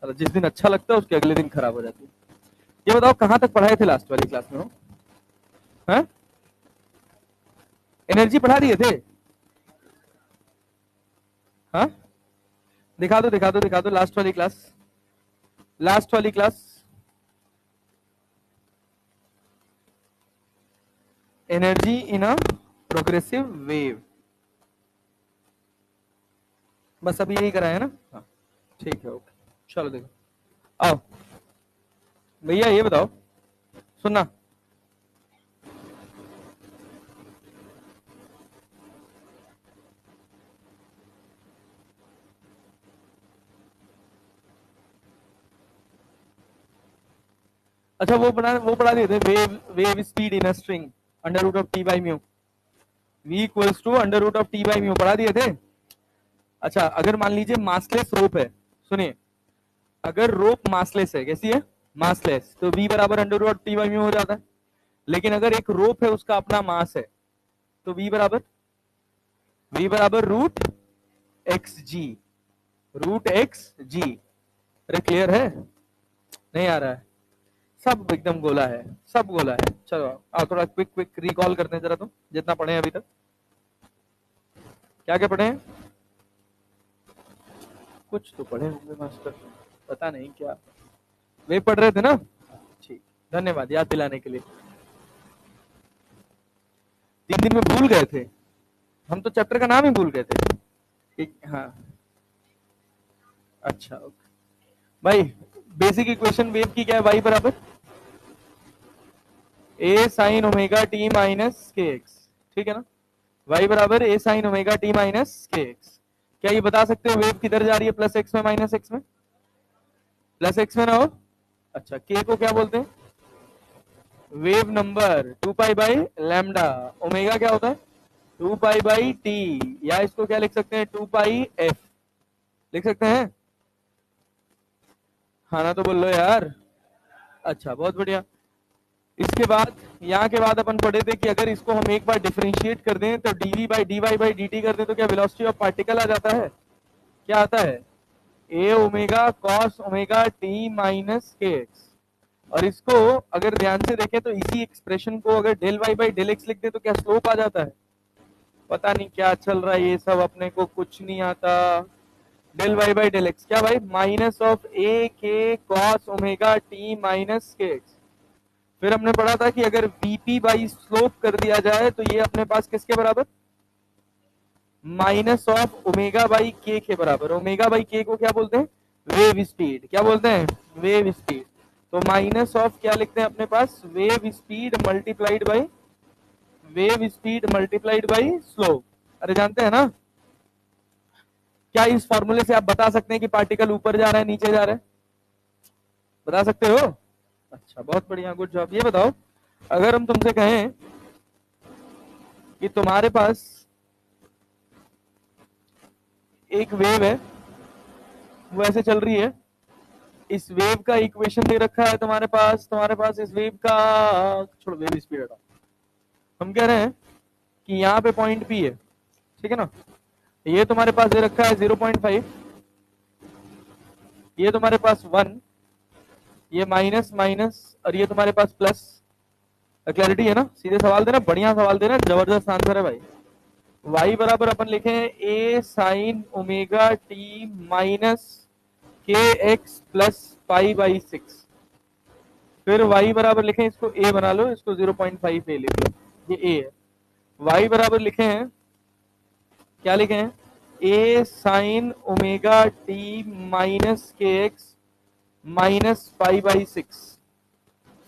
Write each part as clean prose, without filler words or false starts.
और जिस दिन अच्छा लगता है उसके अगले दिन खराब हो जाती है। ये बताओ कहाँ तक पढ़ाए थे लास्ट वाली क्लास में हो? हाँ, एनर्जी पढ़ा दिए थे? हाँ, दिखा दो दिखा दो दिखा दो लास्ट वाली क्लास, लास्ट वाली class. Energy in a progressive wave, बस अभी यही कराया है ना? हाँ ठीक है, ओके। चलो देखो, आओ भैया ये बताओ, सुनना। अच्छा वो पढ़ा दिए थे, wave wave speed in a string under root of T by mu, v equals to under root of T by mu, पढ़ा दिए थे? अच्छा, अगर मान लीजिए मासलेस रोप है, सुनिए, अगर रोप मासलेस है, कैसी है? मासलेस, तो v बराबर under root T by mu हो जाता है। लेकिन अगर एक रोप है उसका अपना मास है, तो v बराबर रूट एक्स जी, रूट एक्स जी। अरे क्लियर है? नहीं आ रहा है? सब एकदम गोला है, सब गोला है। चलो आओ थोड़ा क्विक क्विक रिकॉल करते हैं जरा, तुम जितना पढ़े हैं अभी तक। क्या क्या पढ़े हैं? कुछ तो पढ़े होंगे मास्टर, पता नहीं क्या। वे पढ़ रहे थे ना? ठीक, धन्यवाद याद दिलाने के लिए। 3 दिन में भूल गए थे? हम तो चैप्टर का नाम ही भूल गए थे। ठीक, हाँ। अच्छा ओके भाई, बेसिक इक्वेशन वेव की क्या है? वाई बराबर ए sine omega T minus K x, ठीक है ना? वाई बराबर ए sine omega T minus K x. क्या ये बता सकते हो वेव किधर जा रही है, प्लस एक्स में माइनस एक्स में? प्लस एक्स में ना हो? अच्छा, के को क्या बोलते हैं? Wave number 2 pi by lambda. Omega क्या होता है? 2 पाई बाई टी, या इसको क्या लिख सकते हैं? 2 पाई एफ लिख सकते हैं। हाँ ना, तो बोल लो यार। अच्छा बहुत बढ़िया। इसके बाद, यहाँ के बाद अपन पढ़े थे कि अगर इसको हम एक बार डिफरेंशिएट कर दें तो dv by D Y by D T कर दें तो क्या वेलोसिटी ऑफ पार्टिकल आ जाता है? क्या आता है? A omega cos omega T minus K X. और इसको अगर ध्यान से देखें तो इसी एक्सप्रेशन को अगर del Y by del X लिख दे तो क्या स्लोप आ जाता है? पता नहीं क्या चल रहा है ये सब, अपने को कुछ नहीं आता। Del Y by del X क्या भाई? Minus of A K cos omega T minus K X. फिर हमने पढ़ा था कि अगर वीपी बाई स्लोप कर दिया जाए तो ये अपने पास किसके बराबर? माइनस ऑफ ओमेगा बाई के बराबर। ओमेगा बाई के को क्या बोलते हैं? Wave speed. क्या बोलते हैं? Wave speed. तो माइनस ऑफ क्या लिखते हैं अपने पास? Wave speed multiplied by slope. अरे जानते हैं ना? क्या इस फॉर्मूले से आप बता सकते हैं कि पार्टिकल ऊपर जा रहा है नीचे जा रहा है? बता सकते हो? अच्छा बहुत बढ़िया, गुड जॉब। ये बताओ, अगर हम तुमसे कहें कि तुम्हारे पास एक वेव है, वो ऐसे चल रही है, इस वेव का इक्वेशन दे रखा है तुम्हारे पास इस वेव का, छोड़ो वेव स्पीड हटाओ, हम कह रहे हैं कि यहाँ पे पॉइंट पी है, ठीक है ना? ये तुम्हारे पास दे रखा है 0.5, ये तुम्हारे पास 1, ये माइनस माइनस, और ये तुम्हारे पास प्लस। क्लैरिटी है ना? सीधे सवाल देना, बढ़िया सवाल देना, जबरदस्त आंसर है भाई। y बराबर अपन लिखे हैं a sine omega T minus K x plus pi by 6। फिर y बराबर लिखे, इसको a बना लो, इसको 0.5 a लिख लो, ये a है। y बराबर लिखे हैं, क्या लिखे हैं? a sine omega T minus K X minus pi by 6।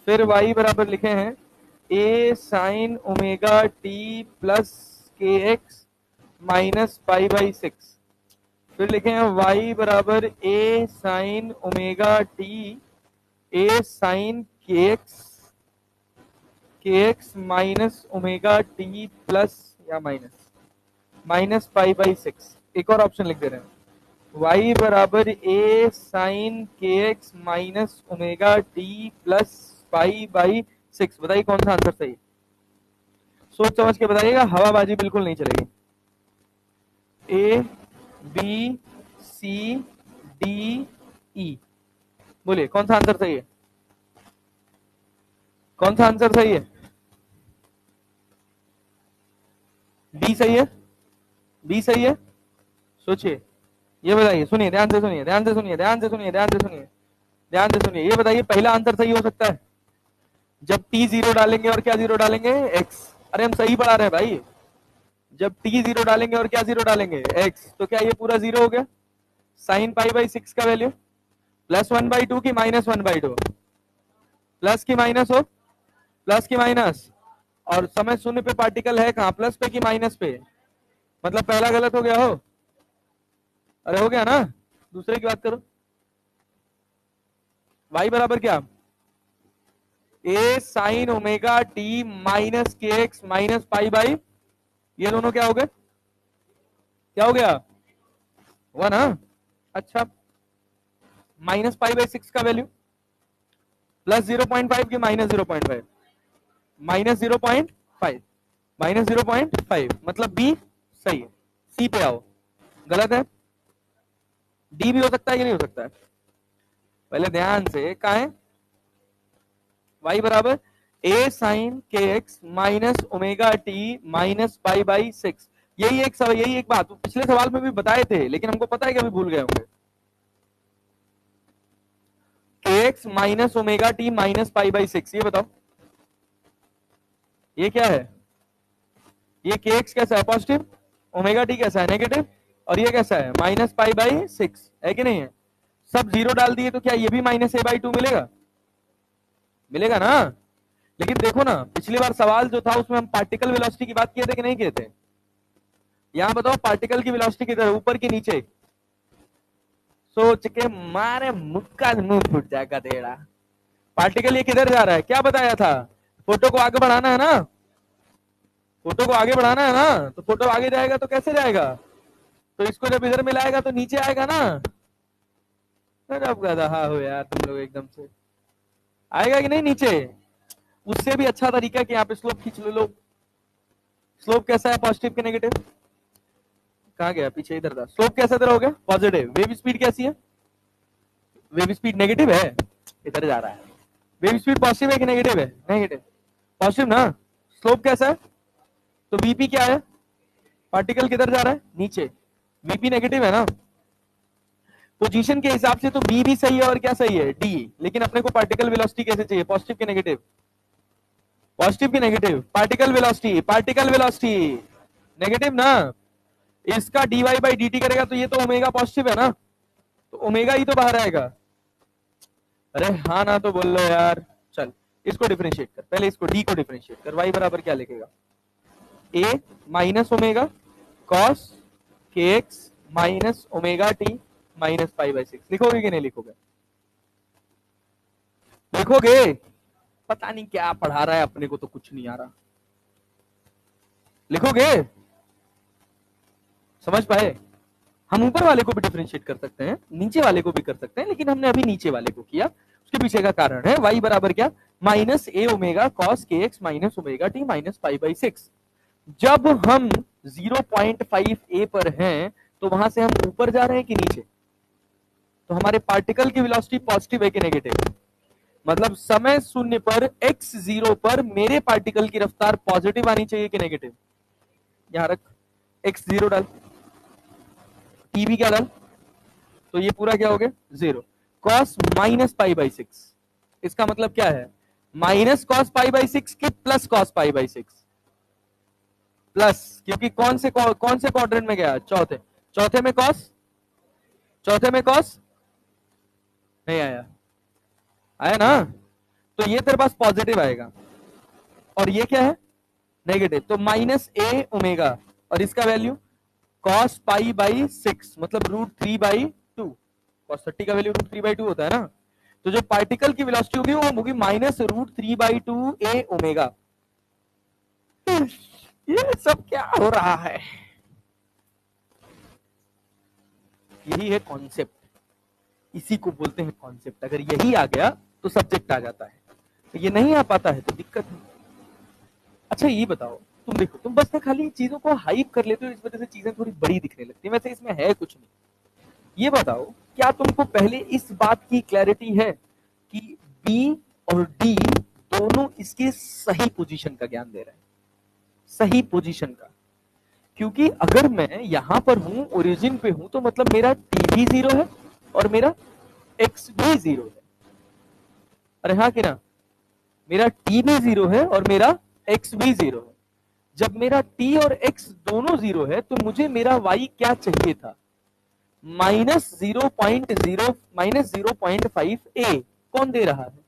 फिर y बराबर लिखे हैं a sine omega T plus K X minus pi by 6। फिर लिखे हैं y बराबर a sine omega T a sine K X minus omega T plus या minus pi by 6। एक और ऑप्शन लिख दे रहे हैं, y बराबर a sine K X minus omega T plus pi by 6। बताइए कौन सा आंसर सही? सोच समझ के बताइएगा, हवाबाजी बिल्कुल नहीं चलेगी। A B C D E, बोलिए कौन सा आंसर सही है, कौन सा आंसर सही है? बी सही है, बी सही है, सोचिए, ये बताइए, सुनिए ध्यान से सुनिए, ध्यान से सुनिए, ध्यान से सुनिए, ध्यान से सुनिए, ध्यान से सुनिए, ये बताइए पहला आंसर सही हो सकता है जब टी जीरो डालेंगे और क्या जीरो डालेंगे, एक्स। अरे हम सही पढ़ा रहे हैं भाई, जब टी जीरो डालेंगे और क्या जीरो डालेंगे, एक्स, तो क्या ये पूरा जीरो हो गया? साइन पाई बाई सिक्स का value plus one by two की minus one by two, plus की माइनस हो, प्लस की माइनस, और समय शून्य पे पार्टिकल है कहां, प्लस पे कि माइनस पे, मतलब पहला गलत हो गया हो, अरे हो गया ना, दूसरे की बात करो, y बराबर क्या, ए sine omega T minus K X minus pi by, ये दोनों क्या हो गए, क्या हो गया, हुआ ना, अच्छा, माइनस पाई बाई सिक्स का वैल्यू प्लस 0.5 की माइनस 0.5, माइनस 0.5, माइनस 0.5, मतलब बी सही है, सी पे आओ, गलत है, डी भी हो सकता है कि नहीं हो सकता है, पहले ध्यान से, कहा है y बराबर ए sign K X minus omega T minus pi by six, यही एक बात पिछले सवाल में भी बताए थे, लेकिन हमको पता है कि अभी भूल गए होंगे, के X minus omega T minus pi by six, ये बताओ ये क्या है, ये के एक्स कैसा है, पॉजिटिव, ओमेगा टी कैसा है, नेगेटिव, और ये कैसा है, माइनस पाई बाई सिक्स, है कि नहीं है, सब जीरो डाल दिए तो क्या ये भी माइनस ए बाई टू मिलेगा, मिलेगा ना, लेकिन देखो ना पिछली बार सवाल जो था उसमें हम पार्टिकल वेलोसिटी की बात किए थे कि नहीं किए थे, यहां बताओ पार्टिकल की वेलोसिटी किधर है, ऊपर की नीचे, सोच के मारे मुक्का मुंह फूट जाएगा तेरा, पार्टिकल ये किधर जा रहा है, क्या बताया था, फोटो को आगे बढ़ाना है ना, फोटो को आगे बढ़ाना है ना, तो फोटो आगे जाएगा तो कैसे जाएगा, तो इसको जब इधर मिलाएगा तो नीचे आएगा ना, अब गधा हो यार तुम लोग एकदम से, आएगा कि नहीं नीचे, उससे भी अच्छा तरीका कि आप स्लोप खींच लो, स्लोप कैसा है, पॉजिटिव के नेगेटिव, कहां गया पीछे, इधर था, स्लोप कैसा इधर हो गया पॉजिटिव, वेव स्पीड कैसी है, वेव स्पीड नेगेटिव है, इधर जा रहा है, वेव स्पीड पॉजिटिव है कि नेगेटिव है, नेगेटिव, पॉजिटिव ना, स्लोप कैसा है, तो वीपी क्या है, पार्टिकल किधर जा रहा है, नीचे, वीपी नेगेटिव है ना, पोजीशन के हिसाब से तो बी भी सही है और क्या सही है, डी, लेकिन अपने को पार्टिकल वेलोसिटी कैसे चाहिए, पॉजिटिव के नेगेटिव, पॉजिटिव की negative, particle velocity, particle velocity negative ना, इसका dy बाई dt करेगा तो ये तो ओमेगा पॉजिटिव है ना, तो ओमेगा ही तो बाहर आएगा, अरे हाँ ना तो बोल लो यार, चल इसको डिफरेंशिएट कर, पहले इसको डी को डिफरेंशिएट कर, y बराबर क्या लिखेगा, a माइनस ओमेगा कॉस के X minus omega T minus pi by six, लिखोगे कि नहीं लिखोगे, लिखोगे, पता नहीं क्या पढ़ा रहा है अपने को तो कुछ नहीं आ रहा, लिखोगे, समझ पाए, हम ऊपर वाले को भी डिफरेंशिएट कर सकते हैं, नीचे वाले को भी कर सकते हैं, लेकिन हमने अभी नीचे वाले को किया, उसके पीछे का कारण है y बराबर क्या, माइनस ए ओमेगा कॉस के X minus omega T minus pi by six, जब हम 0.5 ए पर हैं तो वहां से हम ऊपर जा रहे हैं कि नीचे, तो हमारे पार्टिकल की वेलोसिटी पॉजिटिव है कि नेगेटिव, मतलब समय शून्य पर x जीरो पर मेरे पार्टिकल की रफ्तार पॉजिटिव आनी चाहिए कि नेगेटिव, यहां रख, x जीरो डाल, t भी क्या डाल, तो ये पूरा क्या हो गया zero, cos minus pi by six, इसका मतलब क्या है, minus cos pi by six के plus cos pi by six, plus, क्योंकि कौन से क्वाड्रेंट में गया, चौथे, चौथे में कॉस, चौथे में कॉस नहीं आया, आया ना, तो ये तेरे पास पॉजिटिव आएगा, और ये क्या है नेगेटिव, तो माइनस ए ओमेगा, और इसका value cos pi by six, मतलब root three by two, cos 30 का value root three by two होता है ना, तो जो पार्टिकल की वेलोसिटी होगी वो होगी minus root three by two A omega, ये सब क्या हो रहा है, यही है कॉन्सेप्ट, इसी को बोलते हैं कॉन्सेप्ट, अगर यही आ गया तो सब्जेक्ट आ जाता है, तो ये नहीं आ पाता है तो दिक्कत है। अच्छा ये बताओ, तुम देखो तुम बस ना खाली चीजों को हाइप कर लेते हो, इस वजह से चीजें थोड़ी बड़ी दिखने लगती है, वैसे इसमें है कुछ नहीं, ये बताओ क्या तुमको पहले इस बात की क्लैरिटी है कि बी और डी दोनों इसके सही पोजीशन का ज्ञान दे रहे हैं, सही पोजीशन का? क्योंकि अगर मैं यहां पर हूं, ओरिजिन पे हूं, तो मतलब मेरा टी भी 0 है और मेरा एक्स भी 0 है। अरे हाँ कि ना, मेरा टी भी 0 है और मेरा एक्स भी 0 है। जब मेरा टी और एक्स दोनों 0 है तो मुझे मेरा वाई क्या चाहिए था? -0.5 ए। कौन दे रहा है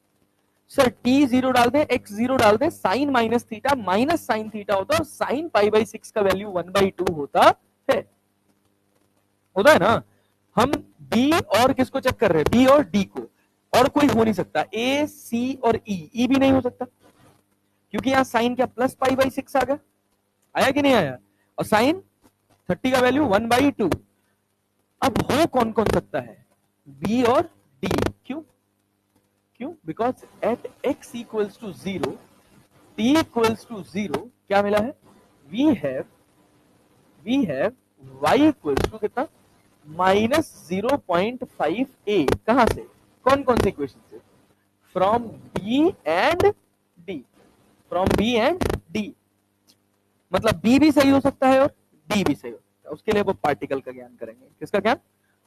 सर? टी 0 डाल दें, एक्स 0 डाल दें, sine minus theta minus sine theta होता है और साइन π/6 का वैल्यू 1/2 होता है। होता है ना? हम बी और किसको चेक कर रहे हैं? बी और डी को, और कोई हो नहीं सकता। ए, सी और ई भी नहीं हो सकता, क्योंकि यहां साइन क्या प्लस π/6 आ गया, आया कि नहीं आया? और साइन 30 का वैल्यू 1/2। अब हो कौन कौन सकता है? बी और डी। क्यों? Because at x equals to 0, t equals to 0 क्या मिला है? We have y equals to कितना? -0.5 a। कहां से? कौन कौन से इक्वेशन से? From b and d। मतलब b भी सही हो सकता है और d भी सही हो सकता है। उसके लिए वो पार्टिकल का ज्ञान करेंगे। किसका ज्ञान?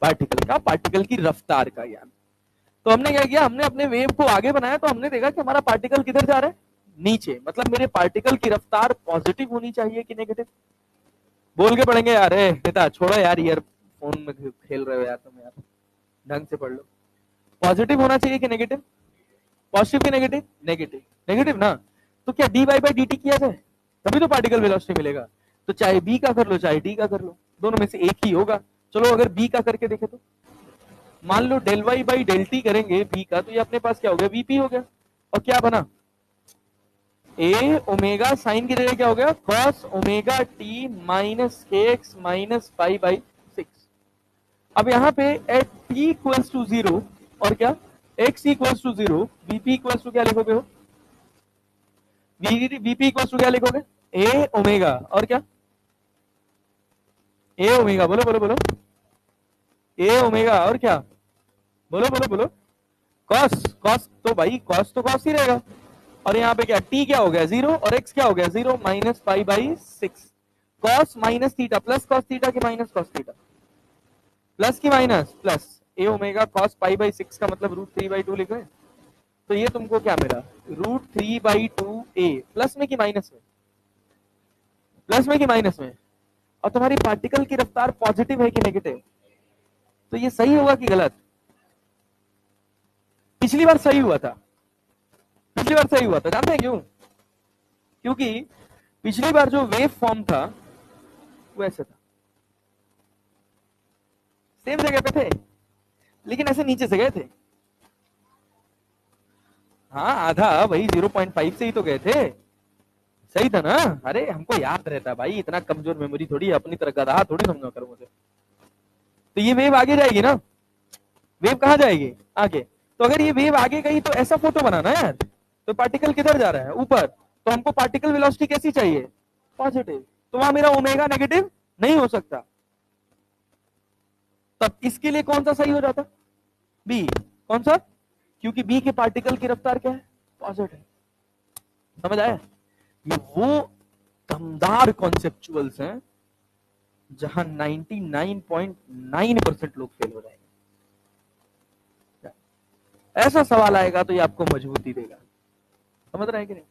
पार्टिकल की रफ्तार का ज्ञान। तो हमने क्या किया? हमने अपने वेव को आगे बनाया, तो हमने देखा कि हमारा पार्टिकल किधर जा रहा है? नीचे। मतलब मेरे पार्टिकल की रफ्तार पॉजिटिव होनी चाहिए कि नेगेटिव? बोल के पढ़ेंगे यार। नेता छोड़ो यार, ईयरफोन में खेल रहे हो यार तुम, यार ढंग से पढ़ लो। पॉजिटिव होना चाहिए कि नेगेटिव? पॉजिटिव कि नेगेटिव? नेगेटिव ना। तो क्या dy/dt किया जाए, तभी तो पार्टिकल वेलोसिटी मिलेगा। तो चाहे b का कर लो चाहे d का कर लो, दोनों में से एक ही होगा। चलो अगर b का करके देखे तो मान लो del y/del t करेंगे b का, तो ये अपने पास क्या हो गया? vp हो गया। और क्या बना? a ओमेगा साइन की जगह क्या हो गया? cos omega t minus kx minus π/6। अब यहाँ पे एट t इक्वल्स टू 0 और क्या x equals to 0, vp equals to क्या लिखोगे हो? vp इक्वल्स टू क्या लिखोगे? a ओमेगा और क्या? a omega. बोलो बोलो बोलो। a ओमेगा और क्या? बोलो बोलो बोलो। कॉस तो भाई कॉस तो कॉस ही रहेगा। और यहाँ पे क्या t क्या हो गया? 0 और x क्या हो गया? 0 minus π/6। Cos minus theta plus cos theta की माइनस कॉस थीटा, प्लस की minus plus a omega cos π/6 का मतलब √3/2 लिखो। तो ये तुमको क्या मिला? √3/2 a। प्लस में कि माइनस में? प्लस में कि माइनस में? और तुम्हारी पार्टिकल की रफ्तार पॉजिटिव है कि नेगेटिव? तो ये सही होगा कि गलत? पिछली बार सही हुआ था। जानते हैं क्यों? क्योंकि पिछली बार जो वेव फॉर्म था वो ऐसे था, सेम जगह पे थे, लेकिन ऐसे नीचे से गए थे। हाँ आधा वही 0.5 से ही तो गए थे। सही था ना? अरे हमको याद रहता भाई, इतना कमजोर मेमोरी थोड़ी, अपनी तरह गधा थोड़ी समझा करो मुझे। तो ये वेव आगे जाएगी ना? वेव कहाँ जाएगी? आगे। तो अगर ये वेव आगे गई तो ऐसा फोटो बनाना यार। तो पार्टिकल किधर जा रहा है? ऊपर। तो हमको पार्टिकल वेलोसिटी कैसी चाहिए? पॉजिटिव। तो वहां मेरा ओमेगा नेगेटिव नहीं हो सकता। तब इसके लिए कौन सा सही हो जाता? बी। कौन सा? क्योंकि बी के पार्टिकल की रफ्तार क्या है? पॉजिटिव। समझ आया? ये वो दमदार कॉन्सेप्चुअल्स हैं जहां 99.9% लोग फेल हो जाएंगे। ऐसा सवाल आएगा तो ये आपको मजबूती देगा। समझ रहे हैं कि नहीं?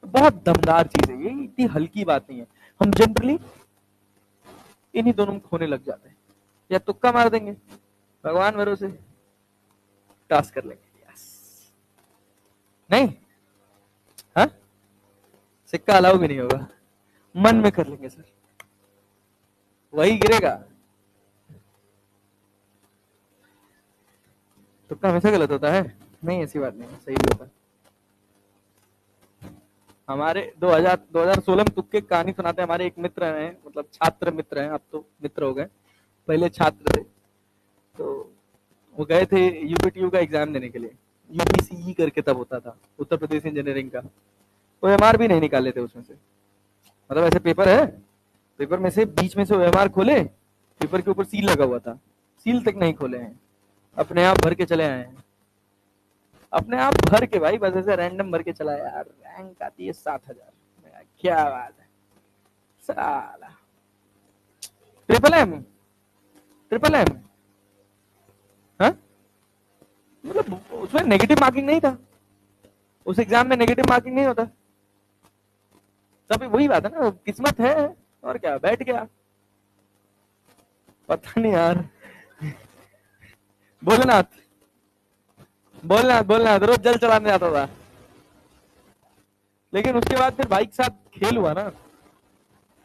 तो बहुत दमदार चीज है ये, इतनी हल्की बात नहीं है। हम जनरली इन्हीं दोनों में खोने लग जाते हैं, या तुक्का मार देंगे, भगवान भरोसे टास्क कर लेंगे। यस नहीं, हाँ सिक्का अलाउ भी नहीं होगा, मन में कर लेंगे सर, वही गिरेगा। तुक्का हमेशा गलत होता है? नहीं ऐसी बात नहीं, सही भी होता है। हमारे 2016 में तुक्के कहानी सुनाते हैं। हमारे एक मित्र हैं, मतलब छात्र मित्र हैं, अब तो मित्र हो गए, पहले छात्र थे। तो वो गए थे यूपीटीयू का एग्जाम देने के लिए, यूपीसीई करके तब होता था, उत्तर प्रदेश इंजीनियरिंग का। ओएमआर भी नहीं निकाले थे उसमें से। मतलब ऐसे पेपर है, पेपर में से बीच में से ओएमआर खोले, पेपर के ऊपर सील लगा हुआ था, सील तक नहीं खोले हैं। अपने आप भर के चले आए हैं, अपने आप भर के भाई, बस ऐसे रैंडम भर के चला यार। रैंक आती है 7,000, क्या बात है साला। ट्रिपल एम, ट्रिपल एम, हाँ मतलब उसमें नेगेटिव मार्किंग नहीं था, उस एग्जाम में नेगेटिव मार्किंग नहीं होता। तब वही बात है ना, किस्मत है और क्या, बैठ गया। पता नहीं यार। भोलेनाथ, भोलेनाथ, भोलेनाथ रोज जल चलाने जाता था, लेकिन उसके बाद फिर भाई के साथ खेल हुआ ना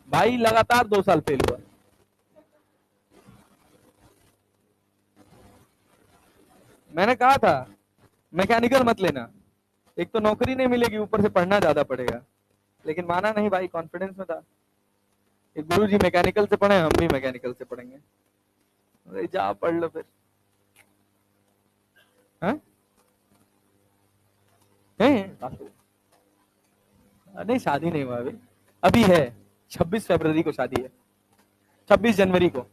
भाई, लगातार 2 साल फेल हुआ। मैंने कहा था मैकेनिकल मत लेना, एक तो नौकरी नहीं मिलेगी, ऊपर से पढ़ना ज्यादा पड़ेगा, लेकिन माना नहीं भाई, कॉन्फिडेंस में था। एक गुरु जी मैकेनिकल से पढ़े, हम भी मैकेनिकल से पढ़ेंगे। अरे जा पढ़ लो फिर। हाँ? नहीं शादी नहीं हुआ अभी, अभी है 26 फरवरी को शादी है, 26 जनवरी को।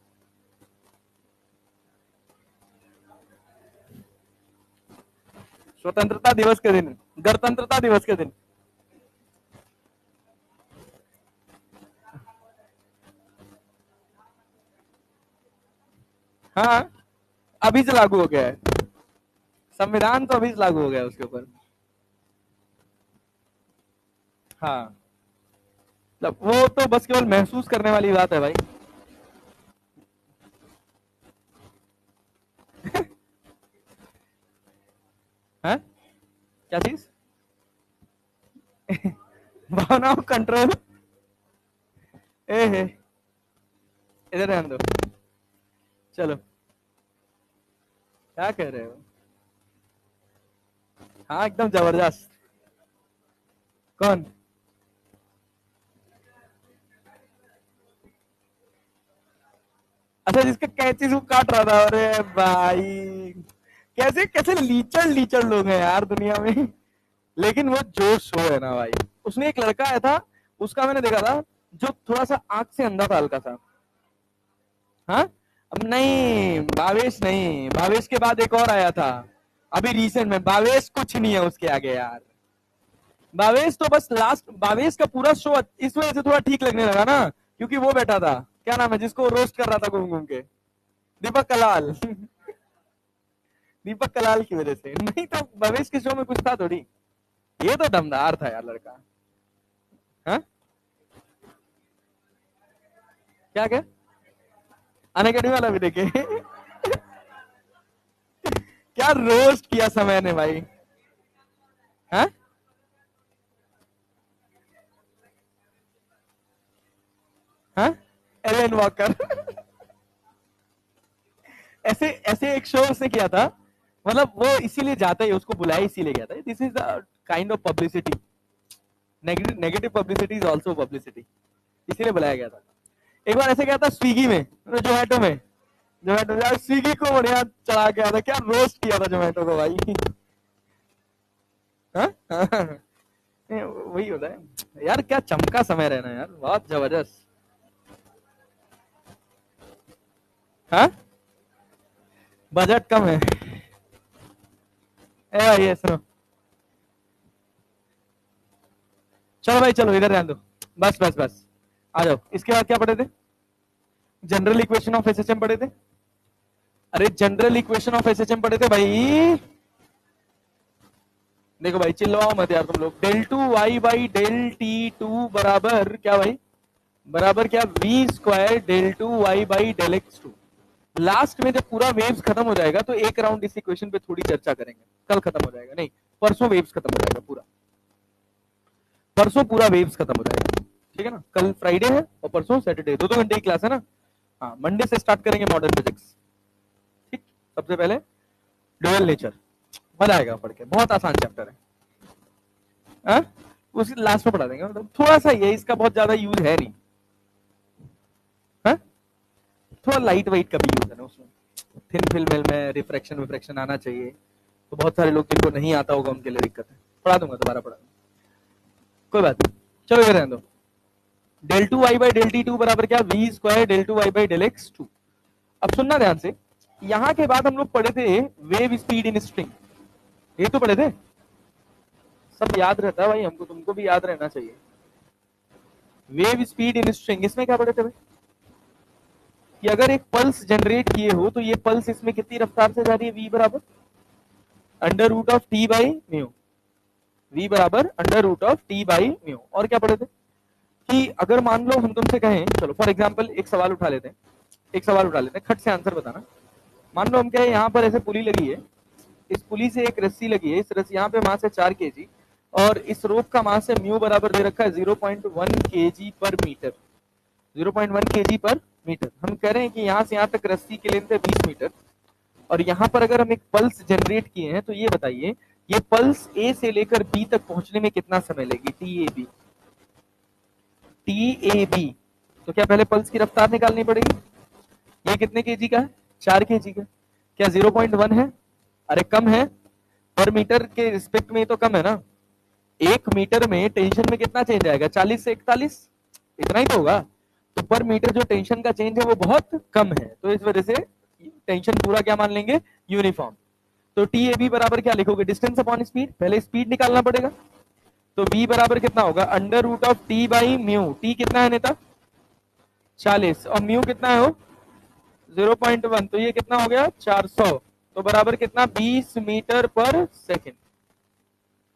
स्वतंत्रता दिवस के दिन, गणतंत्रता दिवस के दिन। हाँ अभी से लागू हो गया है, संविधान तो अभी से लागू हो गया है उसके ऊपर। हाँ मतलब वो तो बस केवल महसूस करने वाली बात है भाई। हाँ क्या चीज? भावनाओं कंट्रोल, ए है, इधर ध्यान दो। चलो क्या कह रहे हो? हाँ एकदम जबरदस्त। कौन? अच्छा जिसका कैंची से काट रहा था, अरे भाई कैसे कैसे लीचड़ लीचड़ लोग हैं यार दुनिया में। लेकिन वो जो शो है ना भाई, उसमें एक लड़का आया था, उसका मैंने देखा था, जो थोड़ा सा आंख से अंधा था हल्का सा। हाँ अब नहीं भावेश, नहीं भावेश के बाद एक और आया था अभी रिसेंट में, भावेश कुछ नहीं है उसके आगे यार। भावेश तो बस लास्ट, भावेश का पूरा शो इस वजह से थोड़ा ठीक लगने लगा ना, क्योंकि वो बैठा था, क्या नाम है जिसको रोस्ट कर रहा था घूम घूम के, दीपक कलाल। दीपक कलाल की वजह से, नहीं तो भवेश के शो में कुछ था थोड़ी। ये तो दमदार था यार लड़का। हाँ क्या क्या? अनअकैडमी वाला भी देखे। क्या रोस्ट किया समय ने भाई। हाँ हाँ एलन वॉकर। ऐसे ऐसे एक शो उसने किया था, मतलब वो इसीलिए जाता है, उसको बुलाया इसीलिए गया था, this is kind of publicity, negative publicity is also publicity, इसीलिए बुलाया गया था। एक बार ऐसे गया था स्विगी में, जोमेटो में, जोमेटो यार स्विगी को बढ़िया चला गया था, क्या रोस्ट किया था जोमेटो को भाई। हाँ? हाँ, वही होता है यार, क्या चमका समय रहना यार, बहुत जबरदस्त। हाँ बजट कम है। ए भाई ये सुनो, चलो भाई चलो इधर ध्यान दो, बस बस बस आ जाओ। इसके बाद क्या पढ़े थे? जनरल इक्वेशन ऑफ एसएचएम पढ़े थे। अरे जनरल इक्वेशन ऑफ एसएचएम पढ़े थे भाई। देखो भाई चिल्लाओ मत यार तुम लोग। Del two Y by del T two बराबर क्या भाई? बराबर क्या? V square del two Y by del X two. Last में जब पूरा वेव्स खत्म हो जाएगा तो एक राउंड इस इक्वेशन पे थोड़ी चर्चा करेंगे, कल खत्म हो जाएगा, नहीं परसों वेव्स खत्म हो जाएगा पूरा, परसों पूरा वेव्स खत्म हो जाएगा, ठीक है ना। कल फ्राइडे है और परसों सैटरडे, 2-2 घंटे की क्लास है ना। हाँ मंडे से स्टार्ट करेंगे मॉडर्न फिजिक्स, ठीक। सबसे पहले ड्यूअल नेचर, मजा आएगा पढ़ के, बहुत आसान चैप्टर है। हाँ? उसी लास्ट में पढ़ा देंगे, मतलब थोड़ा सा ये, इसका बहुत ज्यादा यूज है नहीं। हाँ? थोड़ा लाइट वेट का भी यूज है ना उसमें, थिन फिल्म में रिफ्रैक्शन विफ्रैक्शन आना चाहिए, तो बहुत सारे लोग जिनको नहीं आता होगा उनके लिए दिक्कत है। पढ़ा दूंगा, दोबारा पढ़ा दूंगा, कोई बात नहीं। चलो इधर रहने दो। Del two Y by del T two बराबर क्या? V square del two Y by del X two. अब सुनना ध्यान से, यहां के बाद हम लोग पढ़े थे वेव स्पीड इन स्ट्रिंग, ये तो पढ़े थे, सब याद रहता है भाई हमको, तुमको भी याद रहना चाहिए। वेव स्पीड इन स्ट्रिंग, इसमें क्या पढ़े थे भाई कि अगर एक पल्स जनरेट किए हो तो ये पल्स इसमें कितनी रफ्तार से जा रही है, v बराबर under root of T by mu, v बराबर under root of T by mu. और क्या पढ़े थे कि अगर मान लो हम तुमसे कहें, चलो फॉर एग्जांपल एक सवाल उठा लेते हैं, एक सवाल उठा लेते हैं, खट से आंसर बताना। मान लो हम कहें यहाँ पर ऐसे पुली लगी है, इस पुली से एक रस्सी लगी है, इस रस्सी यहाँ पे मास है 4 केजी और इस रोप का मास है म्यू बराबर दे रखा है 0.1 केजी पर मीटर, 0.1 केजी पर मीटर। हम कह रहे हैं कि यहाँ से यहाँ तक रस्सी की लेंथ है 20 मीटर और यहाँ पर अगर हम एक पल्स जनरेट किए हैं तो ये बताइए ये पल्स ए से लेकर बी तक पहुंचने में कितना समय लेगी, टी ए बी। तो क्या पहले पल्स की रफ्तार निकालनी पड़ेगी, ये कितने केजी का है, 4 केजी का, क्या 0.1 है, अरे कम है, पर मीटर के रिस्पेक्ट में तो कम है ना, 1 मीटर में टेंशन में कितना चेंज आएगा, 40 से 41, इतना ही तो होगा। तो पर मीटर जो टेंशन का चेंज है वो बहुत कम है, तो इस वजह से टेंशन पूरा क्या मान लेंगे, यूनिफॉर्म। तो टी ए बी बराबर क्या लिखोगे, डिस्टेंस अपॉन स्पीड, पहले स्पीड निकालना पड़ेगा। तो v बराबर कितना होगा, under root of T by mu, T कितना है नेता 40 और म्यू कितना है हो 0.1, तो ये कितना हो गया 400, तो बराबर कितना 20 मीटर पर सेकेंड।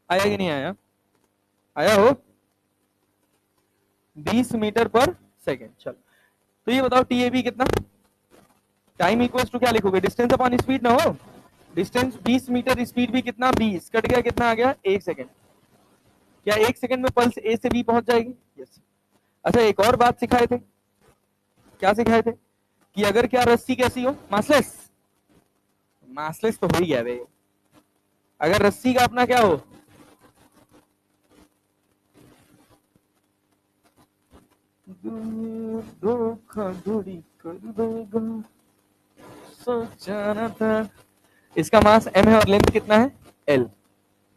आया कि नहीं आया, आया हो 20 मीटर पर सेकेंड। चलो तो ये बताओ टी ए बी कितना, टाइम इक्वल टू क्या लिखोगे, डिस्टेंस अपॉन स्पीड ना हो, डिस्टेंस 20 मीटर, स्पीड भी कितना 20, कट गया कितना आ गया 1 सेकेंड। क्या 1 सेकेंड में पल्स ए से बी पहुंच जाएगी, यस। अच्छा एक और बात सिखाए थे, क्या सिखाए थे कि अगर क्या रस्सी कैसी हो, मासलेस, मासलेस तो हो ही गया भाई, अगर रस्सी का अपना क्या हो, धोखा धड़ी कर देगा सोचा न था, इसका मास m है और लेंथ कितना है l।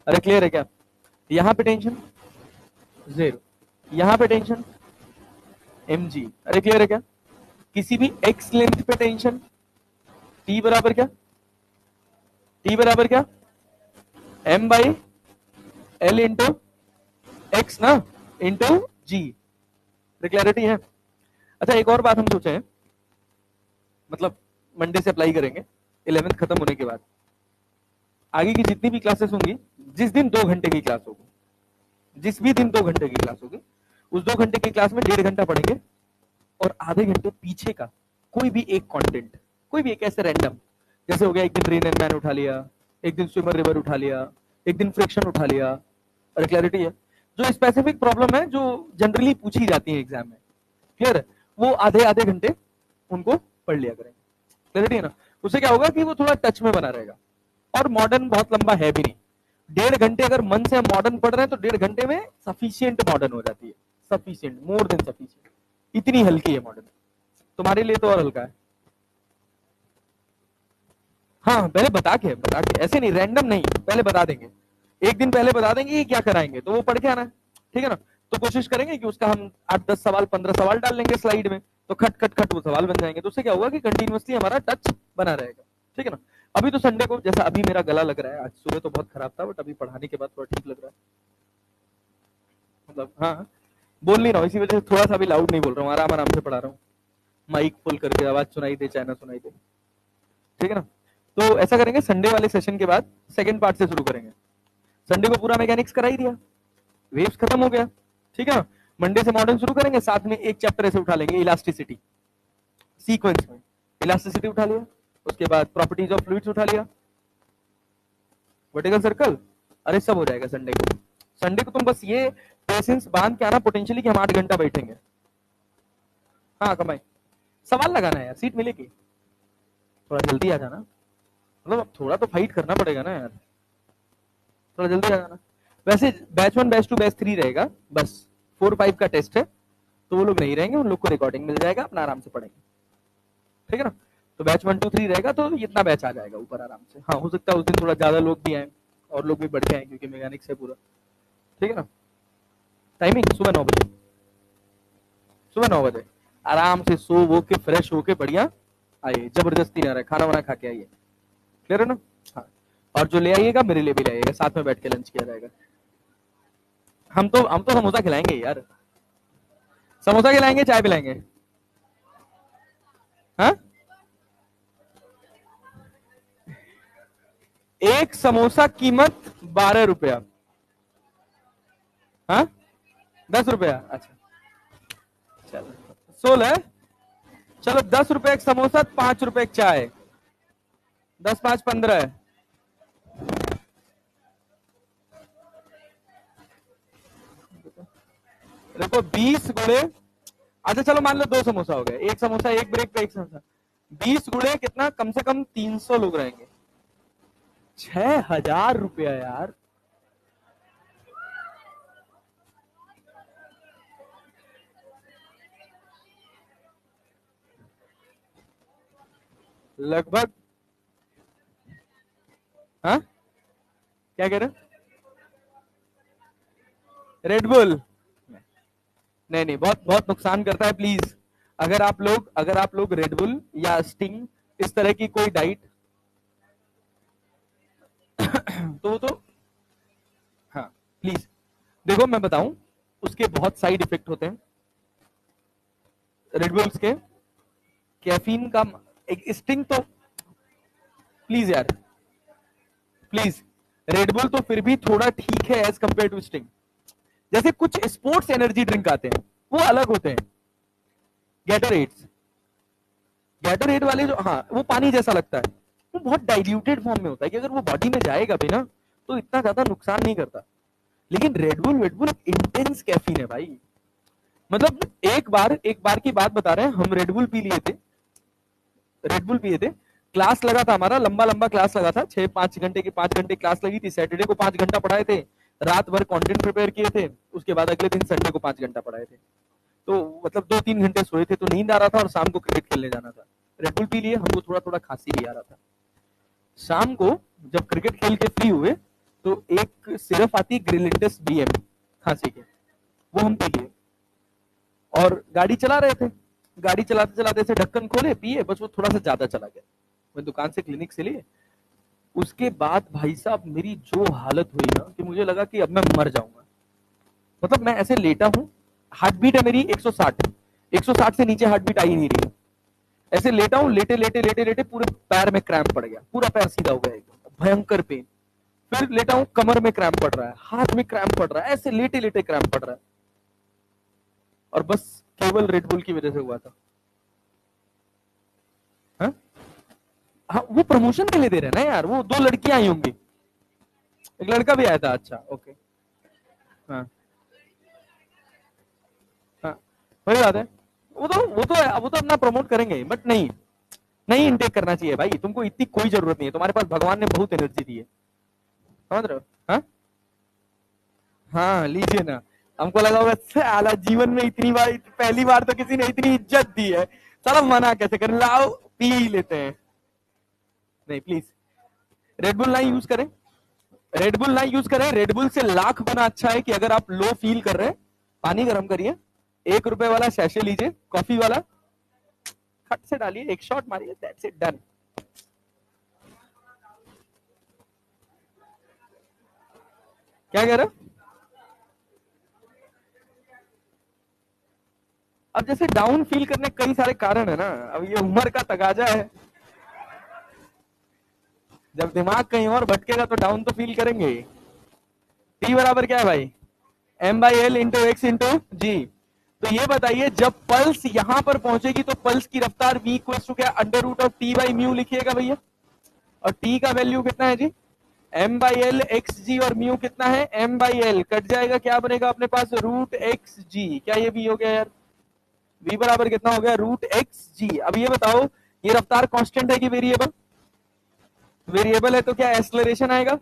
अरे क्लियर है क्या, यहां पे टेंशन 0, यहां पे टेंशन mg, अरे क्लियर है क्या, किसी भी x लेंथ पे टेंशन t बराबर क्या, t बराबर क्या m by l into x ना इंटू जी, क्लैरिटी है। अच्छा एक और बात हम सोचे हैं, मतलब मंडे से अप्लाई करेंगे 11th खत्म होने के बाद, आगे की जितनी भी क्लासेस होंगी, जिस दिन 2 घंटे की क्लास होगी, जिस भी दिन 2 घंटे की क्लास होगी, उस 2 घंटे की क्लास में 1.5 घंटा पढ़ेंगे और आधे घंटे पीछे का कोई भी एक कंटेंट, कोई भी एक ऐसे रैंडम, जैसे हो गया एक दिन रेन एंड मैन उठा लिया, एक दिन स्विमर रिवर उठा लिया, एक दिन फ्रिक्शन उठा लिया, और क्लैरिटी है, जो स्पेसिफिक प्रॉब्लम है जो जनरली पूछी जाती है एग्जाम में, क्लियर है, वो आधे आधे घंटे उनको पढ़ लिया करेंगे, क्लैरिटी है ना। उससे क्या होगा कि वो थोड़ा टच में बना रहेगा, और मॉडर्न बहुत लंबा है भी नहीं, 1.5 घंटे अगर मन से हम मॉडर्न पढ़ रहे हैं तो 1.5 घंटे में सफिशियंट मॉडर्न हो जाती है, सफिशियंट, मोर देन सफिशियंट, इतनी हल्की है मॉडर्न, तुम्हारे लिए तो और हल्का है। हाँ पहले बता के ऐसे नहीं, रैंडम नहीं, पहले बता देंगे, एक दिन पहले बता देंगे कि क्या कराएंगे, तो वो पढ़ के आना, ठीक है ना। तो कोशिश करेंगे कि उसका हम 8-10 सवाल 15 सवाल डाल लेंगे स्लाइड में, तो खट खट खट वो सवाल बन जाएंगे, तो उससे क्या होगा कि कंटिन्यूअसली हमारा टच बना रहेगा, ठीक है ना। अभी तो संडे को, जैसा अभी मेरा गला लग रहा है, आज सुबह तो बहुत खराब था बट अभी पढ़ाने के बाद थोड़ा ठीक लग रहा है, मतलब हाँ बोल नहीं रहा हूँ, इसी वजह से थोड़ा सा भी लाउड नहीं बोल रहा हूँ, आराम आराम से पढ़ा रहा हूँ, माइक फुल करके, आवाज सुनाई दे चाहे ना सुनाई दे, ठीक है ना। तो ऐसा करेंगे, संडे वाले सेशन के बाद सेकंड पार्ट से शुरू करेंगे। संडे को पूरा मैकेनिक्स करा ही दिया, वेव्स खत्म हो गया, ठीक है ना। मंडे से मॉडर्न शुरू करेंगे, साथ में एक चैप्टर ऐसे उठा लेंगे इलास्टिसिटी, सीक्वेंस में इलास्टिसिटी उठा लिया, उसके बाद प्रॉपर्टीज ऑफ फ्लूइड्स उठा लिया, वर्टिकल सर्कल, अरे सब हो जाएगा संडे को। संडे को तुम बस ये पेशेंस बांध के आना पोटेंशियली कि हम 8 घंटा बैठेंगे, हाँ कमाई, सवाल लगाना है यार, सीट मिलेगी, थोड़ा जल्दी आ जाना, मतलब अब थोड़ा तो फाइट करना पड़ेगा ना यार, थोड़ा जल्दी आ जाना। वैसे बैच 1 बैच 2 बैच 3 रहेगा, बस 4-5 का टेस्ट है, तो वो लोग नहीं रहेंगे, उन लोग को रिकॉर्डिंग मिल जाएगा, अपना आराम से पढ़ेंगे, ठीक है ना। तो बैच 1 2 3 रहेगा, तो इतना बैच आ जाएगा ऊपर आराम से। हाँ हो सकता है उस दिन थोड़ा ज्यादा लोग भी आए और लोग भी बढ़ के आए, क्योंकि मैकेनिक्स है पूरा, ठीक है ना। टाइमिंग सुबह 9 बजे, सुबह 9 बजे आराम से सो वो के फ्रेश होके बढ़िया आइए, जबरदस्ती ना रहे, खाना वाना खा के आइए, क्लियर है ना? हाँ, और जो ले आइएगा मेरे लिए भी ले आइएगा, साथ में बैठ के लंच किया जाएगा। हम तो समोसा खिलाएंगे यार, समोसा खिलाएंगे, चाय पिलाएंगे। हाँ, एक समोसा कीमत 12 रुपया। हाँ, 10 रुपया, अच्छा चलो 16, चलो 10 रुपए एक समोसा, 5 रुपए एक चाय, 10 5 15 है। देखो 20 गुणे, अच्छा चलो मान लो 2 समोसा हो गए, एक समोसा एक ब्रेक पे एक समोसा, 20 गुणे कितना, कम से कम 300 लोग रहेंगे, 6,000 रुपया यार। लगभग, हाँ क्या कह रहे? रेडबुल नहीं नहीं, बहुत बहुत नुकसान करता है, प्लीज। अगर आप लोग रेडबुल या स्टिंग इस तरह की कोई डाइट तो हाँ प्लीज, देखो मैं बताऊं, उसके बहुत साइड इफेक्ट होते हैं रेडबुल्स के, कैफीन का। एक स्टिंग तो प्लीज यार, प्लीज, रेडबुल तो फिर भी थोड़ा ठीक है एज कंपेयर टू स्टिंग। जैसे कुछ स्पोर्ट्स एनर्जी ड्रिंक आते हैं, वो अलग होते हैं, गैटोरेड्स, गैटोरेड वाले जो, हाँ वो पानी जैसा लगता है, वो बहुत डाइल्यूटेड फॉर्म में होता है कि अगर वो बॉडी में जाएगा भी ना तो इतना ज्यादा नुकसान नहीं करता। लेकिन रेडबुल इंटेंस कैफीन है भाई। मतलब एक बार की बात बता रहे हैं, हम रेडबुल पी लिए थे, रेडबुल पिए थे, क्लास लगा था हमारा, लंबा लंबा क्लास लगा था, 5 घंटे की 5 घंटे क्लास लगी थी, सैटरडे को 5 घंटा पढ़ाए थे, रात भर कंटेंट प्रिपेयर किए थे, उसके बाद अगले दिन संडे को 5 घंटा पढ़ाए थे। तो मतलब 2-3 घंटे सोए थे, तो नींद आ रहा था और शाम को क्रिकेट खेलने जाना था। रेडबुल पी लिए, हमको थोड़ा थोड़ा खांसी भी आ रहा था। शाम को जब क्रिकेट खेल के फ्री हुए तो एक सिरप आती ग्रिलिंटस बीएम खांसी के, वो हम पी लिए और गाड़ी चला रहे थे। गाड़ी चलाते चलाते से ढक्कन खोले, पिए, बस वो थोड़ा सा ज्यादा चला गया। मैं दुकान से क्लिनिक से लिए, उसके बाद भाई साहब मेरी जो हालत हुई ना कि मुझे लगा कि अब मैं मर जाऊंगा। मतलब मैं ऐसे लेटा हूं, हार्ट बीट है मेरी 160, 160 से नीचे हार्ट बीट आई नहीं रही, ऐसे लेटा हूं, लेटे लेटे लेटे लेटे पूरे पैर में क्रैम्प पड़ गया, पूरा पैर सीधा हो गया एकदम भयंकर पेन। फिर लेटा हूं, कमर में क्रैम्प पड़ रहा है, हाथ में क्रैम्प पड़ रहा है, ऐसे लेटे लेटे क्रैम्प पड़ रहा है, और बस केवल रेडबुल की वजह से हुआ था। हाँ, हाँ वो प्रमोशन के लिए दे रहे हैं ना यार, वो 2 लड़कियां आई होंगी, एक लड़का भी आया था, अच्छा ओके। हाँ हाँ, वही बात है, वो तो अपना प्रमोट करेंगे, बट नहीं, नहीं इनटेक करना चाहिए भाई, तुमको इतनी कोई जरूरत नहीं है, तुम्हारे पास भगवान ने बहुत एनर्जी दी है, समझ रहे हो? हाँ हाँ, लीजिए ना। हमको लगा होगा साला जीवन में इतनी बार, पहली बार तो किसी ने इतनी इज्जत दी है, साला मना कैसे करें, लाओ पी ही लेते हैं। नहीं प्लीज, रेडबुल ना यूज करें, रेडबुल ना यूज करें, रेडबुल से लाख गुना अच्छा है कि अगर आप लो फील कर रहे हैं, पानी गर्म करिए, 1 रुपए वाला शैशे लीजिए, कॉफी वाला, खट से डालिए, एक शॉट मारिए, दैट्स इट, डन। क्या कह रहे हो? अब जैसे डाउन फील करने के कई सारे कारण है ना, अब ये उम्र का तगाजा है, जब दिमाग कहीं और भटकेगा तो डाउन तो फील करेंगे ही। टी बराबर क्या है भाई, M by L into X into G. तो ये बताइए, जब पल्स यहां पर पहुंचेगी तो पल्स की रफ्तार v इक्वल टू क्या, under root of T by mu लिखिएगा भैया, और टी का वैल्यू कितना है जी, M by L X G, और म्यू कितना है, एम बाई एल, कट जाएगा, क्या बनेगा अपने पास, रूट एक्स जी। क्या ये v हो गया यार, v बराबर कितना हो गया, रूट एक्स जी। अब ये बताओ, ये रफ्तार कांस्टेंट है कि वेरिएबल, वेरिएबल है तो क्या एक्सेलरेशन आएगा,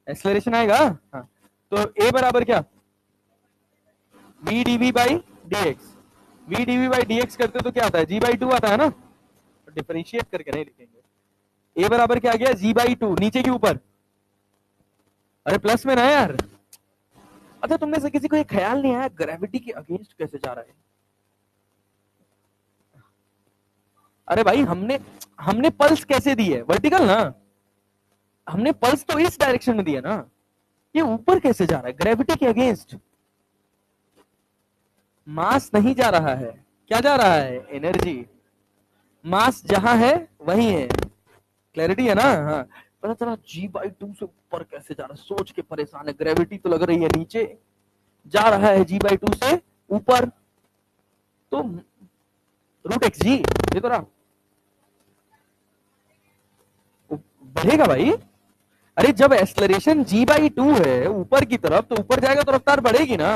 एक्सेलरेशन आएगा, हाँ। तो a बराबर क्या, v dv by dx, v dv by dx करते तो क्या आता है, g बाई 2 आता है ना, तो डिफरेंशिएट करके नहीं लिखेंगे। a बराबर क्या आ गया, g बाई 2, नीचे के ऊपर, अरे प्लस में ना यार। अच्छा तुमने से किसी को ये ख्याल नहीं आया ग्रेविटी के अगेंस्ट कैसे जा रहा है? अरे भाई हमने हमने पल्स कैसे दी है? वर्टिकल ना, हमने पल्स तो इस डायरेक्शन में दिया ना, ये ऊपर कैसे जा रहा है? ग्रेविटी के अगेंस्ट। मास नहीं जा रहा है, क्या जा रहा है? एनर्जी। मास जहां है वही है। क्लैरिटी है ना? हाँ, पता चला G/2 से ऊपर कैसे जा रहा है, सोच के परेशान है। ग्रेविटी तो लग रही है नीचे, जा रहा है G/2 से ऊपर, तो √xg ये तो रहा, बढ़ेगा भाई। अरे जब एक्सलरेशन G/2 है ऊपर की तरफ, तो ऊपर जाएगा तो रफ्तार बढ़ेगी ना।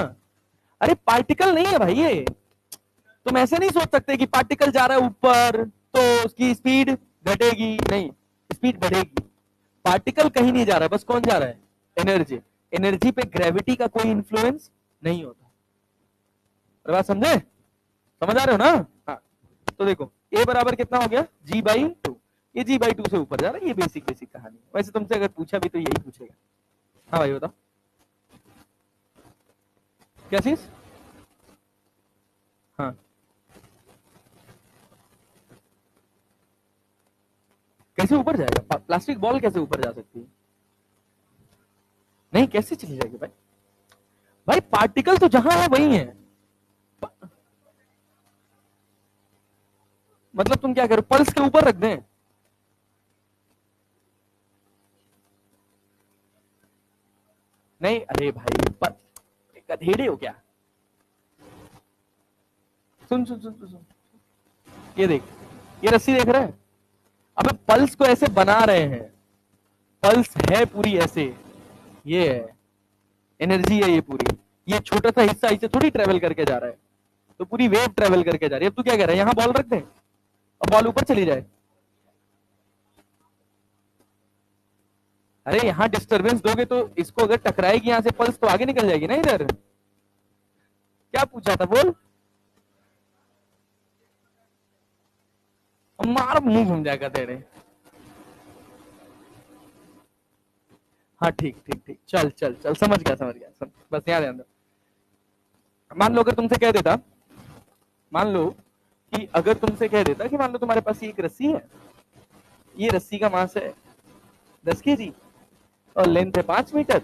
अरे पार्टिकल नहीं है भाई ये, तुम ऐसे नहीं सोच सकते कि पार्टिकल जा रहा है ऊपर तो उसकी स्पीड घटेगी, नहीं, स्पीड बढ़ेगी। पार्टिकल कहीं नहीं जा रहा है, बस कौन जा रहा है? एनर्जी। एनर्जी पे ग्रेविटी का कोई इंफ्लुएंस नहीं होता। अरे बात समझे? समझ आ रहे हो ना? हाँ, तो देखो ए बराबर कितना हो गया? G/2। ये G/2 से ऊपर जा रहा है, ये बेसिक बेसिक कहानी। वैसे तुमसे अगर पूछा भी तो यही पूछेगा। हाँ भाई बताओ क्या चीज? हाँ, कैसे ऊपर जाएगा? प्लास्टिक बॉल कैसे ऊपर जा सकती है? नहीं, कैसे चली जाएगी भाई? भाई पार्टिकल तो जहां है वही है। मतलब तुम क्या करो, पल्स के ऊपर रख दें? नहीं, अरे भाई गधेड़े हो क्या? सुन सुन सुन सुन, ये देख, ये रस्सी देख रहा है? अबे पल्स को ऐसे बना रहे हैं, पल्स है पूरी ऐसे, ये है एनर्जी है ये पूरी। ये छोटा सा हिस्सा इसे थोड़ी ट्रेवल करके जा रहा है, तो पूरी वेव ट्रेवल करके जा रही है। अब तू क्या कह रहा है, यहां बॉल रख दे और बॉल ऊपर चली जाए? अरे यहां डिस्टरबेंस दोगे तो इसको अगर टकराएगी यहां से पल्स, तो आगे निकल जाएगी ना इधर। क्या पूछा था बोल? मार मुंह घूम जाएगा तेरे। हाँ ठीक ठीक ठीक, चल चल चल, समझ गया समझ गया, बस याद है अंदर। मान लो अगर तुमसे कह देता, मान लो कि अगर तुमसे कह देता कि मान लो तुम्हारे पास एक रस्सी है, ये रस्सी का मास है 10 kg और लेंथ है 5 मीटर।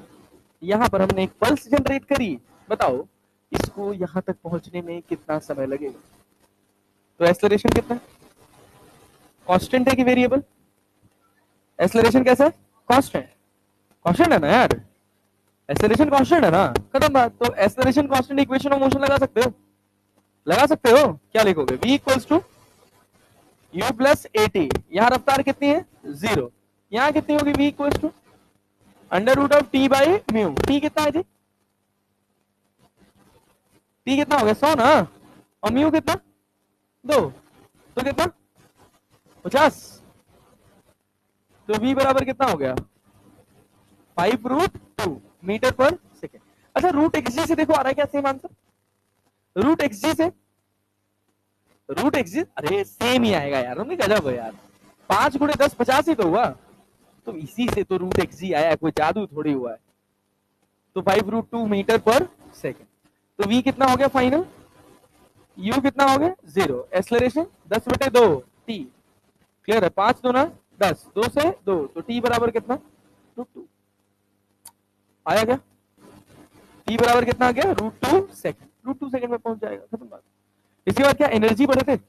यहां पर हमने एक पल्स जनरेट करी, बताओ इसको यहां तक पहुंचने में कितना समय लगेगा? तो एक्सेलरेशन कितना है? कांस्टेंट है कि वेरिएबल? एक्सेलरेशन कैसा है? कांस्टेंट। कांस्टेंट है ना यार, एक्सेलरेशन कांस्टेंट है ना, खत्म बात। तो acceleration constant equation of motion लगा सकते हो, लगा सकते हो। क्या लिखोगे? v equals to u plus at। यहां रफ्तार कितनी है? 0। यहां कितनी होगी? v equals to √t/μ। t कितना है जी? t कितना हो गया? 100 ना, और म्यू कितना? 2, तो कितना? 50। तो v बराबर कितना हो गया? 5√2 मीटर पर सेकेंड। अच्छा √xg से देखो आ रहा है क्या सेम आंसर? √xg से, √xg अरे सेम ही आएगा यार, तुमने गजब हो यार। 5 × 10 50 ही तो हुआ, तो इसी से तो √xg आया, कोई जादू थोड़ी हुआ है। तो 5√2 मीटर पर सेकेंड। तो v कितना हो गया फाइनल? u कितना हो गया? 0। Acceleration 10/2 t। क्लियर है? 5 दूना 10, 2 से 2, तो t बराबर कितना? √2 आया क्या? t बराबर कितना आ गया? √2 सेकेंड। √2 सेकेंड में पहुंच जाएगा, खत्म बात। इसके बाद क्या एनर्जी पढ़े थे?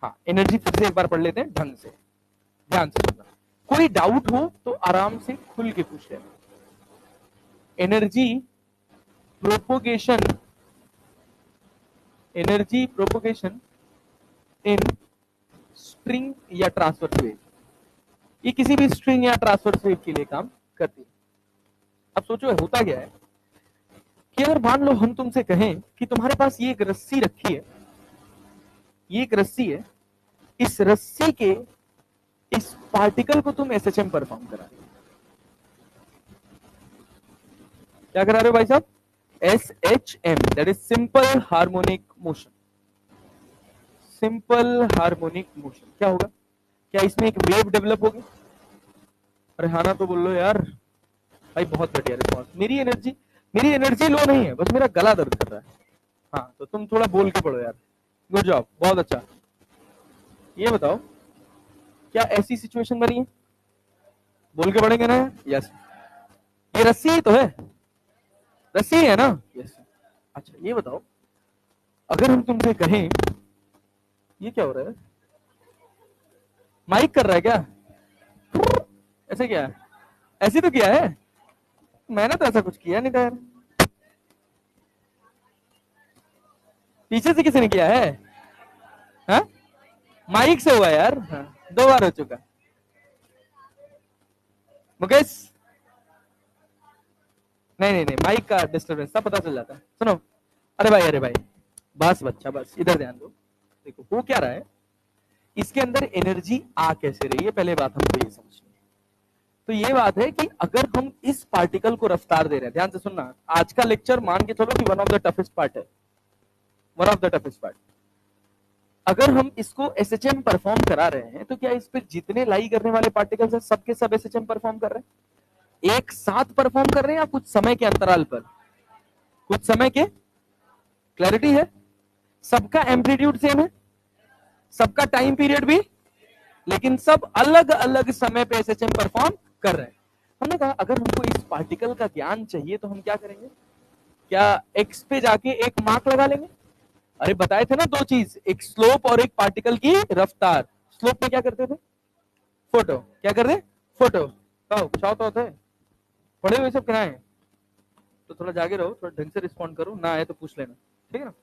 हाँ, एनर्जी फिर से एक बार पढ़ लेते हैं ढंग से, ध्यान से सुनना। कोई डाउट हो तो आराम से खुल के पूछ लेना। Energy propagation, energy propagation in string या ट्रांसवर्स वेव, ये किसी भी स्ट्रिंग या ट्रांसवर्स वेव के लिए काम करती है। अब सोचो होता क्या है कि अगर मान लो हम तुमसे कहें कि तुम्हारे पास ये एक रस्सी रखी है, ये एक रस्सी है, इस रस्सी के इस पार्टिकल को तुम एसएचएम परफॉर्म करा रहे हो। क्या करा रहे हो भाई साहब? SHM, that is simple harmonic motion. Simple harmonic motion क्या होगा? क्या इसमें एक वेव डेवलप होगी? अरे हाँ ना तो बोल लो यार। भाई बहुत बढ़िया रिस्पॉन्स। मेरी एनर्जी लो नहीं है, बस मेरा गला दर्द कर रहा है। हाँ तो तुम थोड़ा बोल के पढ़ो यार। गुड जॉब, बहुत अच्छा। ये बताओ क्या ऐसी सिचुएशन बनी है? बोल के पढ़ेंगे ना? यस। ये रस्सी ही तो है, रस्सी है ना? यस। अच्छा ये बताओ, अगर हम तुमसे कहें, ये क्या हो रहा है? माइक कर रहा है क्या? ऐसे क्या है? ऐसे तो किया है, मैंने तो ऐसा कुछ किया नहीं था यार। पीछे से किसी ने किया है? हाँ, माइक से हुआ यार। हाँ, 2 बार हो चुका। मुकेश, नहीं नहीं नहीं, माइक का डिस्टर्बेंस सब पता चल जाता है। सुनो, अरे भाई, बस बच्चा बस इधर ध्यान दो। देखो वो क्या रहा है, इसके अंदर एनर्जी आ कैसे रही है, पहले बात हमको ये समझनी है। तो ये बात है कि अगर हम इस पार्टिकल को रफ्तार दे रहे हैं, ध्यान से सुनना, आज का लेक्चर मान के चलो कि one of the toughest part है, one of the toughest part. अगर हम इसको एसएचएम परफॉर्म करा रहे हैं तो क्या इस पे जितने लाई करने वाले पार्टिकल्स हैं सबके सब एसएचएम परफॉर्म कर रहे हैं? एक साथ परफॉर्म कर रहे हैं या कुछ समय के अंतराल पर? कुछ समय के। क्लैरिटी है? सबका एम्पलीट्यूड सेम है, सबका टाइम पीरियड भी, लेकिन सब अलग अलग समय पे एसएचएम परफॉर्म कर रहे हैं। हमने कहा अगर हमको इस पार्टिकल का ज्ञान चाहिए तो हम क्या करेंगे? क्या एक्स पे जाके एक मार्क लगा लेंगे? अरे बताए थे ना 2 चीज, एक स्लोप और एक पार्टिकल की रफ्तार। स्लोप में क्या करते थे? फोटो। क्या करते? फोटो। कुछ और तो होता है, पढ़े हुए सब किराए, तो थोड़ा जागे रहो, थोड़ा ढंग से रिस्पॉन्ड करो, ना आए तो पूछ लेना, ठीक है ना?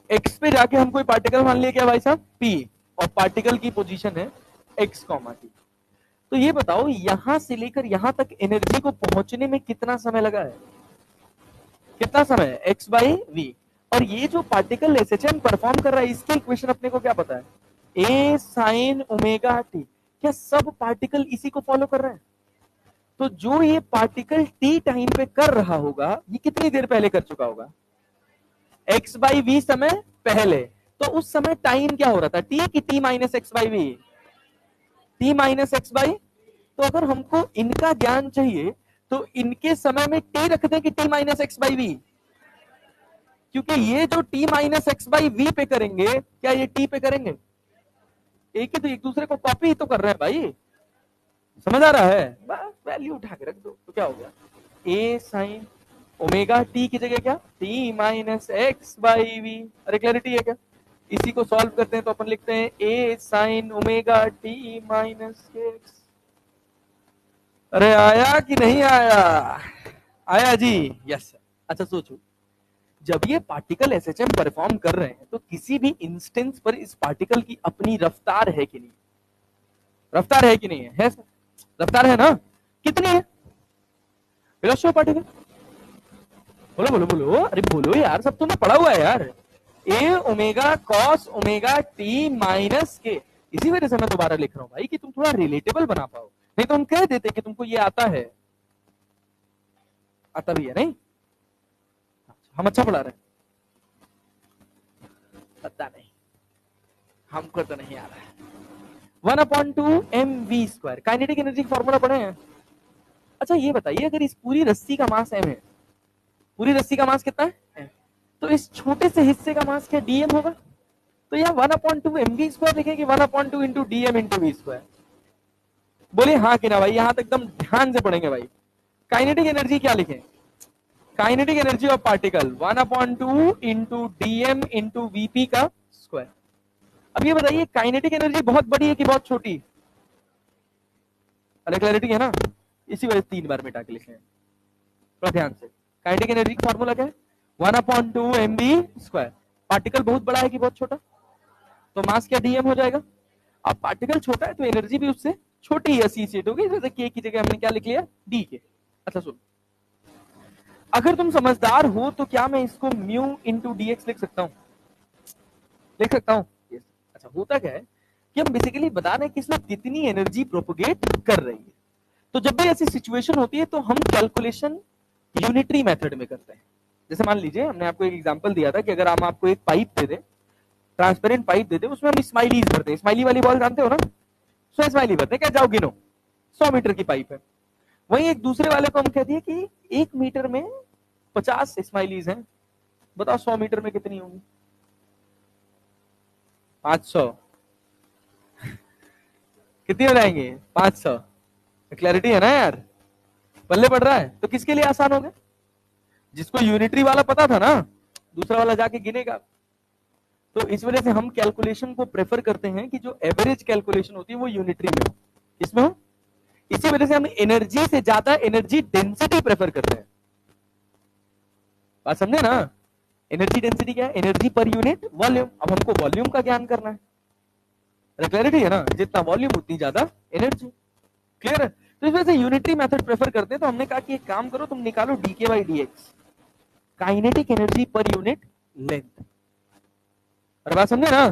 एक्स पे जाके हम कोई पार्टिकल मान लिया क्या भाई साहब? पी, और पार्टिकल की पोजीशन है एक्स कॉमा टी। तो ये बताओ यहां से लेकर यहां तक एनर्जी को पहुंचने में कितना समय लगा है? कितना समय है? X by V. और ये जो पार्टिकल एसएचएम परफॉर्म कर रहा है इसके इक्वेशन अपने को क्या पता है? ए साइन ओमेगा टी। क्या सब पार्टिकल इसी को फॉलो कर रहे हैं? तो जो ये पार्टिकल टी टाइम पे कर रहा होगा ये कितनी देर पहले कर चुका होगा? एक्स बाई वी समय पहले। तो उस समय टाइम क्या हो रहा था? टी की T minus X by V, T minus X by. तो अगर हमको इनका ज्ञान चाहिए तो इनके समय में टी रख दें कि T minus X by V, क्योंकि ये जो T minus X by V पे करेंगे क्या ये टी पे करेंगे? एक ही तो एक दूसरे को कॉपी ही तो कर रहे हैं भाई, समझ आ रहा है? बस वैल्यू उठा के रख दो तो क्या हो गया? ए साइन ओमेगा टी की जगह क्या? T minus X by V. अरे क्लैरिटी है क्या? इसी को सॉल्व करते हैं तो अपन लिखते हैं A sine omega T minus X. अरे आया कि नहीं आया? आया जी, यस। अच्छा सोचो, जब ये पार्टिकल एसएचएम परफॉर्म कर रहे हैं तो किसी भी इंस्टेंस पर इस पार्टिकल की अपनी रफ्तार है कि नहीं? रफ्तार है कि नहीं है सर? रफ्तार है ना? कितनी है? पार्टिकल बोलो बोलो बोलो, अरे बोलो यार, सब तुमने पढ़ा हुआ है यार। A omega cos omega T minus K. इसी वजह से मैं दोबारा लिख रहा हूं भाई कि तुम थोड़ा रिलेटेबल बना पाओ, नहीं तो हम कह देते कि तुमको ये आता है। आता भी है नहीं? हम अच्छा पढ़ा रहे हैं? पता नहीं, हमको तो नहीं आ रहा है। 1/2 mv²। काइनेटिक एनर्जी का फॉर्मूला पढ़े हैं? अच्छा ये बताइए, अगर इस पूरी रस्सी का मास m है, पूरी रस्सी का मास कितना है? तो इस छोटे से हिस्से का मास क्या dm होगा? तो यहाँ 1/2 mv² लिखें कि 1/2 इंटू dm इंटू v²? बोलिए हाँ कि ना भाई, यहाँ तक एकदम ध्यान से पढ़ेंगे भाई। काइनेटिक एनर्जी क्या लिखें? Kinetic energy of particle 1/2 into dm into vp का स्क्वायर। अब ये बताइए काइनेटिक एनर्जी बहुत बड़ी है कि बहुत छोटी? अरे क्लैरिटी है ना? इसी वजह से 3 बार मिटा के लिखे, थोड़ा ध्यान से। काइनेटिक एनर्जी का फॉर्मूला क्या है? 1/2 mv²। पार्टिकल बहुत बड़ा है कि बहुत छोटा? तो मास क्या dm हो जाएगा। अब पार्टिकल छोटा है तो एनर्जी भी उससे छोटी ही एसोसिएट होगी, जैसे k की जगह हमने क्या लिख लिया? d के। अच्छा सुन, अगर तुम समझदार हो तो क्या मैं इसको म्यू इंटू dx लिख सकता हूं? लिख सकता हूं? yes. अच्छा होता क्या है कि हम बेसिकली बता रहे हैं कि इसमें कितनी एनर्जी प्रोपोगेट कर रही है। तो जब भी ऐसी सिचुएशन होती है तो हम कैलकुलेशन यूनिटरी मेथड में करते हैं। जैसे मान लीजिए हमने आपको एक एग्जांपल दिया था कि अगर हम आपको एक पाइप दे दें, ट्रांसपेरेंट पाइप दे दें, उसमें हम स्माइलीज भरते हैं, स्माइली वाली बॉल जानते हो ना? 100 स्माइली भरते हैं, क्या जाओ गिनो, 100 मीटर की पाइप है। वहीं एक दूसरे वाले को हम कहते हैं कि 1 मीटर में 50 स्माइलीज हैं, बताओ 100 मीटर में कितनी होंगी? 500। कितनी हो जाएंगे? 500। क्लैरिटी है ना यार? पल्ले पड़ रहा है? तो किसके लिए आसान हो गया? जिसको यूनिटरी वाला पता था ना, दूसरा वाला जाके गिनेगा। तो इस वजह से हम कैलकुलेशन को प्रेफर करते हैं कि जो एवरेज कैलकुलेशन होती है वो यूनिटरी में हो। इसमें हो? इसी वजह से हम एनर्जी से ज्यादा एनर्जी डेंसिटी प्रेफर करते हैं। बात समझे ना? एनर्जी डेंसिटी क्या है? Energy per unit volume. अब हमको वॉल्यूम का ज्ञान करना है, क्लैरिटी है ना? जितना वॉल्यूम उतनी ज्यादा एनर्जी। क्लियर है? तो इस वजह से यूनिटरी मेथड प्रेफर करते हैं। तो हमने कहा कि एक काम करो, तुम निकालो DK by DX, kinetic energy per unit length. और बात समझे ना?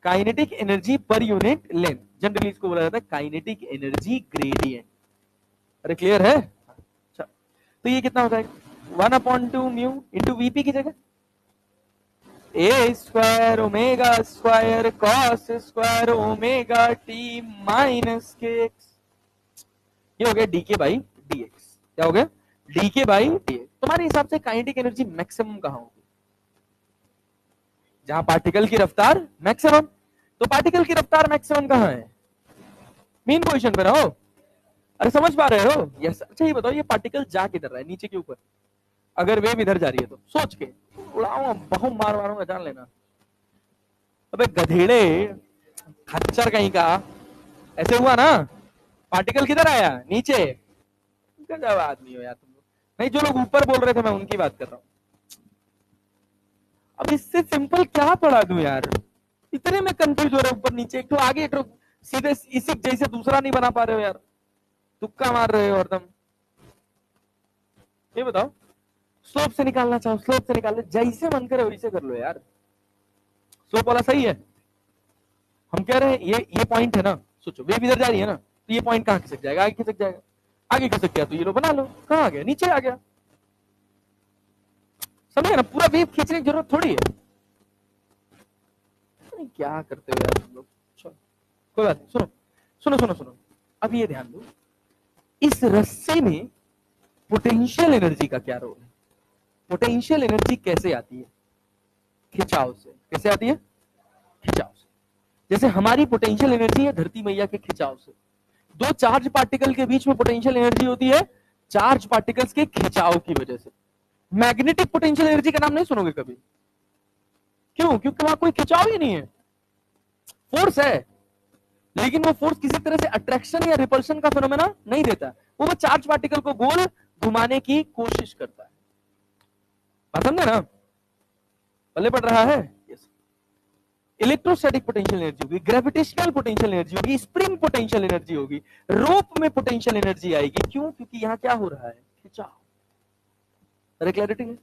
Kinetic energy per unit length, generally इसको बोला जाता है काइनेटिक एनर्जी ग्रेडियंट। अरे क्लियर है? अच्छा, तो ये कितना होता है? 1/2 म्यू इंटू वीपी की जगह A square omega square cos square omega T minus K X. ये हो गया डीके बाई डीएक्स। क्या हो गया? DK by DX. तुम्हारे हिसाब से काइनेटिक एनर्जी मैक्सिमम कहां होगी? जहां पार्टिकल की रफ्तार मैक्सिमम। तो पार्टिकल की रफ्तार मैक्सिमम कहां है? मीन पोजीशन पे रहो। अरे समझ पा रहे हो? यस। अच्छा ये बताओ, ये पार्टिकल जा किधर रहा है? नीचे के ऊपर। अगर वेव इधर जा रही है तो सोच के उड़ाऊंगा, बहुत मार मारूंगा, जान लेना। अबे गधेड़े, खच्चर कहीं का। ऐसे हुआ ना? पार्टिकल किधर आया? नीचे। गजब आदमी हो यार तुम लोग। नहीं, जो लोग ऊपर बोल रहे थे मैं उनकी बात कर रहा हूँ। अब इससे सिंपल क्या पढ़ा दूं यार? इतने में कंफ्यूज हो रहे, ऊपर नीचे, एक तो आगे, एक तो सीधे इसी जैसे दूसरा नहीं बना पा रहे हो यार, तुक्का मार रहे हो हरदम। ये बताओ, स्लोप से निकालना चाहो स्लोप से निकाल लो, जैसे मन करे वैसे कर लो यार। स्लोप वाला सही है। हम कह रहे हैं ये पॉइंट है ना, सोचो वेव इधर जा रही है ना, तो ये पॉइंट कहां खिसक जाएगा? आगे खिसक जाएगा। आगे खिसक गया तो ये लो बना लो, कहां आ गया? नीचे आ गया। समझे ना? पूरा वेव खींचने की जरूरत थोड़ी है। क्या करते हो यार तुम लोग? कोई बात नहीं, सुनो सुनो सुनो सुनो। अब ये ध्यान दो, इस रस्से में पोटेंशियल एनर्जी का क्या रोल है? पोटेंशियल एनर्जी कैसे आती है? खिंचाव से। कैसे आती है? खिंचाव से। जैसे हमारी पोटेंशियल एनर्जी है धरती मैया के खिंचाव से। दो चार्ज पार्टिकल के बीच में पोटेंशियल एनर्जी होती है चार्ज पार्टिकल्स के खिंचाव की वजह से। मैग्नेटिक पोटेंशियल एनर्जी का नाम नहीं सुनोगे कभी। क्यों? क्योंकि वहां कोई खिंचाव ही नहीं है, फोर्स है, लेकिन वो फोर्स किसी तरह से अट्रैक्शन या रिपल्शन का फिनोमेना नहीं देता। वो चार्ज पार्टिकल को गोल घुमाने की कोशिश करता है। बात समझे ना? पल्ले पड़ रहा है? यस। इलेक्ट्रोस्टैटिक पोटेंशियल एनर्जी होगी, ग्रेविटेशनल पोटेंशियल एनर्जी होगी, स्प्रिंग पोटेंशियल एनर्जी होगी, रोप में पोटेंशियल एनर्जी आएगी। क्यों? क्योंकि यहां क्या हो रहा है? खिंचाव। अरे क्लैरिटी है?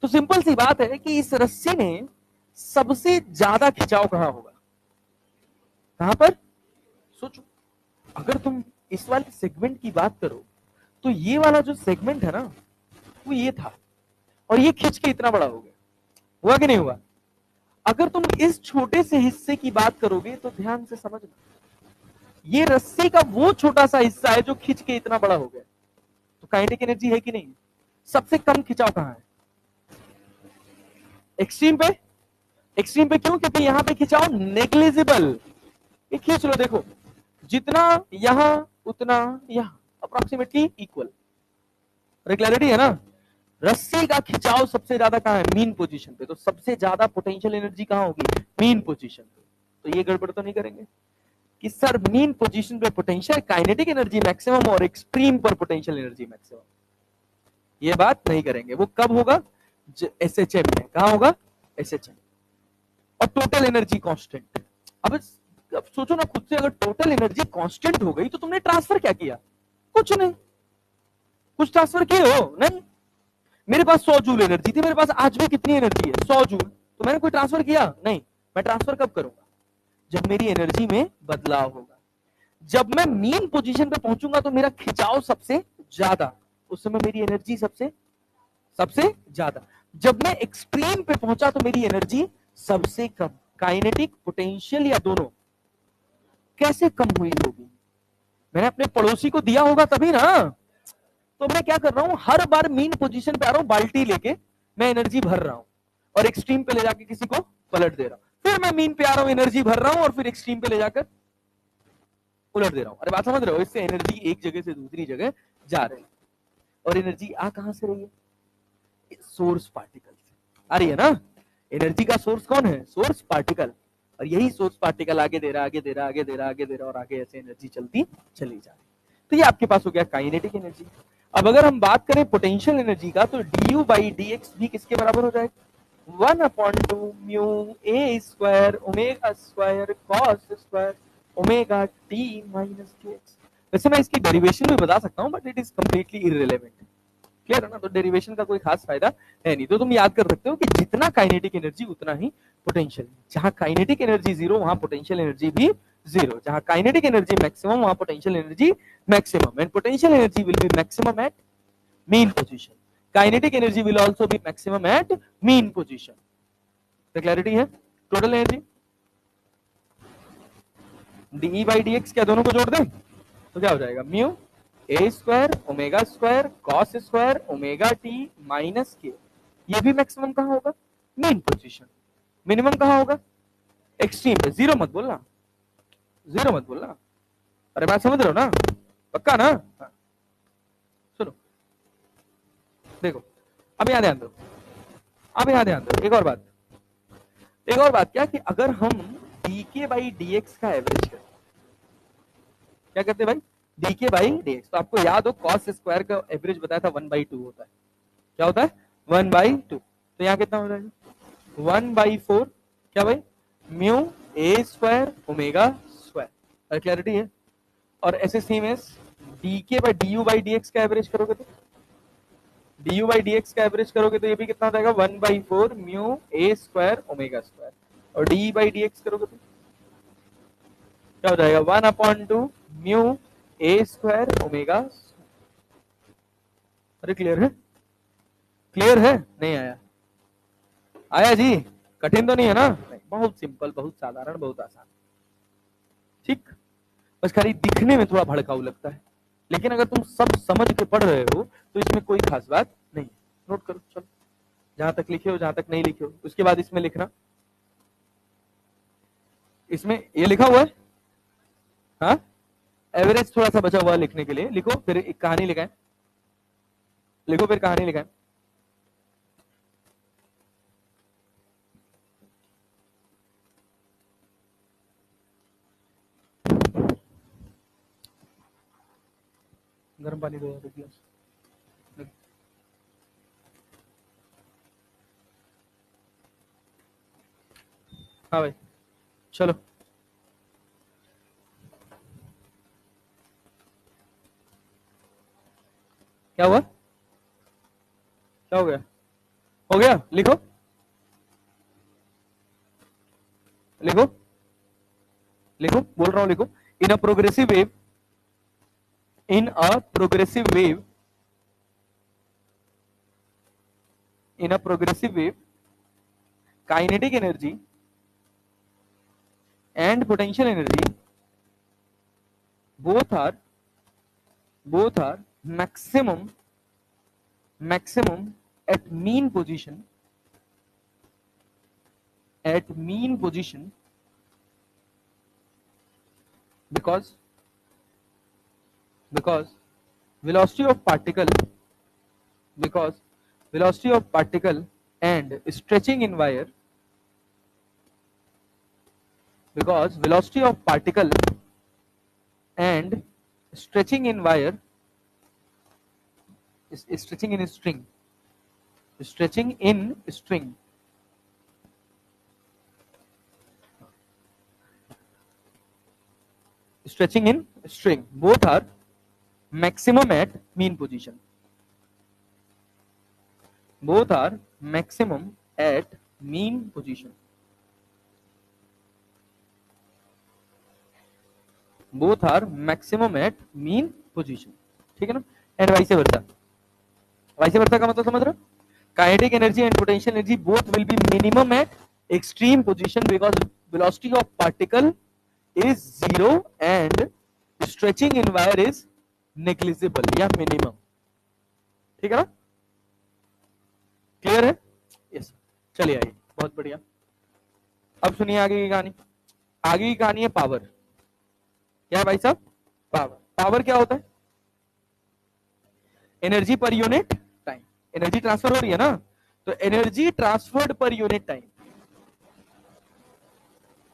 तो सिंपल सी बात है कि इस रस्सी में सबसे ज्यादा खिंचाव कहां होगा? कहां पर? सोचो, अगर तुम इस वाले सेगमेंट की बात करो तो ये वाला जो सेगमेंट है ना, वो ये था, और ये खिंच के इतना बड़ा हो गया। हुआ कि नहीं हुआ? अगर तुम इस छोटे से हिस्से की बात करोगे तो ध्यान से समझना, ये रस्सी का वो छोटा सा हिस्सा है जो खिंच के इतना बड़ा हो गया। तो काइनेटिक एनर्जी है कि नहीं? सबसे कम खिंचाव कहां है? एक्सट्रीम पे। एक्सट्रीम पे क्यों? क्योंकि यहां पे खिंचाव नेग्लिजिबल। ये खींच लो, देखो जितना यहां उतना यहां, अप्रोक्सीमेटली इक्वल। क्लैरिटी है ना? रस्सी का खिंचाव सबसे ज्यादा कहां है? मीन पोजीशन पे। तो सबसे ज्यादा पोटेंशियल एनर्जी कहां होगी? मीन पोजीशन पे। तो ये गड़बड़ तो नहीं करेंगे कि सर मीन पोजीशन पे पोटेंशियल काइनेटिक एनर्जी मैक्सिमम और एक्सट्रीम पर पोटेंशियल एनर्जी मैक्सिमम। ये बात नहीं करेंगे। वो कब होगा? एसएचएम में। कहां होगा? एसएचएम। और टोटल एनर्जी कांस्टेंट। अब सोचो ना खुद से, अगर टोटल एनर्जी कांस्टेंट हो गई तो तुमने ट्रांसफर क्या किया? कुछ नहीं। कुछ ट्रांसफर किए हो? नहीं। मेरे पास 100 जूल एनर्जी थी, मेरे पास आज भी कितनी एनर्जी है? 100 जूल। तो मैंने कोई ट्रांसफर किया? नहीं। मैं ट्रांसफर कब करूंगा? जब मेरी एनर्जी में बदलाव होगा। जब मैं मीन पोजीशन पे पहुंचूंगा तो मेरा खिंचाव सबसे ज्यादा, उस समय मेरी एनर्जी सबसे सबसे ज्यादा। जब मैं एक्सट्रीम पे पहुंचा तो मेरी एनर्जी सबसे कम। काइनेटिक पोटेंशियल या दोनों कैसे कम हुई होगी? मैंने अपने पड़ोसी को दिया होगा तभी ना। तो मैं क्या कर रहा हूं, हर बार मीन पोजीशन पे आ रहा हूं, बाल्टी लेके मैं एनर्जी भर रहा हूं और एक्सट्रीम पे ले जाके किसी को पलट दे रहा हूं। फिर मैं मीन पे आ रहा हूं, एनर्जी भर रहा हूं और फिर एक्सट्रीम पे ले जाकर उलट दे रहा हूं। अरे बात समझ रहे हो, इससे एनर्जी एक जगह से दूसरी जगह जा रही है। और एनर्जी आ कहां से रही है? सोर्स पार्टिकल से आ रही है ना। एनर्जी का सोर्स कौन है? Source particle. और यही सोर्स पार्टिकल आगे दे रहा, आगे दे रहा, आगे दे रहा, आगे दे रहा, और आगे ऐसे एनर्जी चलती चली जा रही। तो ये आपके पास हो गया काइनेटिक एनर्जी। अब अगर हम बात करें पोटेंशियल एनर्जी का, तो du बाई डी एक्स भी किसके बराबर हो जाएगा? 1/2 mu A square omega square cos square omega T minus K X. वैसे मैं इसकी डेरिवेशन भी बता सकता हूं, but it is completely irrelevant. Clear है ना? तो डेरिवेशन का कोई खास फायदा है नहीं। तो तुम याद कर सकते हो कि जितना काइनेटिक एनर्जी उतना ही पोटेंशियल। जहां काइनेटिक एनर्जी जीरो, वहां पोटेंशियल एनर्जी भी जीरो। जहां काइनेटिक एनर्जी मैक्सिमम, वहां potential energy maximum. And potential energy will be maximum at mean position. Kinetic energy will also be maximum at mean position. तो clarity है? Total energy D by D X, क्या दोनों को जोड़ दें तो क्या हो जाएगा? Mu A square omega square cos square omega T minus के। ये भी मैक्सिमम कहां होगा? Mean position. मिनिमम कहां होगा? एक्सट्रीम पे। जीरो मत बोलना, जीरो मत बोलना। अरे बात समझ रहे हो ना? पक्का ना? हाँ। सुनो, देखो, अब यहां ध्यान दो, अब यहां ध्यान दो। एक और बात क्या कि अगर हम डीके बाई डीएक्स का एवरेज करें, क्या करते भाई? DK by DX. तो आपको याद हो कॉस स्क्वायर का एवरेज बताया था 1/2 होता है। क्या होता है? 1/2। तो यहाँ कितना हो जाएगा? 1/4 क्या भाई? Mu A square omega square. Clarity है? और ऐसे same as DK by D U by D X का एवरेज करोगे तो D U by D X का एवरेज करोगे तो ये भी कितना हो जाएगा? 1/4 mu A square omega square. और डी बाई डी एक्स करोगे तो क्या हो जाएगा? 1/2 म्यू ए स्क्वायर ओमेगा। अरे क्लियर है? क्लियर है? नहीं आया? आया जी? कठिन तो नहीं है ना? नहीं, बहुत सिंपल, बहुत साधारण, बहुत आसान। ठीक, बस खाली दिखने में थोड़ा भड़काऊ लगता है, लेकिन अगर तुम सब समझ के पढ़ रहे हो तो इसमें कोई खास बात नहीं। नोट करो, चलो, जहां तक लिखे हो, जहां तक नहीं लिखे हो, उसके बाद इसमें लिखना। इसमें ये लिखा हुआ है, हाँ, एवरेज थोड़ा सा बचा हुआ है लिखने के लिए। लिखो, फिर एक कहानी लिखाएं, लिखो फिर कहानी लिखाएं। गर्म पानी दो एक गिलास। हाँ भाई, चलो। क्या हुआ? क्या हो गया? हो गया? लिखो, लिखो, लिखो, बोल रहा हूं, लिखो। In a progressive wave, in a progressive wave, in a progressive wave, kinetic energy and potential energy both are maximum at mean position, because velocity of particle and stretching in wire, because velocity of particle and stretching in wire is stretching in string, stretching in string both are maximum at mean position, both are maximum at mean position, both are maximum at mean position। ठीक है ना? And vice versa, vice versa का मतलब समझ रहे हो? Kinetic energy and potential energy both will be minimum eight extreme position because velocity of particle is zero and stretching in wire is negligible या minimum। ठीक है ना? क्लियर है? यस, चलिए आइए, बहुत बढ़िया। अब सुनिए आगे की कहानी। आगे की कहानी है पावर। क्या है भाई साहब? पावर। पावर क्या होता है? Energy per unit time. Energy transfer हो रही है ना, तो energy transferred per unit time.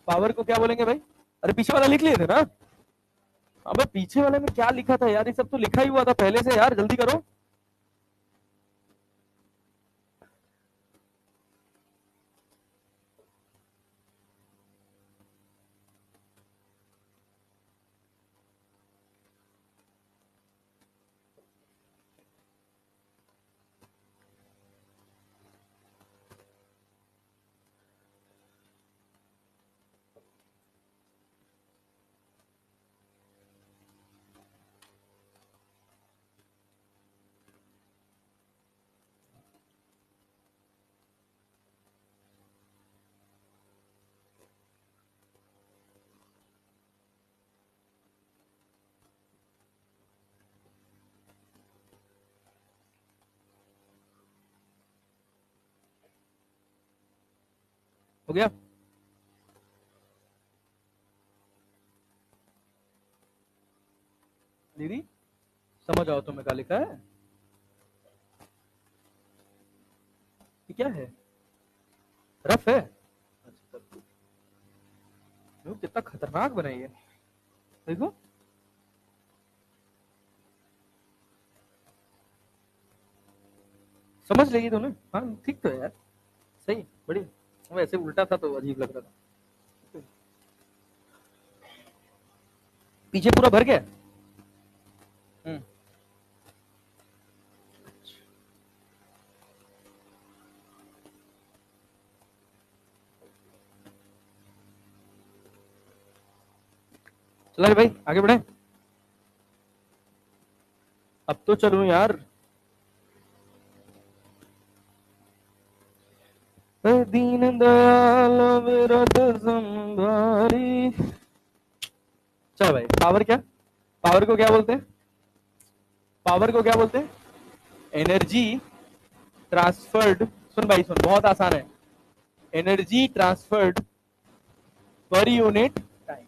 Power को क्या बोलेंगे भाई? अरे पीछे वाला लिख लिए थे ना? अबे पीछे वाले में क्या लिखा था यार? ये सब तो लिखा ही हुआ था पहले से यार, जल्दी करो। हो गया? दीदी समझ आओ तुम्हें क्या लिखा है? ये क्या है? रफ है? अच्छा कितना खतरनाक बनाई है, देखो। समझ लेगी तुमने? हाँ ठीक तो है यार, सही, बढ़िया। वैसे उल्टा था तो अजीब लग रहा था। पीछे पूरा भर गया। चला रे भाई, आगे बढ़े। अब तो चलूं यार। दीन दयाल विरत संभारी। चल भाई, पावर क्या? पावर को क्या बोलते हैं? पावर को क्या बोलते हैं? Energy transferred. सुन भाई सुन, बहुत आसान है। Energy transferred per unit time.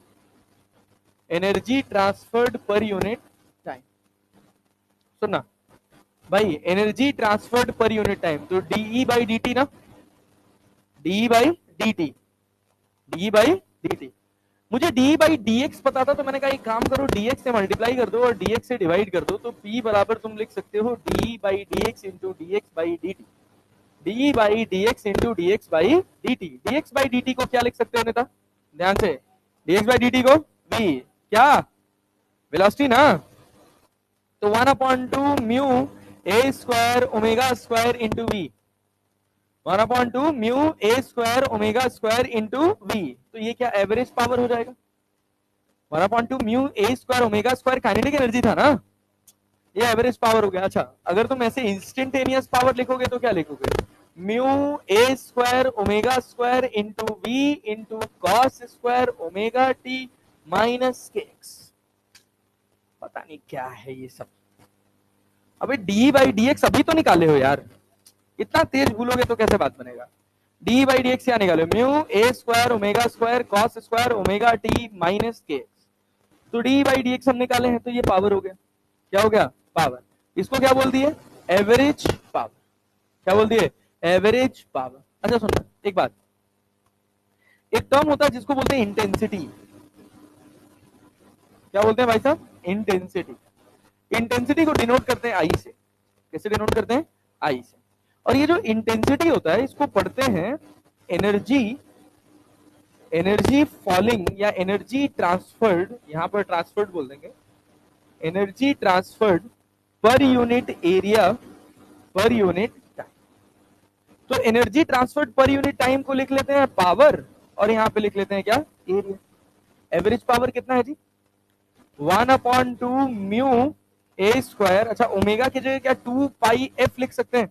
Energy transferred per unit time. सुनना भाई, energy transferred per unit time, तो डीई बाई डी टी ना, DE by D T, DE by D T. मुझे डी बाई डी एक्स पता था, तो मैंने कहा एक काम करो, dx से मल्टीप्लाई कर दो और dx से डिवाइड कर दो, तो p बराबर तुम लिख सकते हो D by D X into D X by D T. D by D X into D X by D T. D X by D T को क्या लिख सकते हो नेता? ध्यान से, D X by D T को v, क्या? वेलोसिटी ना, तो 1/2 mu A square omega square into V. 1/2 mu A square omega square into V, तो ये क्या एवरेज पावर हो जाएगा? 1/2 mu A square omega square kinetic energy था ना, ये एवरेज पावर हो गया। अच्छा, अगर तुम ऐसे इंस्टेंटेनियस पावर लिखोगे तो क्या लिखोगे? Mu A square omega square into V into cos square omega T minus K X. पता नहीं क्या है ये सब। अबे डी बाई डी एक्स अभी तो निकाले हो यार, इतना तेज भूलोगे तो कैसे बात बनेगा? डी बाई डी एक्स क्या निकाले? Mu A square omega square cos square omega T minus K X. तो डी बाई डी एक्स हम निकाले हैं, तो ये पावर हो गया। क्या हो गया? पावर। इसको क्या बोल दिए? Average power. क्या बोल दिए? Average power. अच्छा सुनना एक बात, एक टर्म होता है जिसको बोलते हैं इंटेंसिटी। क्या बोलते हैं भाई साहब? इंटेंसिटी। इंटेंसिटी को डिनोट करते हैं आई से। कैसे डिनोट करते हैं? आई से। और ये जो इंटेंसिटी होता है, इसको पढ़ते हैं एनर्जी, एनर्जी फॉलिंग या एनर्जी ट्रांसफर्ड, यहां पर ट्रांसफर्ड बोल देंगे, energy transferred per unit area per unit time. तो energy transferred per unit time को लिख लेते हैं पावर, और यहां पे लिख लेते हैं क्या? एरिया। एवरेज पावर कितना है जी? 1/2 म्यू ए स्क्वायर। अच्छा, ओमेगा की जगह क्या 2 पाई एफ लिख सकते हैं?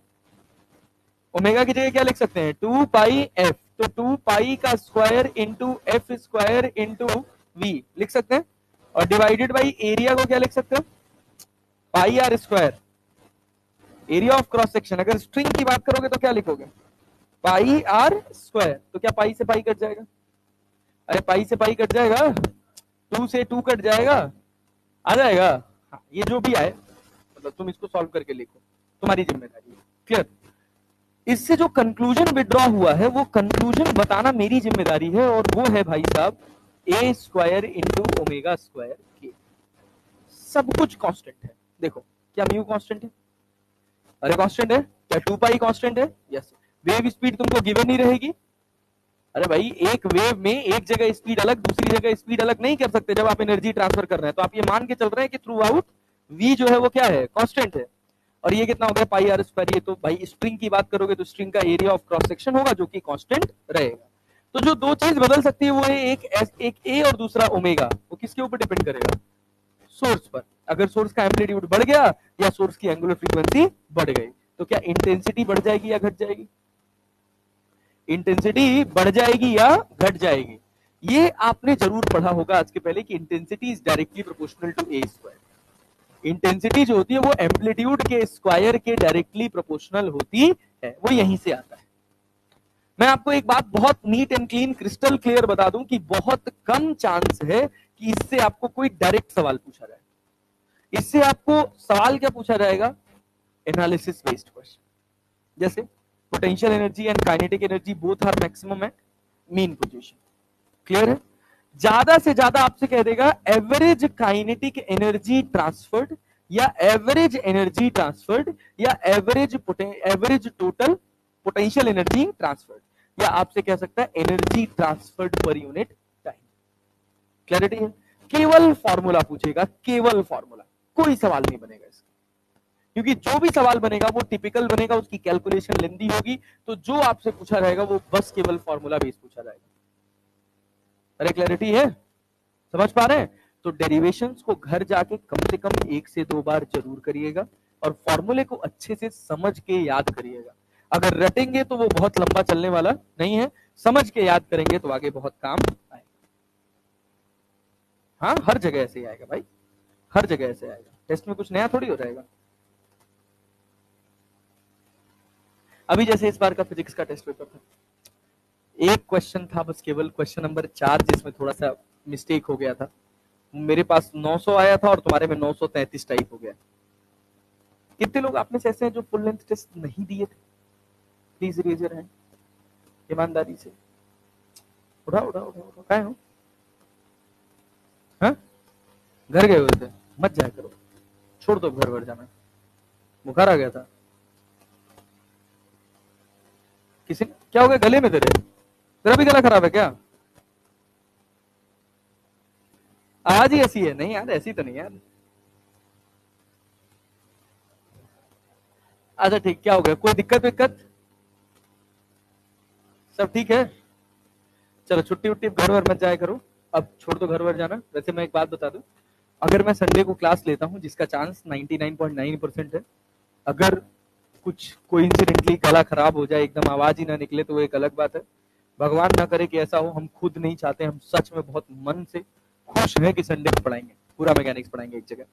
ओमेगा की जगह क्या लिख सकते हैं? 2 पाई एफ। तो 2 पाई का square into F square into V लिख सकते हैं, और डिवाइडेड बाई एरिया को क्या लिख सकते हो? Pi R square, area of cross section. अगर स्ट्रिंग की बात करोगे तो क्या लिखोगे? Pi R square. तो क्या पाई से पाई कट जाएगा? अरे पाई से पाई कट जाएगा, 2 से 2 कट जाएगा, आ जाएगा। हाँ, ये जो भी आए मतलब तुम इसको सॉल्व करके लिखो, तुम्हारी जिम्मेदारी है। क्लियर? इससे जो कंक्लूजन विड्रॉ हुआ है वो कंक्लूजन बताना मेरी जिम्मेदारी है, और वो है भाई साहब ए स्क्वायर इंटू ओमेगा स्क्वायर के। सब कुछ कांस्टेंट है। देखो क्या म्यू कांस्टेंट है? अरे कांस्टेंट है। क्या 2 पाई कांस्टेंट है? यस। वेव स्पीड तुमको गिवन ही रहेगी। अरे भाई एक वेव में एक जगह स्पीड अलग दूसरी जगह स्पीड अलग नहीं कर सकते जब आप एनर्जी ट्रांसफर कर रहे हैं। तो आप ये मान के चल रहे हैं कि थ्रू आउट v जो है वो क्या है? कांस्टेंट है। और ये कितना हो गया? पाई आर स्क्वायर। ये तो भाई स्ट्रिंग की बात करोगे तो स्ट्रिंग का एरिया ऑफ क्रॉस सेक्शन होगा जो कि कांस्टेंट रहेगा। तो जो दो चीज बदल सकती है वो है एक ए और दूसरा ओमेगा। वो किसके ऊपर डिपेंड करेगा? सोर्स पर। अगर सोर्स का एम्पलीट्यूड बढ़ गया या सोर्स की एंगुलर फ्रीक्वेंसी बढ़ गई तो क्या इंटेंसिटी बढ़ जाएगी या घट जाएगी? इंटेंसिटी बढ़ जाएगी या घट जाएगी? ये आपने जरूर पढ़ा होगा आज के पहले कि intensity is directly proportional to A square. Intensity जो होती है वो एम्पलीट्यूड के स्क्वायर के डायरेक्टली प्रोपोर्शनल होती है। वो यहीं से आता है। मैं आपको एक बात बहुत neat and clean crystal clear बता दूं कि बहुत कम चांस है कि इससे आपको कोई डायरेक्ट सवाल पूछा जाए। इससे आपको सवाल क्या पूछा जाएगा? एनालिसिस बेस्ड क्वेश्चन, जैसे potential energy and kinetic energy both are maximum at mean position. Clear है? ज्यादा से ज्यादा आपसे कह देगा एवरेज काइनेटिक एनर्जी ट्रांसफर्ड या एवरेज एनर्जी ट्रांसफर्ड या average total potential energy transferred, या आपसे कह सकता है energy transferred per unit time. Clarity है? केवल फॉर्मूला पूछेगा, केवल फॉर्मूला, कोई सवाल नहीं बनेगा इसका। क्योंकि जो भी सवाल बनेगा वो टिपिकल बनेगा, उसकी कैलकुलेशन लेंदी होगी। तो जो आपसे पूछा जाएगा वो बस केवल फॉर्मूला बेस पूछा जाएगा। अरे क्लैरिटी है? समझ पा रहे हैं? तो डेरिवेशंस को घर जाके कम से कम 1 से 2 बार जरूर करिएगा और फॉर्मूले को अच्छे से समझ के याद करिएगा। अगर रटेंगे तो वो बहुत लंबा चलने वाला नहीं है, समझ के याद करेंगे तो आगे बहुत काम आएगा। हाँ, हर जगह ऐसे ही आएगा भाई, हर जगह ऐसे आएगा। टेस्ट में कुछ नया थोड़ी हो जाएगा। अभी जैसे इस बार का फिजिक्स का टेस्ट पेपर था, एक क्वेश्चन था बस, केवल क्वेश्चन नंबर 4 जिसमें थोड़ा सा मिस्टेक हो गया था। मेरे पास 900 आया था और तुम्हारे में 933 टाइप हो गया। कितने लोग आपने से ऐसे हैं जो फुल लेंथ टेस्ट नहीं दिए थे? प्लीज रेज योर हैंड, ईमानदारी से। उठाओ उठाओ उठाओ उठाओ। क्या हो? हाँ, घर गए हुए थे? मत जाया करो, छोड़ दो घर भर जाना। बुखार आ गया था किसी? क्या हो गया गले में तेरे? तेरा भी गला खराब है क्या? आवाज ही ऐसी है? नहीं यार, ऐसी तो नहीं यार। अच्छा ठीक, क्या हो गया? कोई दिक्कत विक्कत? सब ठीक है? चलो छुट्टी उट्टी घर भर मत जाया करो, अब छोड़ दो घर भर जाना। वैसे मैं एक बात बता दूं, अगर मैं संडे को क्लास लेता हूं जिसका चांस 99.9% है, अगर कुछ कोइंसिडेंटली गला खराब हो जाए, एकदम आवाज ही ना निकले तो वो एक अलग बात है। भगवान ना करे कि ऐसा हो, हम खुद नहीं चाहते। हम सच में बहुत मन से खुश हैं कि संडे को पढ़ाएंगे, पूरा मैकेनिक्स पढ़ाएंगे एक जगह।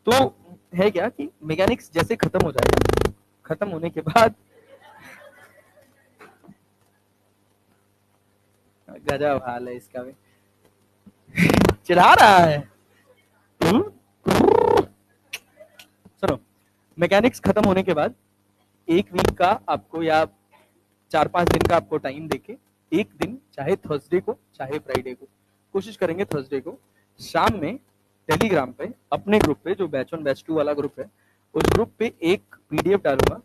तो है क्या कि मैकेनिक्स जैसे खत्म हो जाएगा, खत्म होने के बाद गजब हाल है इसका भी, चिढ़ा रहा है। सुनो, मैकेनिक्स खत्म होने के बाद 1 वीक का आपको या 4-5 दिन का आपको टाइम देके, एक दिन चाहे थर्सडे को चाहे फ्राइडे को, कोशिश करेंगे थर्सडे को शाम में टेलीग्राम पे अपने ग्रुप पे, जो बैच 1 बैच 2 वाला ग्रुप है, उस ग्रुप पे एक पीडीएफ डालूंगा।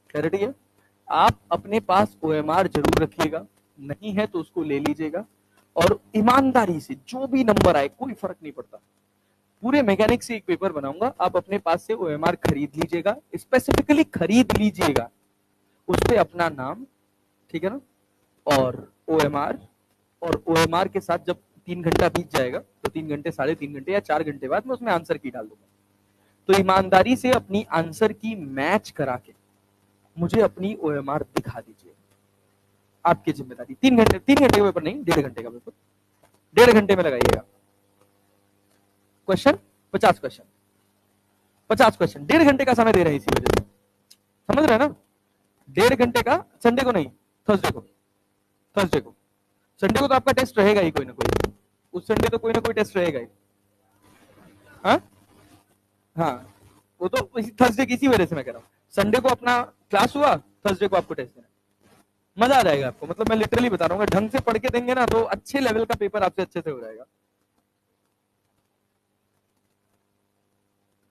क्लैरिटी है? आप अपने पास ओएमआर जरूर रखिएगा, नहीं है तो उसको ले लीजिएगा और ईमानदारी से जो भी नंबर आए कोई फर्क नहीं पड़ता, पूरे मैकेनिक्स से एक पेपर बनाऊंगा, आप अपने पास से ओएमआर खरीद लीजिएगा, स्पेसिफिकली खरीद लीजिएगा, उस पे अपना नाम, ठीक है ना, और ओएमआर के साथ जब 3 घंटा बीत जाएगा तो 3 घंटे, 3.5 घंटे या 4 घंटे बाद मैं उसमें आंसर की डाल दूंगा। तो ईमानदारी से अपनी आंसर की मैच करा के मुझे अपनी ओएमआर दिखा दीजिए, आपकी जिम्मेदारी। 3 घंटे का पेपर नहीं, 1.5 घंटे का पेपर, 1.5 घंटे में लगाइएगा। क्वेश्चन 50 क्वेश्चन, 50 क्वेश्चन, 1.5 घंटे का समय दे रहे हैं इसी वजह से, समझ रहे हैं ना? 1.5 घंटे का, संडे को नहीं, थर्सडे को। संडे को तो आपका टेस्ट रहेगा ही कोई ना कोई, उस संडे तो कोई ना कोई टेस्ट रहेगा ही। हाँ हाँ, वो तो थर्सडे की इसी वजह से मैं कह रहा हूँ, संडे को अपना क्लास हुआ, थर्सडे को आपको टेस्ट देना, मजा आ जाएगा आपको, मतलब मैं लिटरली बता रहा हूँ, ढंग से पढ़ के देंगे ना तो अच्छे लेवल का पेपर आपसे अच्छे से हो जाएगा।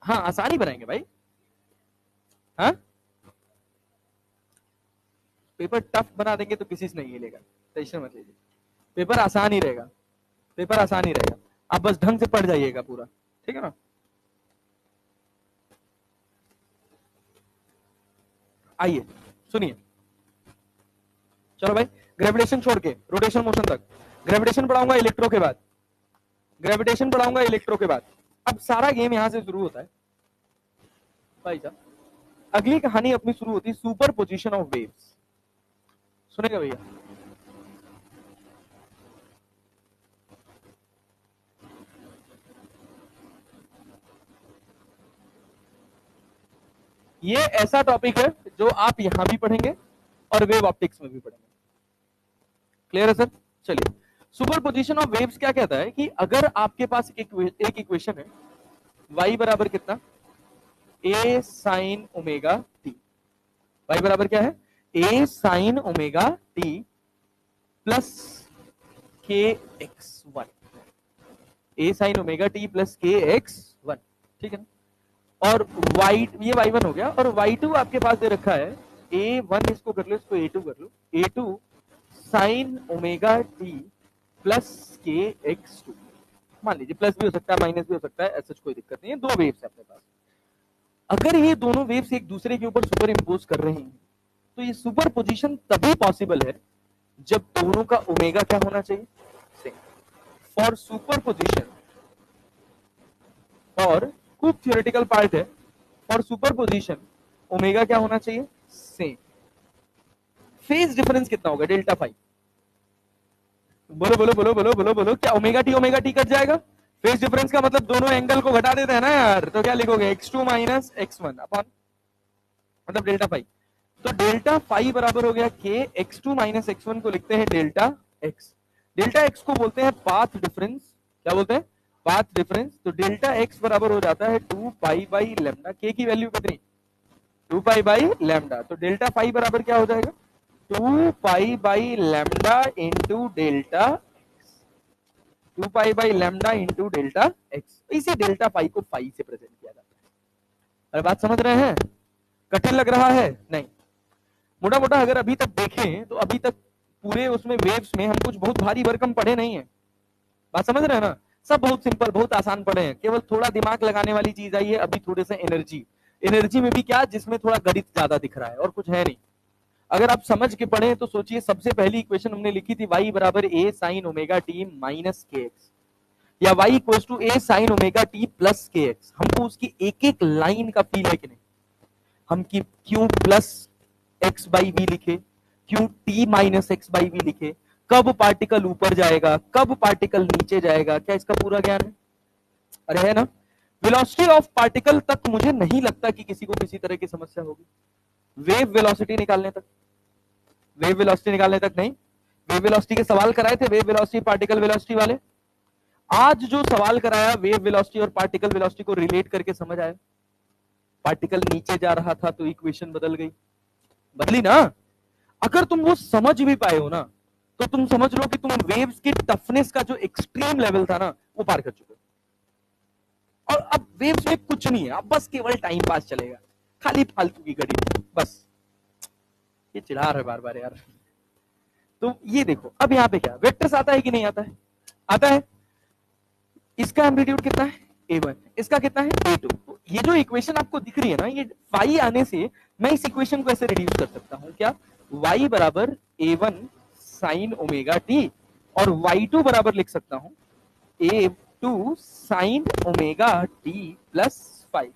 हाँ आसान ही बनाएंगे भाई। हाँ पेपर टफ बना देंगे तो किसी से नहीं मिलेगा, टेंशन मत लीजिए, पेपर आसान ही रहेगा, पेपर आसान ही रहेगा, आप बस ढंग से पढ़ जाइएगा पूरा, ठीक है ना। आइए सुनिए, चलो भाई, ग्रेविटेशन छोड़ के रोटेशन मोशन तक, ग्रेविटेशन पढ़ाऊंगा इलेक्ट्रो के बाद, ग्रेविटेशन पढ़ाऊंगा इलेक्ट्रो के बाद, अब सारा गेम यहां से शुरू होता है भाई साहब। अगली कहानी अपनी शुरू होती है सुपर पोजिशन ऑफ वेव्स, सुनेगा भैया। ये ऐसा टॉपिक है जो आप यहां भी पढ़ेंगे और वेव ऑप्टिक्स में भी पढ़ेंगे, क्लियर है सर। चलिए, सुपर पोजिशन ऑफ वेव्स क्या कहता है कि अगर आपके पास एक इक्वेशन है, y बराबर कितना, a sine omega T, y बराबर क्या है, a sine omega T plus K X one, a sine omega T plus K X one, ठीक है ना। और y, ये y1 हो गया, और y2 आपके पास दे रखा है a1, इसको कर लो, इसको a2 कर लो, a2 sign omega T plus K x to, मान लीजिए प्लस भी हो सकता है माइनस भी हो सकता है, ऐसा कोई दिक्कत नहीं है, दो वेव्स है अपने पास। अगर ये दोनों वेव्स एक दूसरे के ऊपर सुपर इम्पोज कर रही हैं तो ये सुपर पोजिशन तभी पॉसिबल है जब दोनों का ओमेगा क्या होना चाहिए, सेम। फॉर सुपर पोजिशन, और खूब थियोरेटिकल पार्ट है, फॉर सुपर पोजिशन ओमेगा क्या होना चाहिए, सेम। फेज डिफरेंस कितना होगा, डेल्टा फाइव, बोलो बोलो बोलो बोलो बोलो बोलो, क्या ओमेगा टी कट जाएगा, फेज डिफरेंस का मतलब दोनों एंगल को घटा देते हैं ना यार, तो क्या लिखोगे x2 माइनस x1 अपॉन, मतलब डेल्टा फाइव, तो डेल्टा फाइव बराबर हो गया के x2 माइनस x1 को लिखते हैं डेल्टा x, डेल्टा x को बोलते हैं पाथ डिफरेंस, क्या बोलते हैं, पाथ डिफरेंस, तो डेल्टा x बराबर हो जाता है 2 पाई बाई लैम्डा, के की वैल्यू कितनी, 2 पाई बाई लैम्डा, तो डेल्टा फाइव बराबर क्या हो जाएगा, 2 pi by lambda into delta, 2 pi by lambda into delta x, इसी डेल्टा पाई को पाई से प्रेजेंट किया जाता है। अरे बात समझ रहे हैं, कठिन लग रहा है, नहीं, मोटा मोटा अगर अभी तक देखें तो अभी तक पूरे उसमें वेव्स में हम कुछ बहुत भारी भरकम पढ़े नहीं है, बात समझ रहे हैं ना, सब बहुत सिंपल बहुत आसान पढ़े हैं, केवल थोड़ा दिमाग लगाने वाली चीज आई है अभी, थोड़े से एनर्जी, एनर्जी में भी क्या, जिसमें थोड़ा गणित ज्यादा दिख रहा है और कुछ है नहीं। अगर आप समझ के पढ़े तो सोचिए, सबसे पहली इक्वेशन हमने लिखी थी y बराबर a sine omega T minus K X, या y equals to a sine omega T plus K X, हमको उसकी एक एक लाइन का फील है कि नहीं, हम की क्यों प्लस एक्स बाई वी लिखे, क्यों T minus X by V लिखे, कब पार्टिकल ऊपर जाएगा कब पार्टिकल नीचे जाएगा, क्या इसका पूरा ज्ञान है, अरे है ना। वेलोसिटी ऑफ पार्टिकल तक मुझे नहीं लगता कि किसी को किसी तरह की समस्या होगी, वेव वेलोसिटी निकालने तक, वेव वेलोसिटी निकालने तक नहीं, वेव वेलोसिटी के सवाल कराए थे, वेव वेलोसिटी पार्टिकल वेलोसिटी वाले, आज जो सवाल कराया वेव वेलोसिटी और पार्टिकल वेलोसिटी को रिलेट करके समझ आया, पार्टिकल नीचे जा रहा था तो इक्वेशन बदल गई, बदली ना, अगर तुम वो समझ भी पाए हो ना तो तुम समझ लो कि तुम वेव्स की टफनेस का जो एक्सट्रीम लेवल था ना वो पार कर चुके हो, और अब वेव्स में कुछ नहीं है, अब बस केवल टाइम पास चलेगा, खाली फालतू की घड़ी बस, ये चिढ़ा रहा है बार बार यार। तो ये देखो, अब यहाँ पे क्या वेक्टर्स आता है कि नहीं आता है, आता है, इसका एम्पलीट्यूड कितना है a1, इसका कितना है a2, तो ये जो इक्वेशन आपको दिख रही है ना, ये y आने से मैं इस इक्वेशन को ऐसे रिड्यूस कर सकता हूं, क्या, y बराबर a1 साइन ओमेगा t, और y2 बराबर लिख सकता हूं a2 sine omega t plus 5,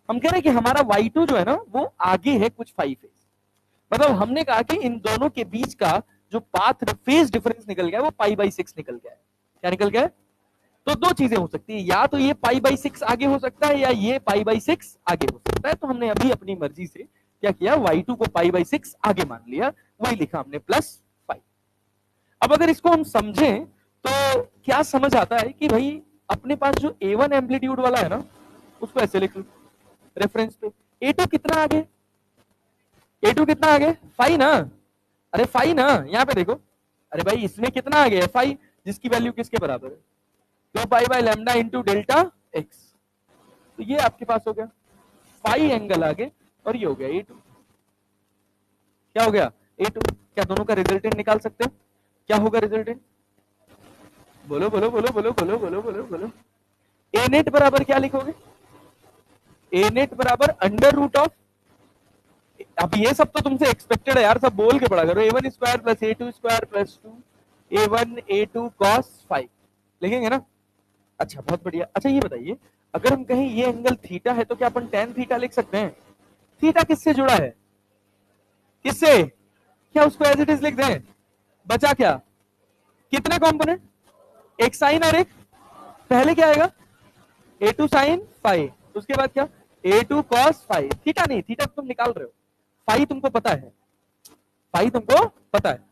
हम कह रहे हैं कि हमारा y2 जो है ना वो आगे है कुछ 5 फेज, मतलब हमने कहा कि इन दोनों के बीच का जो पाथ फेज डिफरेंस निकल गया वो पाई बाई 6 निकल गया है, क्या निकल गया है, तो दो चीजें हो सकती है, या तो ये पाई बाई 6 आगे हो सकता है या ये पाई बाई 6 आगे हो सकता है, तो हमने अभी अपनी मर्जी से क्या किया, y2 को पाई बाई 6 आगे मान लिया, वही लिखा हमने प्लस 5। अब अगर इसको हम समझें तो क्या समझ आता है कि भाई अपने पास जो A1 एम्पलीट्यूड वाला है ना, उसको ऐसे लिख लो रेफरेंस पे। A2 कितना आगे, A2 कितना आगे, फाई ना, अरे फाई ना, यहाँ पे देखो, अरे भाई इसमें कितना आ गया फाई, जिसकी वैल्यू किसके बराबर है, तो pi by lambda into delta x. तो ये आपके पास हो गया फाई एंगल आगे, और ये हो गया A2। क्या हो गया A2। क्या दोनों का रिजल्टेंट निकाल सकते हो, क्या होगा रिजल्टेंट, बोलो बोलो बोलो बोलो बोलो बोलो बोलो बोलो। ए नेट बराबर क्या लिखोगे, ए नेट बराबर अंडर रूट ऑफ, अब ये सब तो तुमसे एक्सपेक्टेड है यार, सब बोल के पढ़ा करो, A1 square plus A2 square plus 2 A1 A2 cos 5 लिखेंगे ना। अच्छा बहुत बढ़िया। अच्छा ये बताइए, अगर हम कहें ये एंगल थीटा है तो क्या अपन टेन थीटा लिख सकते हैं, थीटा किससे जुड़ा है, किससे, क्या उसको एज इट इज लिख दें, बचा क्या, कितने कंपोनेंट, एक साइन और एक, पहले क्या आएगा A2 साइन फाइव, उसके बाद क्या A2 cos 5, थीटा नहीं, थीटा तुम निकाल रहे हो, फाई तुमको पता है, फाई तुमको पता है।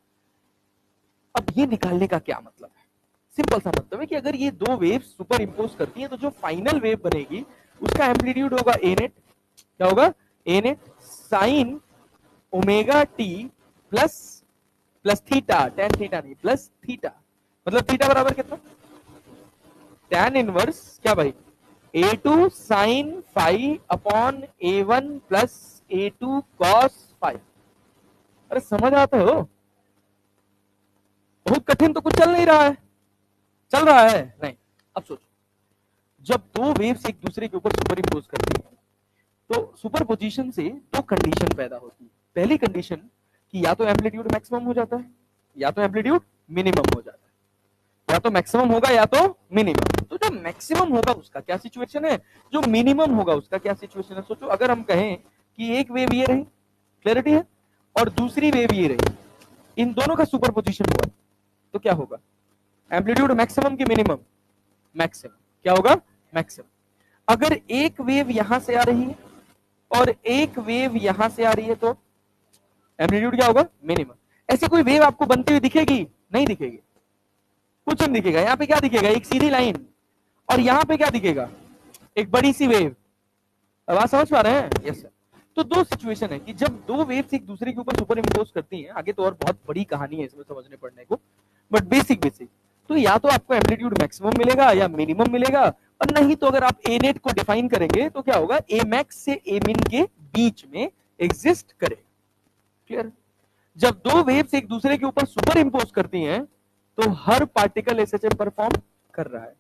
अब ये निकालने का क्या मतलब है, सिंपल सा मतलब है कि अगर ये दो वेव्स सुपर इंपोज करती हैं तो जो फाइनल वेव बनेगी उसका एम्पलीट्यूड होगा ए नेट, क्या होगा A net sine omega T plus plus theta, tan theta नहीं प्लस थीटा, मतलब थीटा बराबर कितना, tan इनवर्स क्या भाई A2 sin five upon A1 plus A2 cos 5। अरे समझ आता हो, बहुत कठिन तो कुछ चल नहीं रहा है, चल रहा है नहीं। अब सोचो, जब दो वेव्स एक दूसरे के ऊपर सुपर इंपोज करती हैं तो सुपर पोजिशन से दो कंडीशन पैदा होती है। पहली कंडीशन कि या तो एम्पलीट्यूड मैक्सिमम हो जाता है या तो एम्पलीट्यूड मिनिमम हो जाता है, या तो मैक्सिमम होगा या तो मिनिमम। तो जो मैक्सिमम होगा उसका क्या सिचुएशन है, जो मिनिमम होगा उसका क्या सिचुएशन है। सोचो अगर हम कहें कि एक वेव ये रही, क्लैरिटी है, और दूसरी वेव ये रही, इन दोनों का सुपर पोजिशन हुआ तो क्या होगा, एम्पलीट्यूड मैक्सिमम की मिनिमम, मैक्सिमम, क्या होगा मैक्सिमम। अगर एक वेव यहां से आ रही है और एक वेव यहां से आ रही है तो एम्पलीट्यूड क्या होगा मिनिमम। ऐसी कोई वेव आपको बनती हुई दिखेगी, नहीं दिखेगी, कुछ नहीं दिखेगा। यहाँ पे क्या दिखेगा, एक सीधी लाइन, और यहाँ पे क्या दिखेगा, एक बड़ी सी वेव। आवाज समझ पा रहे हैं, यस सर। तो दो सिचुएशन है कि जब दो वेव्स एक दूसरे के ऊपर सुपर इम्पोज करती हैं, आगे तो और बहुत बड़ी कहानी है इसमें समझने पड़ने को, बट बेसिक तो या तो आपको एम्पलीट्यूड मैक्सिमम मिलेगा या मिनिमम मिलेगा, और नहीं तो अगर आप ए नेट को डिफाइन करेंगे तो क्या होगा, ए मैक्स से ए मिन के बीच में एग्जिस्ट करेगा। क्लियर। जब दो वेव्स एक दूसरे के ऊपर सुपर इंपोज करती हैं तो हर पार्टिकल एसएचएम परफॉर्म कर रहा है,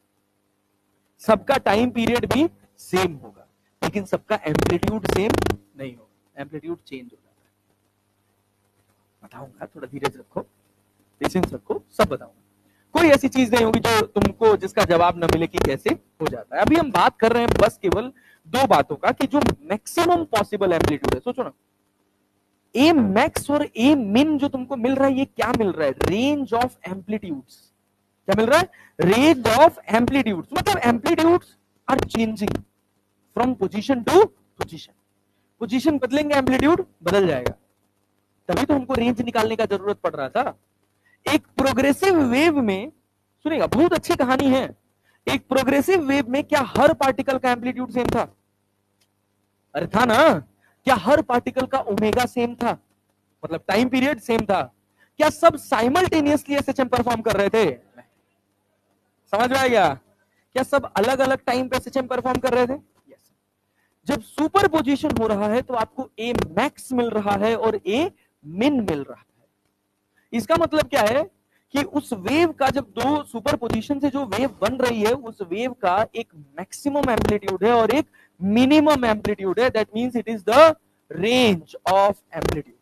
सबका टाइम पीरियड भी सेम होगा, लेकिन सबका एम्पलीट्यूड सेम नहीं होगा, एम्पलीट्यूड चेंज हो जाता है। बताऊंगा, थोड़ा धीरज रखो, पेशेंस रखो, सब बताऊंगा। कोई ऐसी चीज नहीं होगी जो तुमको जिसका जवाब न मिले कि कैसे हो जाता है। अभी हम बात कर रहे हैं बस केवल दो बातों का कि जो मैक्सिमम पॉसिबल एम्पलीट्यूड है। सोचो ना, ए मैक्स और ए मिन जो तुमको मिल रहा है, ये क्या मिल रहा है, रेंज ऑफ एम्पलीट्यूड्स। क्या मिल रहा है, रेंज ऑफ एम्पलीट्यूड्स, मतलब amplitudes are changing from position to position. Position बदलेंगे एम्पलीट्यूड बदल जाएगा, तभी तो हमको रेंज निकालने का जरूरत पड़ रहा था। एक प्रोग्रेसिव वेव में, सुनेगा बहुत अच्छी कहानी है, एक प्रोग्रेसिव वेव में क्या हर पार्टिकल का एम्पलीट्यूड सेम था, अरे था ना। क्या हर पार्टिकल का ओमेगा सेम था, मतलब टाइम पीरियड सेम था। क्या सब साइमल्टेनियसली एसएचएम परफॉर्म कर रहे थे, समझ में आ गया, क्या सब अलग अलग टाइम पे एसएचएम परफॉर्म कर रहे थे। जब सुपर पोजिशन हो रहा है तो आपको ए मैक्स मिल रहा है और ए मिन मिल रहा है। इसका मतलब क्या है कि उस वेव का, जब दो सुपर पोजिशन से जो वेव बन रही है, उस वेव का एक मैक्सिमम एम्पलीट्यूड है और एक मिनिमम एम्पलीट्यूड है। That means it is the range of amplitude.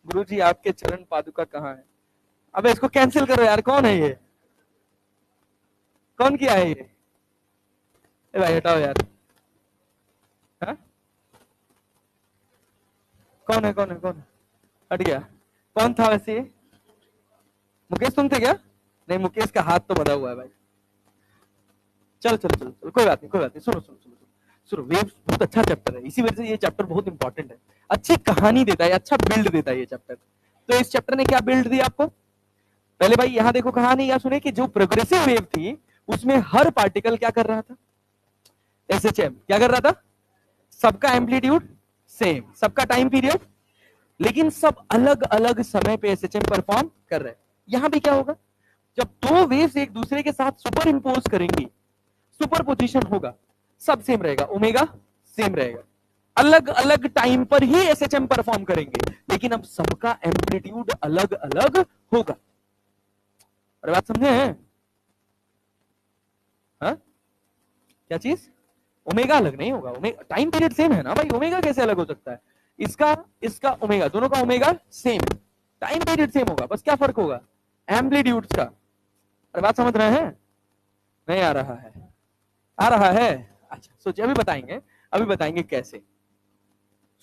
गुरुजी आपके चरण पादुका कहां है, अब इसको कैंसिल करो यार, कौन है ये, कौन किया है ये, ए भाई हटाओ यार। हा? कौन है कौन है कौन है, हट गया, कौन था वैसे ये, मुकेश तुम थे क्या, नहीं मुकेश का हाथ तो बंधा हुआ है भाई। चलो चलो चलो चलो, कोई बात नहीं कोई बात नहीं, सुनो सुनो सुनो सुनो, वेव्स बहुत अच्छा चैप्टर है, इसी वजह से ये चैप्टर बहुत इंपॉर्टेंट है, अच्छी कहानी देता है, अच्छा बिल्ड देता है ये चैप्टर। तो इस चैप्टर ने क्या बिल्ड दिया आपको, पहले भाई यहां देखो कहानी, या सुने कि जो प्रोग्रेसिव वेव थी उसमें हर पार्टिकल क्या कर रहा था, एसएचएम क्या कर रहा था, सबका एम्पलीट्यूड सेम, सबका टाइम पीरियड, लेकिन सब अलग अलग समय पे एसएचएम परफॉर्म कर रहे हैं। यहां भी क्या होगा, जब दो वेव्स एक दूसरे के साथ सुपर इंपोज करेंगी, सुपर पोजिशन होगा, सब सेम रहेगा, ओमेगा सेम रहेगा, अलग अलग टाइम पर ही एसएचएम परफॉर्म करेंगे, लेकिन अब सबका एम्पलीट्यूड अलग अलग होगा। अरे बात समझे हैं? हाँ? क्या चीज, ओमेगा अलग नहीं होगा, ओमेगा टाइम पीरियड सेम है ना भाई, ओमेगा कैसे अलग हो सकता है, इसका इसका ओमेगा, दोनों का omega same, time period same होगा, बस क्या फर्क होगा, एम्पलीट्यूड्स का। अरे बात समझ रहे हैं? नहीं आ रहा है? आ रहा है? अच्छा सोचिए, अभी बताएंगे कैसे।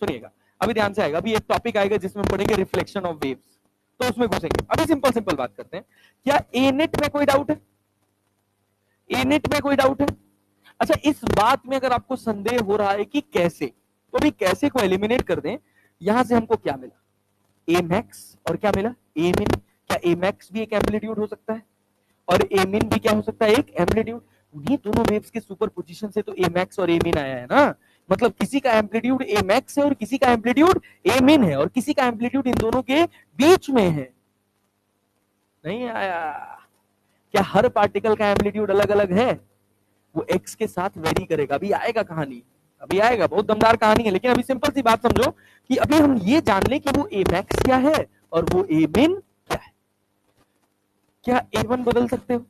सुनिएगा, अभी ध्यान से आएगा, अभी एक टॉपिक आएगा जिसमें पढ़ेंगे रिफ्लेक्शन ऑफ वेव्स, तो उसमें घुसेंगे। अभी सिंपल सिंपल बात करते हैं। क्या ए नेट में कोई डाउट है? ए नेट में कोई डाउट है? अच्छा, इस बात में अगर आपको संदेह हो रहा है कि कैसे, तो अभी कैसे को एलिमिनेट कर दें। यहां से हमको क्या मिला, ए मैक्स, और क्या मिला, ए मिन। क्या ए मैक्स भी एक एम्पलीट्यूड हो सकता है, और ए मिन भी क्या हो सकता है, एक एम्पलीट्यूड। उन्हीं दोनों वेव्स के सुपर पोजीशन से तो ए मैक्स और ए मिन आया है ना, मतलब किसी का एम्पलीट्यूड ए मैक्स है और किसी का एम्पलीट्यूड ए मिन है, और किसी का एम्पलीट्यूड इन दोनों के बीच में है। नहीं आया? क्या हर पार्टिकल का एम्पलीट्यूड अलग अलग है? वो एक्स के साथ वेरी करेगा, अभी आएगा कहानी, अभी आएगा, बहुत दमदार कहानी है। लेकिन अभी सिंपल सी बात समझो कि अभी हम ये जान लें कि वो ए मैक्स क्या है और वो ए मिन क्या है। क्या A1 बदल सकते हो?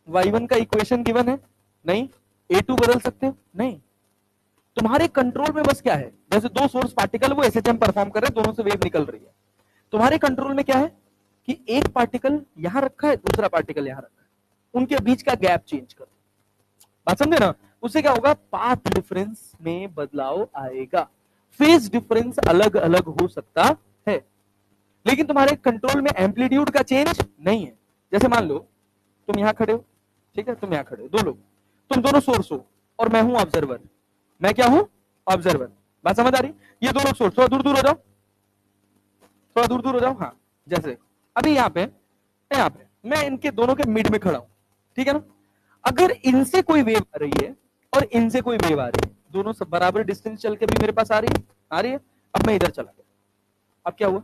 Y1 का इक्वेशन गिवन है? नहीं। A2 बदल सकते हो? नहीं। तुम्हारे कंट्रोल में बस क्या है, जैसे दो सोर्स पार्टिकल वो एसएचएम परफॉर्म कर रहे हैं, दोनों से वेव निकल रही है, तुम्हारे कंट्रोल में क्या है कि एक पार्टिकल यहां रखा है, दूसरा पार्टिकल यहां रखा है, उनके बीच का गैप चेंज करो। बात समझे ना? उससे क्या होगा, पाथ डिफरेंस में बदलाव आएगा, फेज डिफरेंस अलग अलग हो सकता है, लेकिन तुम्हारे कंट्रोल में एम्पलीट्यूड का चेंज नहीं है। जैसे मान लो तुम यहां खड़े हो, ठीक है, तुम यहां खड़े हो, दो लोग, तुम दोनों सोर्स हो और मैं हूं ऑब्जर्वर। मैं क्या हूं, ऑब्जर्वर। बात समझ आ रही? ये दो लोग सोर्स, थोड़ा दूर दूर हो जाओ, थोड़ा दूर दूर हो जाओ। हाँ, जैसे अभी यहाँ पे मैं इनके दोनों के मिड में खड़ा हूं, ठीक है ना। अगर इनसे कोई वेव आ रही है और इनसे कोई वेव आ रही है, दोनों सब बराबर डिस्टेंस चल के भी मेरे पास आ रही है। अब मैं इधर चला गया, अब क्या हुआ,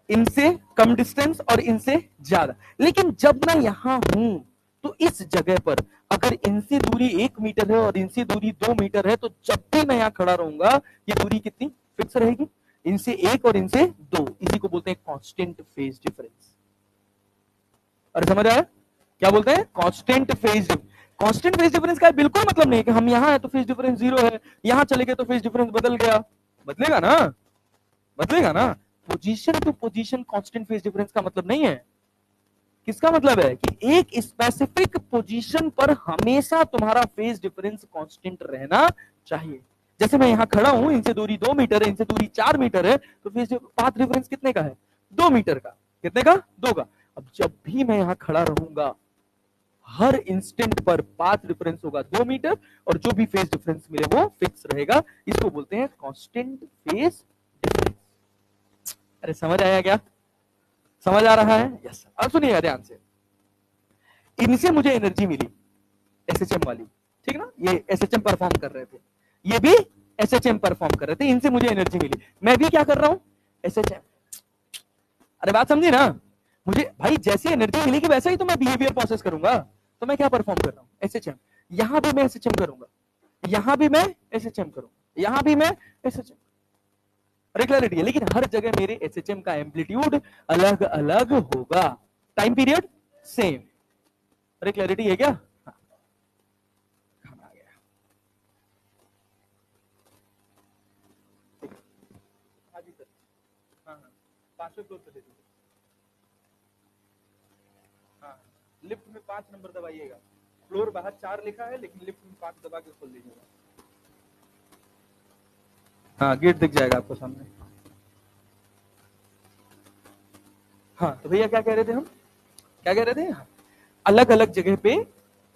इनसे कम डिस्टेंस और इनसे ज्यादा। लेकिन जब मैं यहां हूं तो इस जगह पर अगर इनसे दूरी 1 मीटर है और इनसे दूरी 2 मीटर है, तो जब भी मैं यहां खड़ा रहूंगा ये दूरी कितनी फिक्स रहेगी, इनसे 1 और इनसे 2। इसी को बोलते हैं कांस्टेंट फेज डिफरेंस। अरे समझ आया? क्या बोलते हैं, constant phase. Constant phase difference का बिल्कुल मतलब नहीं कि हम यहां है तो फेज डिफरेंस 0 है, यहां चले गए तो फेज डिफरेंस बदल गया। बदलेगा ना, बदलेगा ना। Position to position constant phase difference का मतलब नहीं है। किसका मतलब है कि एक स्पेसिफिक पोजीशन पर हमेशा तुम्हारा फेज डिफरेंस कांस्टेंट रहना चाहिए। जैसे मैं यहां खड़ा हूं, इनसे दूरी 2 मीटर है, इनसे दूरी 4 मीटर है, तो फेज पाथ डिफरेंस कितने का है, 2 मीटर का। कितने का, 2 का। अब जब भी मैं यहां खड़ा रहूंगा, हर इंस्टेंट पर पाथ डिफरेंस होगा 2 मीटर, और जो भी फेज डिफरेंस मिले वो फिक्स रहेगा। इसको बोलते हैं कांस्टेंट फेज डिफरेंस। अरे समझ आया क्या? समझ आ रहा है? यस। अब सुनिए ध्यान से, इनसे मुझे एनर्जी मिली एसएचएम वाली, ठीक ना, ये एसएचएम परफॉर्म कर रहे थे, ये भी एसएचएम परफॉर्म कर रहे थे, इनसे मुझे एनर्जी मिली, मैं भी क्या कर रहा हूं, एसएचएम। अरे बात समझी ना? मुझे भाई जैसी एनर्जी मिलेगी वैसा ही तो मैं बिहेवियर प्रोसेस करूंगा, तो मैं क्या परफॉर्म कर रहा हूं, एसएचएम। यहां भी मैं एसएचएम करूंगा, यहां भी मैं एसएचएम करूंगा, यहां भी मैं एसएचएम। क्लैरिटी है? लेकिन हर जगह मेरे एसएचएम का एम्पलीट्यूड अलग अलग होगा, टाइम पीरियड सेम। अरे क्लैरिटी है क्या? हाँ। आ गया। हाँ जी सर, हाँ हाँ, 5वें फ्लोर पे दे दीजिए। हाँ, लिफ्ट में 5 नंबर दबाइएगा, फ्लोर बाहर 4 लिखा है, लेकिन लिफ्ट में 5 दबा के खोल लीजिएगा। हाँ, गेट दिख जाएगा आपको सामने। हाँ, तो भैया क्या कह रहे थे हम, क्या कह रहे थे, अलग अलग जगह पे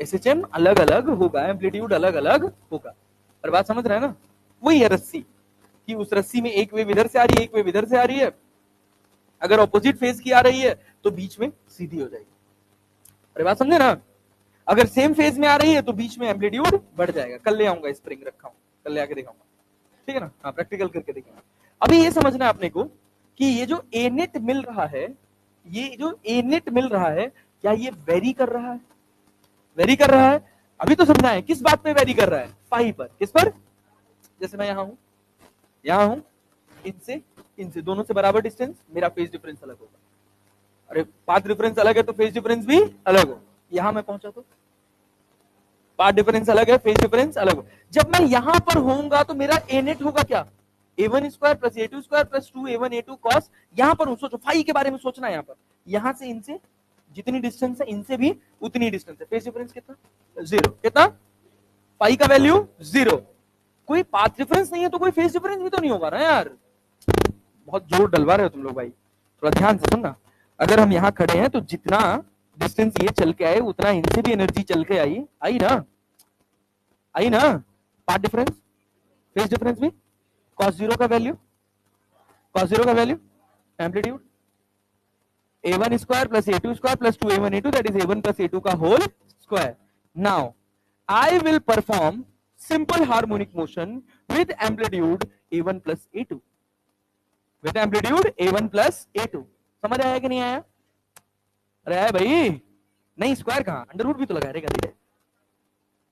एसएचएम अलग अलग होगा, एम्पलीट्यूड अलग अलग होगा। और बात समझ रहे हैं ना? वही है रस्सी, कि उस रस्सी में एक वेव इधर से आ रही है, एक वेव इधर से आ रही है, अगर ऑपोजिट फेज की आ रही है तो बीच में सीधी हो जाएगी। अरे बात समझे ना? अगर सेम फेज में आ रही है तो बीच में एम्पलीट्यूड बढ़ जाएगा। कल ले आऊंगा, स्प्रिंग रखा हूं, कल ले आके दिखाऊंगा, ठीक है ना। हाँ, प्रैक्टिकल करके देखेंगे। अभी ये समझना है अपने को कि ये जो ए नेट मिल रहा है, ये जो ए नेट मिल रहा है, क्या ये वेरी कर रहा है? वेरी कर रहा है। अभी तो समझा है किस बात पे वेरी कर रहा है, फाई पर। किस पर? जैसे मैं यहां हूं, इनसे दोनों से बराबर डिस्टेंस, मेरा फेज डिफरेंस अलग होगा। अरे पाथ डिफरेंस अलग है तो फेज डिफरेंस भी अलग हो। यहां मैं पहुंचा तो पाथ डिफरेंस अलग है, फेज डिफरेंस अलग हो। जब मैं यहां पर होऊंगा तो मेरा ए नेट होगा क्या? a1 square plus a2 square plus 2a1 a2 cos. यहां पर सोचो, फाई के बारे में सोचना है। यहां पर यहां से इनसे जितनी डिस्टेंस है, इनसे भी उतनी डिस्टेंस है। फेज डिफरेंस कितना? 0। कितना? फाई का वैल्यू 0। कोई पाथ डिफरेंस नहीं है तो कोई फेज डिफरेंस भी तो नहीं होगा ना यार। बहुत जोर डलवा रहे हो तुम लोग भाई, थोड़ा ध्यान से सुनना। अगर हम यहाँ खड़े हैं तो जितना डिस्टेंस ये चल के आए उतना इनसे भी एनर्जी चल के आई ना। पाथ डिफरेंस, फेज डिफरेंस भी। cos 0 का value amplitude a1 square plus a2 square plus 2a1 a2, that is a1 plus a2 का whole square. Now I will perform simple harmonic motion with amplitude a1 plus a2, with amplitude a1 plus a2। समझ आया कि नहीं आया? अरे आया भाई? नहीं, स्क्वायर कहां, अंडर रूट भी तो लगा रहेगा।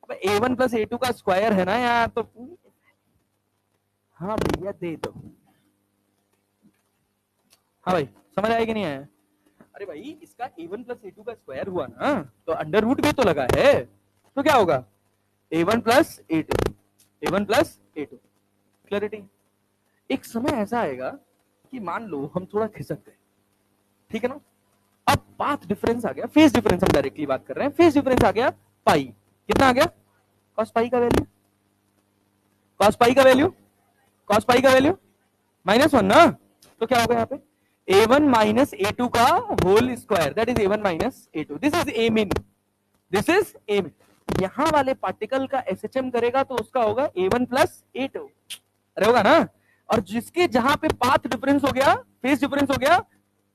अब a1 प्लस a2 का स्क्वायर है ना यार, तो हाँ भैया दे दो। हाँ भाई, समझ आया कि नहीं आया? अरे भाई, इसका a1 प्लस a2 का स्क्वायर हुआ ना, तो अंडर रूट भी तो लगा है, तो क्या होगा? a1 plus a2। क्लैरिटी? एक समय ऐसा आएगा कि मान लो हम थोड़ा खिसक गए, ठीक है ना। अब पाथ डिफरेंस आ गया, फेज डिफरेंस हम डायरेक्टली बात कर रहे हैं। फेज डिफरेंस आ गया पाई। कितना आ गया? कॉस पाई का वैल्यू -1 ना। तो क्या होगा यहाँ पे? a1 माइनस a2 का whole square, that is a1 minus a2। This is a mean, यहां वाले पार्टिकल का SHM करेगा तो उसका होगा a1 प्लस a2। अरे होगा ना। और जिसके जहां पे पाथ डिफरेंस हो गया, फेज डिफरेंस हो गया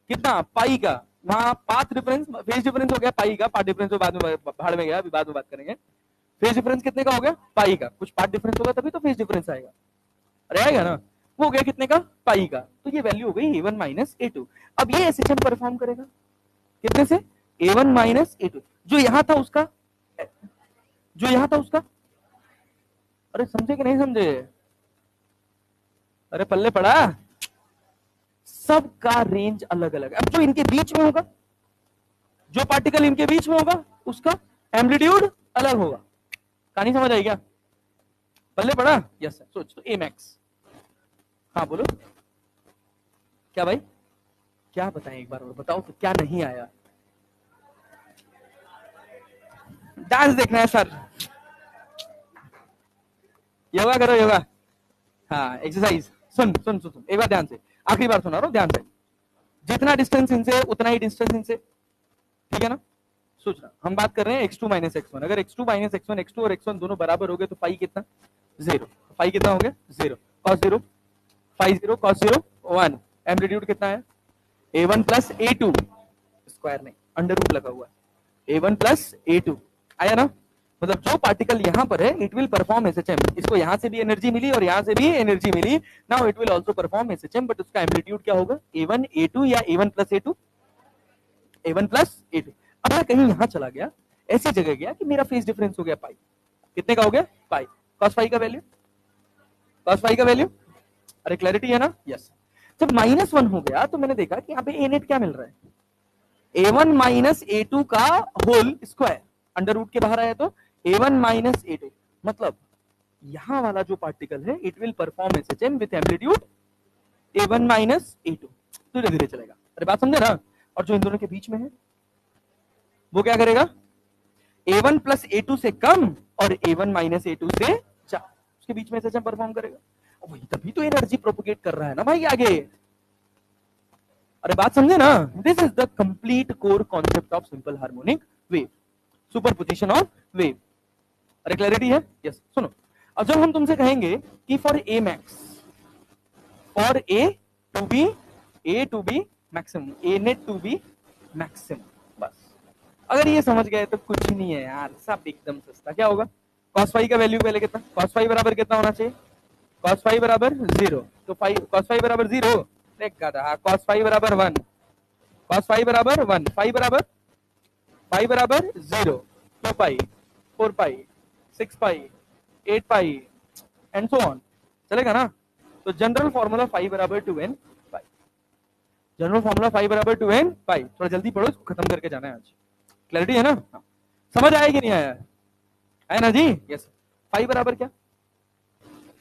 कितना? पाई का। वहां पाथ डिफरेंस, फेज डिफरेंस हो गया पाई का। पाथ डिफरेंस तो बाद में भाड़ में गया, अभी बाद में बात करेंगे। फेज डिफरेंस कितने का हो गया? पाई का। कुछ पाथ डिफरेंस होगा तभी तो फेज डिफरेंस आएगा। अरे आएगा ना। वो हो गया कितने का? पाई का। तो ये वैल्यू हो गई a1 माइनस a2। अब ये SHM परफॉर्म करेगा कितने से? a1 minus a2। जो यहां था उसका, अरे समझे कि नहीं समझे? अरे पल्ले पड़ा। सबका रेंज अलग अलग है। अब जो इनके बीच में होगा, जो पार्टिकल इनके बीच में होगा, उसका एम्पलीट्यूड अलग होगा। कहानी समझ आई क्या? पल्ले पड़ा? Yes sir. सोच तो ए मैक्स। हाँ बोलो क्या भाई, क्या बताएं एक बार और बताओ तो, क्या नहीं आया? डांस देखना है सर? योगा करो, योगा। हाँ, एक्सरसाइज। सुन एक बार ध्यान से, आखिरी बार सुना रहा हूं ध्यान से। जितना डिस्टेंस इनसे उतना ही डिस्टेंस इनसे, ठीक है ना। सोचना, हम बात कर रहे हैं x2 माइनस x1। अगर x2 माइनस x1, x2 और x1 दोनों बराबर हो गए तो फाई कितना? 0। फाई कितना हो गया? 0। cos 0, phi 0, cos 0 1। एम्पलीट्यूड कितना है? a1 प्लस a2 स्क्वायर नहीं, अंडर रूट लगा हुआ है। a1 प्लस a2 आया ना। मतलब जो पार्टिकल यहां पर है, इट विल परफॉर्म SHM। इसको यहां से भी एनर्जी मिली और यहां से भी एनर्जी मिली। Now it will also perform SHM, but उसका एम्पलीट्यूड क्या होगा? a1 a2 या a1 plus a2? a1 plus a2। अब मैं कहीं यहां चला गया, ऐसी जगह गया कि मेरा फेज डिफरेंस हो गया पाई। कितने का हो गया? पाई। cos पाई का वैल्यू, अरे क्लैरिटी है ना? यस। जब -1 हो गया तो मैंने देखा कि यहाँ पे ए नेट क्या मिल रहा है? a1 माइनस a2 का होल स्क्वायर। अंडर रूट के बाहर आया तो a1 माइनस a2। मतलब यहां वाला जो पार्टिकल है, it will perform SHM with amplitude a1 minus a2। धीरे धीरे चलेगा। अरे बात समझे ना। और जो इन दोनों के बीच में है वो क्या करेगा? a1 प्लस a2 से कम और a1 माइनस a2 से ज्यादा, उसके बीच में SHM परफॉर्म करेगा। वही तभी तो एनर्जी प्रोपोगेट कर रहा है ना भाई आगे। अरे बात समझे ना। This is the complete core concept of simple harmonic wave, superposition of wave. अरे क्लैरिटी है? यस। सुनो, अब जब हम तुमसे कहेंगे कि for A max, for A to be maximum, A net to be maximum, बस अगर ये समझ गए तो कुछ नहीं है यार, सब एकदम सस्ता। क्या होगा? cos फाई का वैल्यू पहले कितना, cos फाई बराबर कितना होना चाहिए? cos फाई बराबर 0, तो cos फाई बराबर 0 देख गधा, cos फाई बराबर 1, cos फाई बराबर 1, फाई बराबर 0, 2 पाई, 4 पाई, 6 पाई, 8 पाई एंड सो ऑन, चलेगा ना? तो जनरल फॉर्मूला फाई बराबर 2n पाई, जनरल फॉर्मूला फाई बराबर 2n पाई। थोड़ा जल्दी पढ़ो, इसको खत्म करके जाना है आज। क्लैरिटी है ना? हाँ। समझ आया कि नहीं आया है ना जी? यस। फाई बराबर क्या?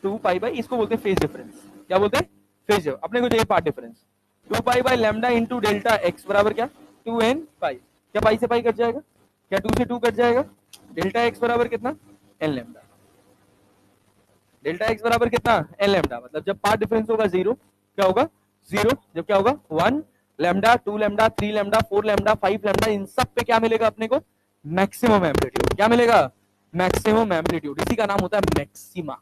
2 पाई बाई, इसको बोलते हैं फेज डिफरेंस। क्या बोलते हैं? फेज। अपने को चाहिए path difference. 2 pi by lambda into delta X बराबर क्या? 2n पाई। क्या पाई से पाई कट जाएगा? क्या 2 से 2 कट जाएगा? डेल्टा एक्स बराबर कितना? N lambda. डेल्टा एक्स बराबर कितना? N lambda. मतलब जब पार्ट डिफरेंस होगा 0, क्या होगा? 0। जब क्या होगा? 1 lambda, 2 lambda, 3 lambda, 4 lambda, 5 lambda, इन सब पे क्या मिलेगा अपने को? Maximum amplitude. क्या मिलेगा? Maximum amplitude. इसी का नाम होता है मैक्सिमा।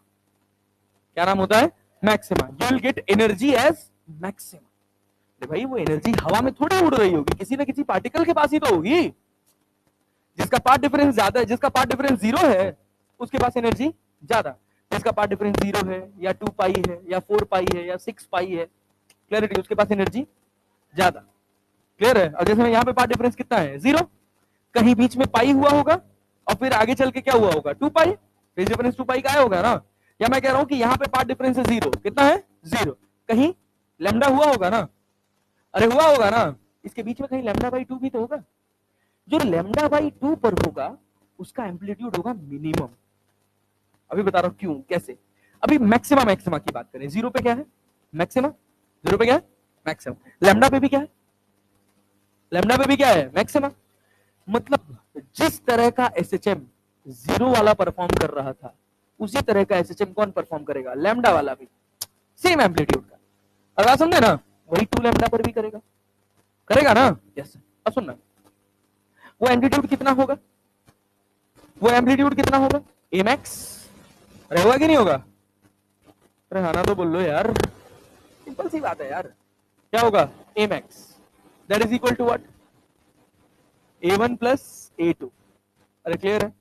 क्या नाम होता है? Maxima. You will get energy as maxima. भाई वो एनर्जी हवा में थोड़ी उड़ रही होगी, किसी ना किसी पार्टिकल के पास ही तो होगी। जिसका पार्ट डिफरेंस ज्यादा है, जिसका पार्ट डिफरेंस 0 है, उसके पास एनर्जी ज्यादा। जिसका पार्ट डिफरेंस 0 है या 2 पाई है या 4 पाई है या 6 पाई है, क्लियरिटी, उसके पास एनर्जी ज्यादा। क्लियर है? और जैसे यहाँ पे पार्ट डिफरेंस कितना है? 0। कहीं बीच में पाई हुआ होगा और फिर आगे चल के क्या हुआ होगा? 2 पाई। फेज डिफरेंस 2 पाई का आया होगा ना? या मैं कह रहा हूं कि यहाँ पे पार्ट डिफरेंस है 0। कितना है? 0। कहीं लैम्डा हुआ होगा ना? अरे हुआ होगा ना? इसके बीच में कहीं लैम्डा बाई 2 भी तो होगा। जो लैम्डा बाई 2 पर होगा उसका एम्पलीट्यूड होगा मिनिमम। अभी बता रहा हूं क्यों, कैसे। अभी मैक्सिमा मैक्सिमा की बात करें, 0 पे क्या है? मैक्सिमा। 0 पे क्या है? मैक्सिमा। लैम्डा पे भी क्या है? लैम्डा पे भी क्या है? मैक्सिमा। मतलब जिस तरह का एसएचएम 0 वाला परफॉर्म कर रहा था, उसी तरह का एसएचएम कौन परफॉर्म करेगा? लैम्डा वाला भी, सेम एम्पलीट्यूड का। अगर समझे ना, वही 2 लैम्डा पर भी करेगा। करेगा ना? यस। अब सुनना, वो एम्पलीट्यूड कितना होगा? वो एम्पलीट्यूड कितना होगा? A max. अरे होगा कि नहीं होगा? अरे हाँ तो बोल लो यार, सिंपल सी बात है यार। क्या होगा? A max that is equal to what? A1 plus A2। अरे क्लियर है?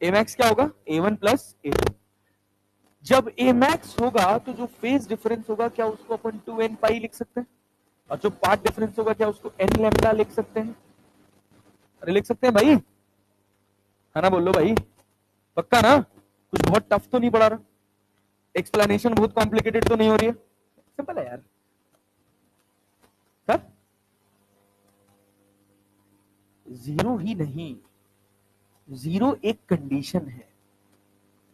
ए मैक्स क्या होगा? A1 plus A2। जब ए मैक्स होगा तो जो फेज डिफरेंस होगा, क्या उसको अपन 2n पाई लिख सकते हैं? और जो पार्ट डिफरेंस होगा, क्या उसको n लैम्डा लिख सकते हैं? अरे लिख सकते हैं भाई, है ना? बोलो भाई, पक्का ना? कुछ बहुत टफ तो नहीं पड़ा रहा? एक्सप्लेनेशन बहुत कॉम्प्लिकेटेड तो नहीं हो रही है? सिंपल है यार सर। 0 ही नहीं, 0 एक कंडीशन है,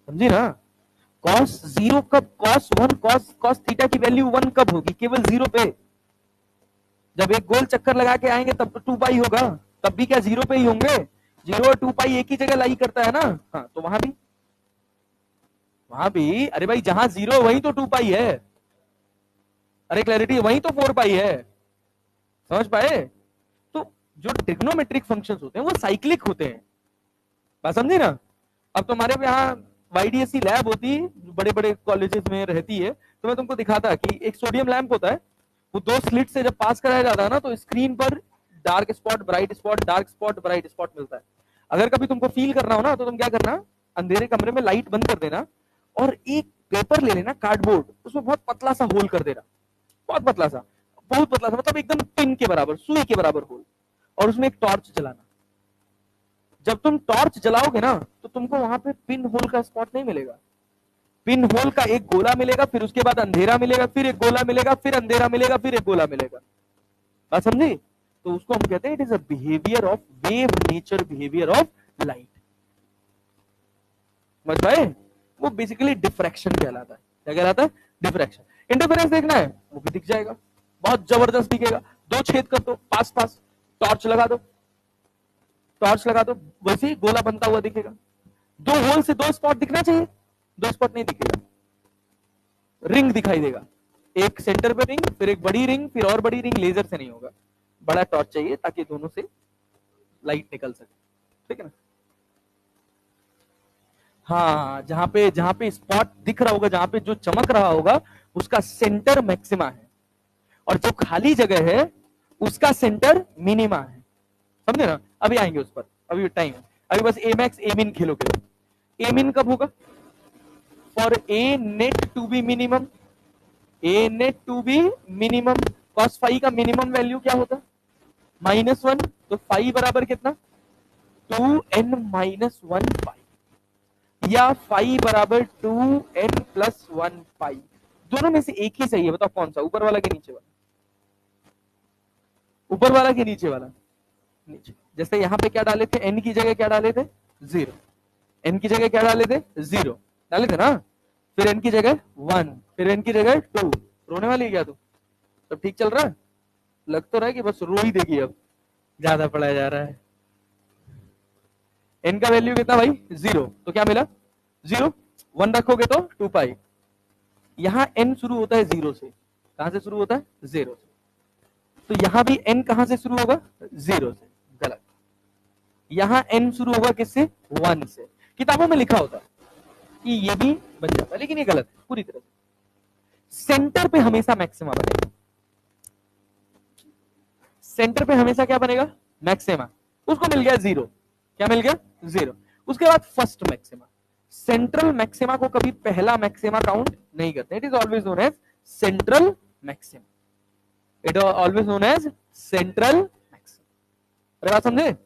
समझे ना? cos 0 कब? cos 1 cos थीटा की वैल्यू 1 कब होगी? केवल 0 पे। जब एक गोल चक्कर लगा के आएंगे तब तो 2 पाई होगा, तब भी क्या 0 पे ही होंगे? 0 और 2 पाई एक ही जगह लाई करता है ना? हाँ, तो वहां भी अरे भाई जहां 0 वहीं तो 2 पाई है। अरे क्लैरिटी, वहीं तो 4 पाई है। समझ पाए? तो जो ट्रिग्नोमेट्रिक फंक्शंस होते हैं वो साइक्लिक होते हैं, बात समझे ना? अब तुम्हारे यहाँ YDSC लैब होती, बड़े बड़े कॉलेजेस में रहती है, तो मैं तुमको दिखाता कि एक सोडियम लैंप होता है, वो 2 स्लिट से जब पास कराया जाता है ना, तो स्क्रीन पर dark spot, bright spot, dark spot, bright spot मिलता है। अगर कभी तुमको फील करना हो ना, तो तुम क्या करना, अंधेरे कमरे में लाइट बंद कर देना और एक पेपर ले लेना, कार्डबोर्ड, उसमें बहुत पतला सा होल कर देना, बहुत पतला सा, बहुत पतला सा, मतलब एकदम पिन के बराबर, सुई के बराबर होल, और उसमें एक टॉर्च जलाना। जब तुम टॉर्च जलाओगे ना, तो तुमको वहां पे पिन होल का स्पॉट नहीं मिलेगा, पिन होल का एक गोला मिलेगा, फिर उसके बाद अंधेरा मिलेगा, फिर एक गोला मिलेगा, फिर अंधेरा मिलेगा, फिर एक गोला मिलेगा। बात समझी? तो उसको हम कहते हैं it is a behaviour of wave nature, behaviour of light. समझ पाए? वो बेसिकली डिफ्रैक्शन कहलाता है। क्या कहलाता है? डिफ्रैक्शन। इंटरफेरेंस देखना है, वो भी दिख जाएगा, बहुत जबरदस्त दिखेगा। 2 छेद कर दो पास पास, टॉर्च लगा दो, टॉर्च लगा दो, वैसे ही गोला बनता हुआ दिखेगा। 2 होल से 2 स्पॉट दिखना चाहिए, 2 स्पॉट नहीं दिखेगा, रिंग दिखाई देगा, एक सेंटर पे रिंग, फिर एक बड़ी रिंग, फिर और बड़ी रिंग। लेजर से नहीं होगा, बड़ा टॉर्च चाहिए ताकि दोनों से लाइट निकल सके, ठीक है ना? हाँ, जहां पे स्पॉट दिख रहा होगा, जहां पे जो चमक रहा होगा, उसका सेंटर मैक्सिमा है, और जो खाली जगह है उसका सेंटर मिनिमा है। समझे ना? अभी आएंगे उस पर, अभी टाइम है, अभी बस ए मैक्स ए मिन खेलोगे। ए मिन कब होगा? For A net to be minimum, A net to be minimum, cos phi का मिनिमम वैल्यू क्या होता? -1, तो फाई बराबर कितना? 2n माइनस 1 पाई, या फाई बराबर 2n प्लस 1 पाई। दोनों में से एक ही सही है, बताओ कौन सा, ऊपर वाला के नीचे वाला? ऊपर वाला के नीचे वाला? नीचे। जैसे यहाँ पे क्या डाले थे, n की जगह क्या डाले थे? 0। n की जगह क्या डाले थे? 0 डाले थे ना, फिर n की जगह 1, फिर n की जगह 2। रोने वाली है क्या तू? सब ठीक चल रहा है? लग तो रहा है कि बस रो ही देगी, अब ज्यादा पढ़ाया जा रहा है। n का वैल्यू कितना भाई? 0, तो क्या मिला? 0, 1 रखोगे तो 2 पाई। यहां n शुरू होता है 0 से, कहां से शुरू होता है? 0 से, तो यहां भी n कहां से शुरू होगा? 0 से, गलत। यहां n शुरू होगा किससे? 1 से। किताबों में लिखा होता है कि ये भी बन जाता है, लेकिन ये गलत है पूरी तरह से। सेंटर पे हमेशा मैक्सिमा बनेगा, सेंटर पे हमेशा क्या बनेगा? मैक्सिमा। उसको मिल गया 0, क्या मिल गया? 0। उसके बाद फर्स्ट मैक्सिमा, सेंट्रल मैक्सिमा को कभी पहला मैक्सिमा काउंट नहीं करते, it is always known as central maxima, it always known as central maxima. अरे बात समझे?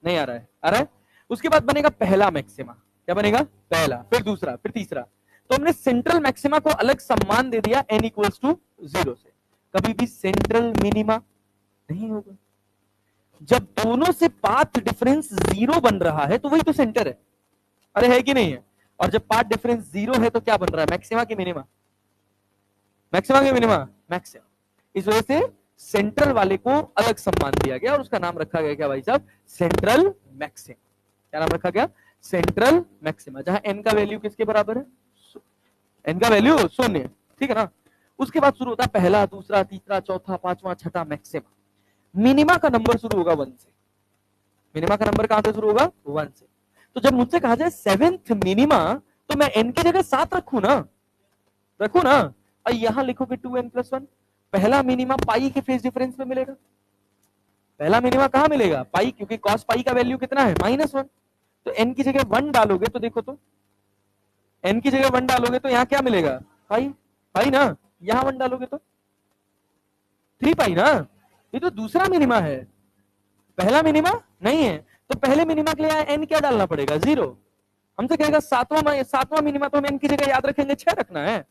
नहीं आ रहा है? आ रहा है? उसके बाद बनेगा पहला मैक्सिमा, क्या बनेगा? पहला, फिर दूसरा, फिर तीसरा। तो हमने सेंट्रल मैक्सिमा को अलग सम्मान दे दिया n इक्वल्स टू 0 से। कभी भी सेंट्रल मिनिमा नहीं होगा। जब दोनों से पाथ डिफरेंस 0 बन रहा है तो वही तो सेंटर है, अरे है कि नहीं है? और जब पाथ डिफरेंस 0 है तो क्या बन रहा है? मैक्सिमा की मिनिमा, मैक्सिमा की मिनिमा, मैक्सिमा। इस वजह से सेंट्रल वाले को अलग सम्मान दिया गया और उसका नाम रखा गया क्या भाई साहब? Central maxima. क्या नाम रखा गया? सेंट्रल मैक्सिमा, जहां n का वैल्यू किसके बराबर है? n का वैल्यू 0, ठीक है ना? उसके बाद शुरू होता है पहला, दूसरा, तीसरा, चौथा, पांचवा, छठा मैक्सिमा। मिनिमा का नंबर शुरू होगा 1 से, मिनिमा का नंबर कहां से शुरू होगा? 1 से। तो जब मुझसे कहा जाए 7th मिनिमा, तो मैं n की जगह 7 रखू ना, रखू ना, और यहां लिखोगे 2n प्लस 1। पहला मिनिमा पाई के फेज डिफरेंस में मिलेगा, पहला मिनिमा कहां मिलेगा? पाई, क्योंकि कॉस पाई का वैल्यू कितना है? -1। तो n की जगह 1 डालोगे तो देखो, तो n की जगह 1 डालोगे तो यहाँ क्या मिलेगा? पाई, पाई ना। यहां 1 डालोगे तो 3 पाई ना। ये तो दूसरा मिनिमा है, पहला मिनिमा नहीं है। तो पहले मिनिमा के लिए n क्या डालना पड़ेगा? 0। हमसे कहेगा सातवां मिनिमा, तो हम n की जगह याद रखेंगे 6 रखना है।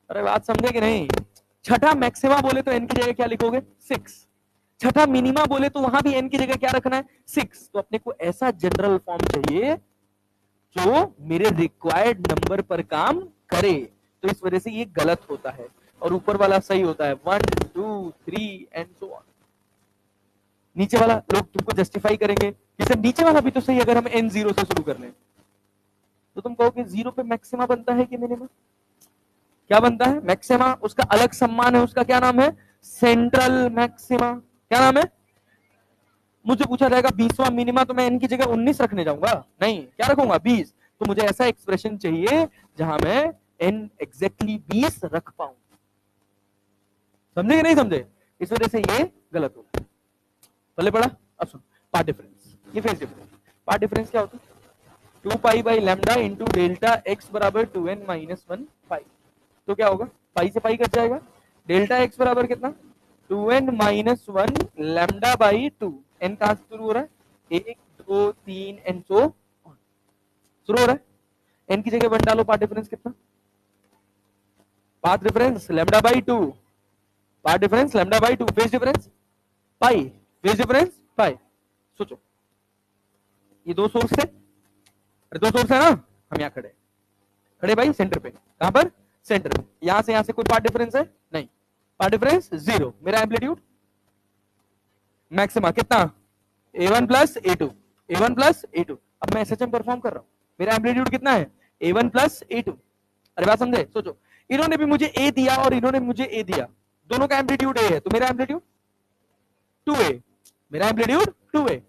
अरे बात समझे कि नहीं? छठा मैक्सिमा बोले तो n की जगह क्या लिखोगे? 6। छठा मिनिमा बोले तो वहां भी n की जगह क्या रखना है? 6। तो अपने को ऐसा जनरल फॉर्म चाहिए जो मेरे रिक्वायर्ड नंबर पर काम करे, तो इस वजह से ये गलत होता है और ऊपर वाला सही होता है, 1 2 3 एंड सो ऑन। नीचे वाला लोग तुमको जस्टिफाई करेंगे कि सर नीचे वाला भी तो सही, अगर हम n 0 से शुरू कर लें तो तुम कहोगे 0 पे मैक्सिमा बनता है कि मिनिमा? क्या बनता है? मैक्सिमा। उसका अलग सम्मान है, उसका क्या नाम है? Central maxima. क्या नाम है? मुझे पूछा जाएगा 20वां मिनिमा, तो मैं n की जगह 19 रखने जाऊंगा? नहीं, क्या रखूंगा? 20। तो मुझे ऐसा एक्सप्रेशन चाहिए जहां मैं n एग्जैक्टली 20 रख पाऊं। समझे कि नहीं समझे? इस वजह से ये गलत होता है। पहले पढ़ा, अब सुन। पार्ट डिफरेंस, ये फेज डिफरेंस। पार्ट डिफरेंस क्या होता है? 2 pi by lambda into delta X बराबर 2n माइनस 1 पाई। तो क्या होगा? पाई से पाई कट जाएगा। डेल्टा एक्स बराबर कितना? 2n minus 1 lambda by 2। n कहां से शुरू हो रहा है? 1 2 3 एंड सो ऑन शुरू हो रहा है। n की जगह 1 डालो, पार्ट डिफरेंस कितना? Path difference lambda by 2, path difference lambda by 2, phase difference pi, phase difference pi. सोचो, ये दो सोर्स थे, अरे दो सोर्स है ना, हम यहाँ खड़े खड़े भाई सेंटर पे। कहां पर? सेंटर पे। यहां से कोई पार्ट डिफरेंस है? नहीं, पार्ट डिफरेंस 0। मेरा एम्पलीट्यूड मैक्सिमा कितना? a1 plus a2, a1 plus a2। अब मैं एसएचएम परफॉर्म कर रहा हूं, मेरा एम्पलीट्यूड कितना है? a1 plus a2। अरे बात समझे? सोचो, इन्होंने भी मुझे a दिया और इन्होंने मुझे a दिया, दोनों का एम्पलीट्यूड a है, तो मेरा एम्पलीट्यूड 2a, मेरा एम्पलीट्यूड 2a।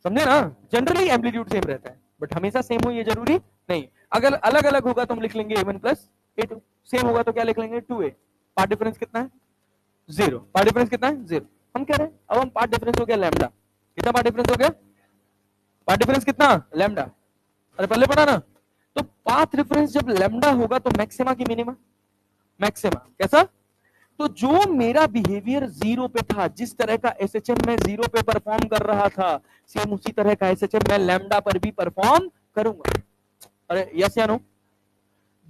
समझे ना? जनरली एम्पलीट्यूड सेम रहता है, बट हमेशा सेम हो ये जरूरी नहीं। अगर अलग अलग होगा तो हम लिख लेंगे a1 प्लस a2, सेम होगा तो क्या लिख लेंगे? 2a। पार्ट डिफरेंस कितना है? 0। पार्ट डिफरेंस कितना है? 0। हम कह रहे हैं अब हम पार्ट डिफरेंस हो गया लैम्डा, कितना पार्ट डिफरेंस हो गया, पार्ट डिफरेंस कितना लैम्डा, अरे पहले पढ़ा ना। तो पाथ डिफरेंस जब लैम्डा होगा तो मैक्सिमा की मिनिमा, मैक्सिमा कैसा, तो जो मेरा बिहेवियर जीरो पे था, जिस तरह का एसएचएम मैं जीरो पे परफॉर्म कर रहा था, सेम उसी तरह का एसएचएम मैं लैम्डा पर भी परफॉर्म करूंगा। अरे यस या नो,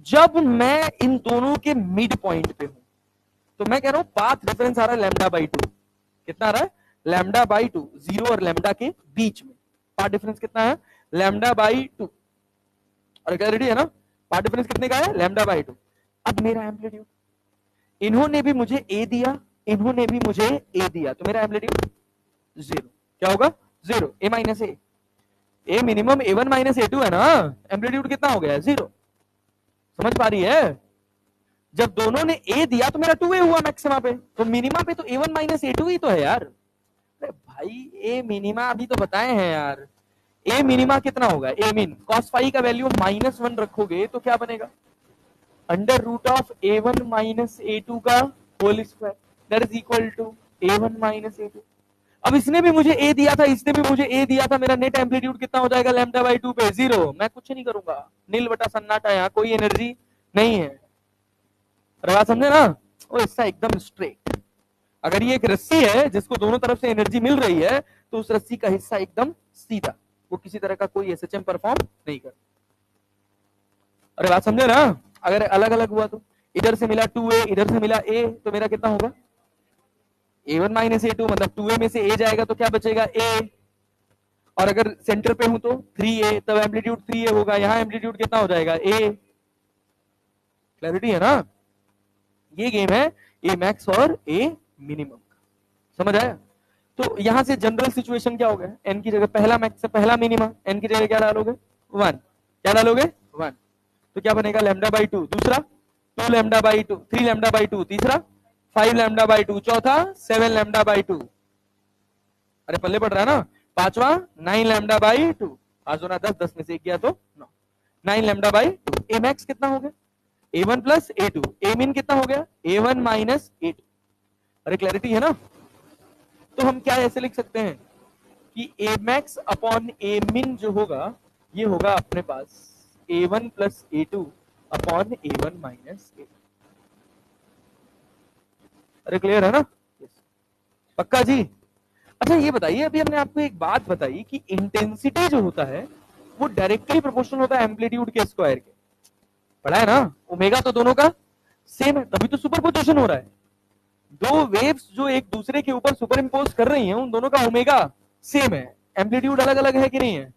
जब मैं इन दोनों के मिड पॉइंट पे हूं तो मैं कह रहा हूं पाथ डिफरेंस आ रहा है लैम्डा बाई 2, कितना आ रहा है लैम्डा बाई 2, जीरो और लैम्डा के बीच में पाथ डिफरेंस कितना है लैम्डा बाई 2। और क्या रेडी है ना, पाथ डिफरेंस कितने का है लैम्डा बाई 2। अब मेरा एम्पलीट्यूड, इन्होंने भी मुझे ए दिया, इन्होंने भी मुझे ए दिया, तो मेरा एम्पलीट्यूड जीरो, क्या होगा zero, A minus A minimum A one minus A two है ना, एम्पलीट्यूड कितना हो गया है जीरो, समझ पा रही है। जब दोनों ने ए दिया तो मेरा 2a हुआ मैक्सिमा पे, तो मिनिमा पे तो a1 माइनस a2 ही तो है यार। अरे भाई ए मिनिमा अभी तो बताए हैं यार, ए मिनिमा कितना होगा, ए मिन cos फाई का वैल्यू -1 रखोगे तो क्या बनेगा, under root of a1 minus a2 का whole square that is equal to a1 minus a2। अब इसने भी मुझे ए दिया था, इसने भी मुझे ए दिया था, मेरा नेट एम्पलीट्यूड कितना हो जाएगा लैम्डा बाई 2 पे जीरो, मैं कुछ नहीं करूंगा, नील बटा सन्नाटा, यहाँ कोई एनर्जी नहीं है। बात समझे ना, वो हिस्सा एकदम स्ट्रेट, अगर ये एक रस्सी है जिसको दोनों तरफ से एनर्जी मिल रही है तो उस रस्सी का हिस्सा एकदम सीधा, वो किसी तरह का कोई एसएचएम परफॉर्म नहीं कर। अरे बात समझे ना, अगर अलग अलग हुआ तो इधर से मिला 2a, इधर से मिला a, तो मेरा कितना होगा a1 माइनस a2, मतलब 2a में से a जाएगा तो क्या बचेगा a, और अगर सेंटर पे हूं तो 3a, तब एम्पलीट्यूड 3a होगा, यहाँ एम्पलीट्यूड कितना हो जाएगा a। क्लैरिटी है ना, ये गेम है ए मैक्स और ए मिनिमम, समझ आया। तो यहां से जनरल सिचुएशन क्या हो गया, एन की जगह पहला मैक्स पहला मिनिमम, एन की जगह क्या डालोगे 1, क्या डालोगे 1, तो क्या बनेगा लैम्डा बाई 2, दूसरा 2 लैम्डा बाई 2, 3 लैम्डा बाई 2, तीसरा 5 लैम्डा बाई 2, चौथा 7 लैम्डा बाई 2, अरे पल्ले पड़ रहा है ना, पांचवा 9 लैम्डा बाई 2, 5 होना 10, 10 में से 1 गया तो 9, 9 लैम्डा बाई 2। ए मैक्स कितना हो गया a1 प्लस a2, ए मिन कितना हो गया a1 माइनस a2। अरे क्लैरिटी है ना, तो हम क्या ऐसे लिख सकते हैं कि a मैक्स अपॉन a मिन जो होगा ये होगा अपने पास a1 plus a2 upon a1 minus a2। अरे क्लियर है ना, पक्का जी। अच्छा ये बताइए, अभी हमने आपको एक बात बताई कि इंटेंसिटी जो होता है वो डायरेक्टली प्रोपोर्शनल होता है एम्पलीट्यूड के स्क्वायर के, पढ़ा है ना, ओमेगा तो दोनों का सेम है, तभी तो सुपरपोजिशन हो रहा है। दो वेव्स जो एक दूसरे के ऊपर सुपर इम्पोज कर रही हैं उन दोनों का ओमेगा सेम है, एम्पलीट्यूड अलग अलग है कि नहीं है,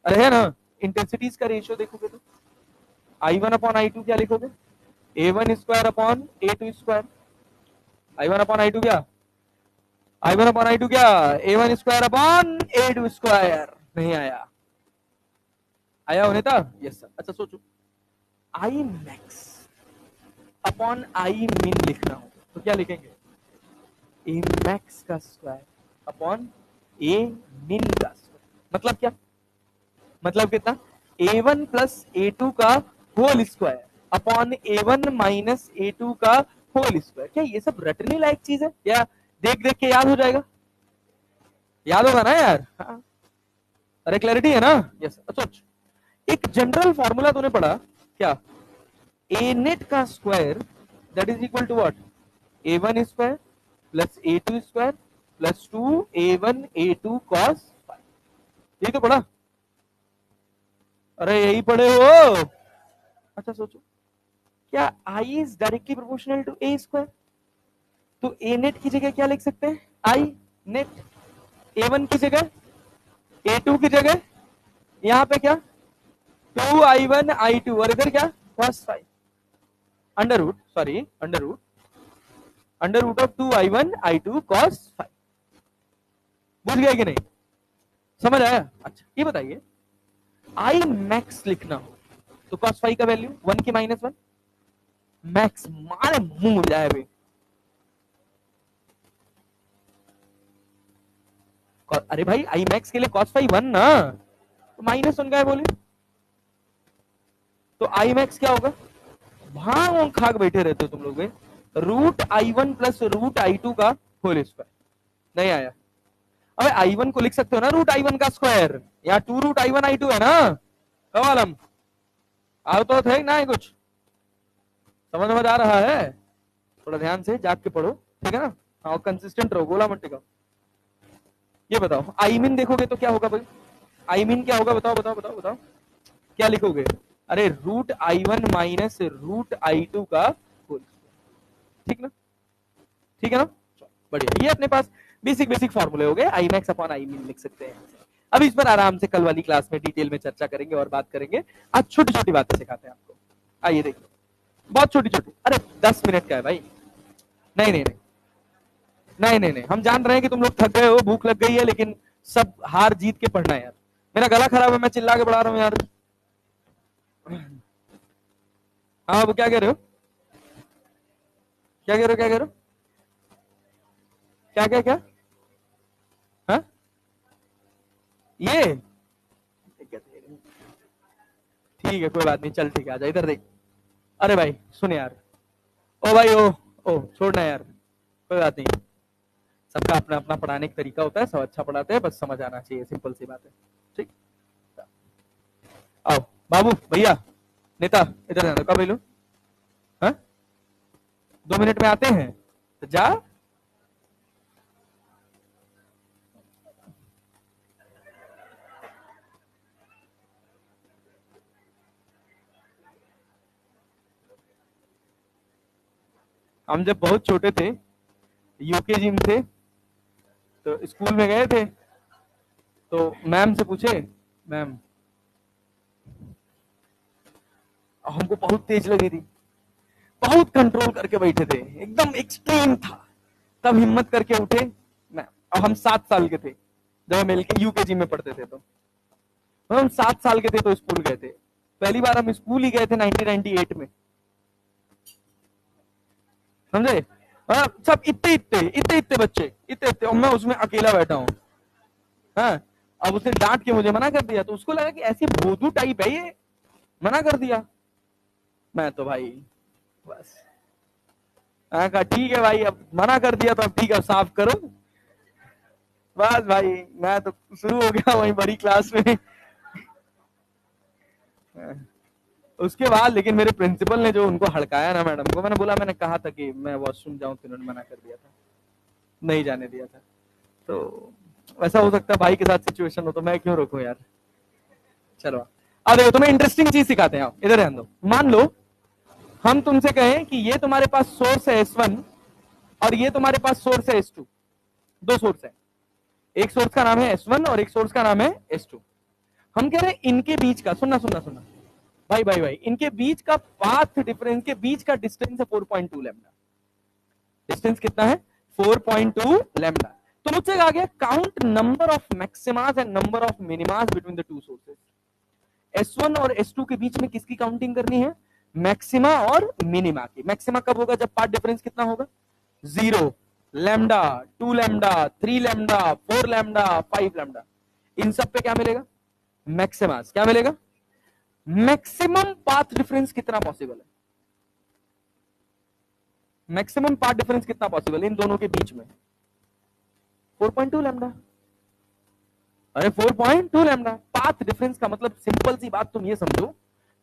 अरे है ना। इंटेंसिटीज का रेशियो देखोगे तो I1 अपॉन I2 क्या लिखोगे, A1 square upon A2 square, I1 upon I2 क्या, I1 अपॉन I2 क्या, A1 square upon A2 square, नहीं आया, आया होने था, यस सर। अच्छा सोचो, I मैक्स अपॉन I मिन लिखना हो तो क्या लिखेंगे, ए मैक्स का स्क्वायर अपॉन ए मिन का स्क्वायर, मतलब क्या, मतलब कितना a1 प्लस a2 का whole square upon a1 minus a2 का होल स्क्वायर। क्या ये सब रटने लायक चीज है, या देख देख के याद हो जाएगा, याद होगा ना यार, हाँ। अरे क्लैरिटी है ना, यस। अच्छा एक जनरल फॉर्मूला तूने पढ़ा क्या, ए नेट का square that is equal to what, a1 square plus a2 square plus 2a1 a2 cos phi, यही तो पढ़ा, अरे यही पढ़े हो। अच्छा सोचो, क्या i is directly proportional to a square, तो a नेट की जगह क्या लिख सकते हैं, i नेट, a1 की जगह a2 की जगह यहाँ पे क्या 2i1 i2 और इधर क्या cos phi, under root, sorry under root of 2i1 i2 cos phi, बुझ गया कि नहीं, समझ आया। अच्छा ये बताइए, I मैक्स लिखना हो तो cos फाई का वैल्यू 1 की -1, मैक्स मारे मुंह मुड़ जाए अभी, अरे भाई I मैक्स के लिए cos फाई 1 ना, तो -1 का है बोले, तो I मैक्स क्या होगा, भाग खाक बैठे रहते हो तुम लोग, root I1 plus root I2 का होल स्क्वायर, नहीं आया। अबे I1 को लिख सकते हो ना रूट I1 का स्क्वायर, या 2 रूट I1 I2 है ना। कवालम आओ तो थे ना, कुछ समझ में आ रहा है? थोड़ा ध्यान से जाग के पढ़ो, ठीक है ना। हाँ कंसिस्टेंट रहो, गोला मत टिकाओ। ये बताओ आई मीन देखोगे तो क्या होगा भाई? आई मीन क्या होगा? बताओ बताओ बताओ बताओ, क्या लिखोगे? अरे root I1 minus root I2 का होल, ठीक ना? ठीक है ना, बढ़िया। ये अपने पास बेसिक बेसिक फॉर्मूले हो गए, I max upon I mean लिख सकते हैं। अब इस पर आराम से कल वाली क्लास में डिटेल में चर्चा करेंगे और बात करेंगे। आज छोटी छोटी बातें सिखाते हैं आपको। आइए देखिए, बहुत छोटी छोटी। अरे 10 मिनट का है भाई। नहीं नहीं नहीं नहीं नहीं नहीं, हम जान रहे हैं कि तुम लोग थक गए हो, भूख लग गई है, लेकिन सब हार जीत के पढ़ना है यार। मेरा गला खराब है, मैं चिल्ला के पढ़ा रहा हूँ यार। हाँ अब क्या कह रहे हो? क्या कह रहे हो? क्या कह रहे हो? क्या क्या क्या? हाँ ये ठीक है, कोई बात नहीं, चल ठीक है, आजा इधर देख। अरे भाई सुन यार, ओ भाई ओ छोड़ना यार, कोई बात नहीं। सबका अपना अपना पढ़ाने का तरीका होता है, सब अच्छा पढ़ाते हैं, बस समझ आना चाहिए, सिंपल सी बात है। ठीक, आओ बाबू भैया नेता इधर आना, कब लो? हाँ 2 मिनट में आते हैं तो जा। हम जब बहुत छोटे थे, यूकेजी में थे, तो स्कूल में गए थे, तो मैम से पूछे, मैम हमको बहुत तेज लगी थी, बहुत कंट्रोल करके बैठे थे, एकदम एक्सट्रीम था, तब हिम्मत करके उठे मैम। और हम 7 साल के थे जब हम यूकेजी में पढ़ते थे, तो हम 7 साल के थे तो स्कूल गए थे। पहली बार हम स्कूल ही गए थे 1998 में, समझे? सब इतने इतने इतने इतने बच्चे, इतने इतने, और मैं उसमें अकेला बैठा हूँ। हाँ अब उसने डांट के मुझे मना कर दिया, तो उसको लगा कि ऐसे भोदू टाइप है ये, मना कर दिया। मैं तो भाई बस कहा ठीक है भाई, अब मना कर दिया तो अब ठीक है, साफ करो। बस भाई मैं तो शुरू हो गया वहीं बड़ी क्लास में। उसके बाद लेकिन मेरे प्रिंसिपल ने जो उनको हड़काया ना मैडम को, मैंने बोला, मैंने कहा था कि मैं वॉशरूम जाऊं, तो उन्होंने मना कर दिया था, नहीं जाने दिया था। तो ऐसा हो सकता है भाई के साथ सिचुएशन हो, तो मैं क्यों रोकूं यार। चलो अब देखो, तुम्हें इंटरेस्टिंग चीज सिखाते हैं। आप इधर ध्यान दो। मान लो हम तुमसे कहें कि ये तुम्हारे पास सोर्स है S1 और ये तुम्हारे पास सोर्स है S2। दो सोर्स है, एक सोर्स का नाम है S1 और एक सोर्स का नाम है S2। हम कह रहे हैं इनके बीच का, सुनना सुनना सुनना भाई भाई भाई, इनके बीच का पाथ डिफरेंस, के बीच का डिस्टेंस है 4.2 लैम्डा। डिस्टेंस कितना है? 4.2 लैम्डा। तो मुझसे कहा गया count number of maximas and number of minimas between the two sources. S1 और S2 के बीच में किसकी काउंटिंग करनी है? मैक्सिमा और मिनिमा की। मैक्सिमा कब होगा? जब पाथ डिफरेंस कितना होगा? 0, lambda, 2 lambda, 3 lambda, 4 lambda, 5 lambda. इन सब पे क्या मिलेगा? मैक्सिमास। क्या मिलेगा? मैक्सिमम पाथ डिफरेंस कितना पॉसिबल है? मैक्सिमम पाथ डिफरेंस कितना पॉसिबल है इन दोनों के बीच में? 4.2 लैम्डा। अरे 4.2 लैम्डा पाथ डिफरेंस का मतलब सिंपल सी बात तुम ये समझो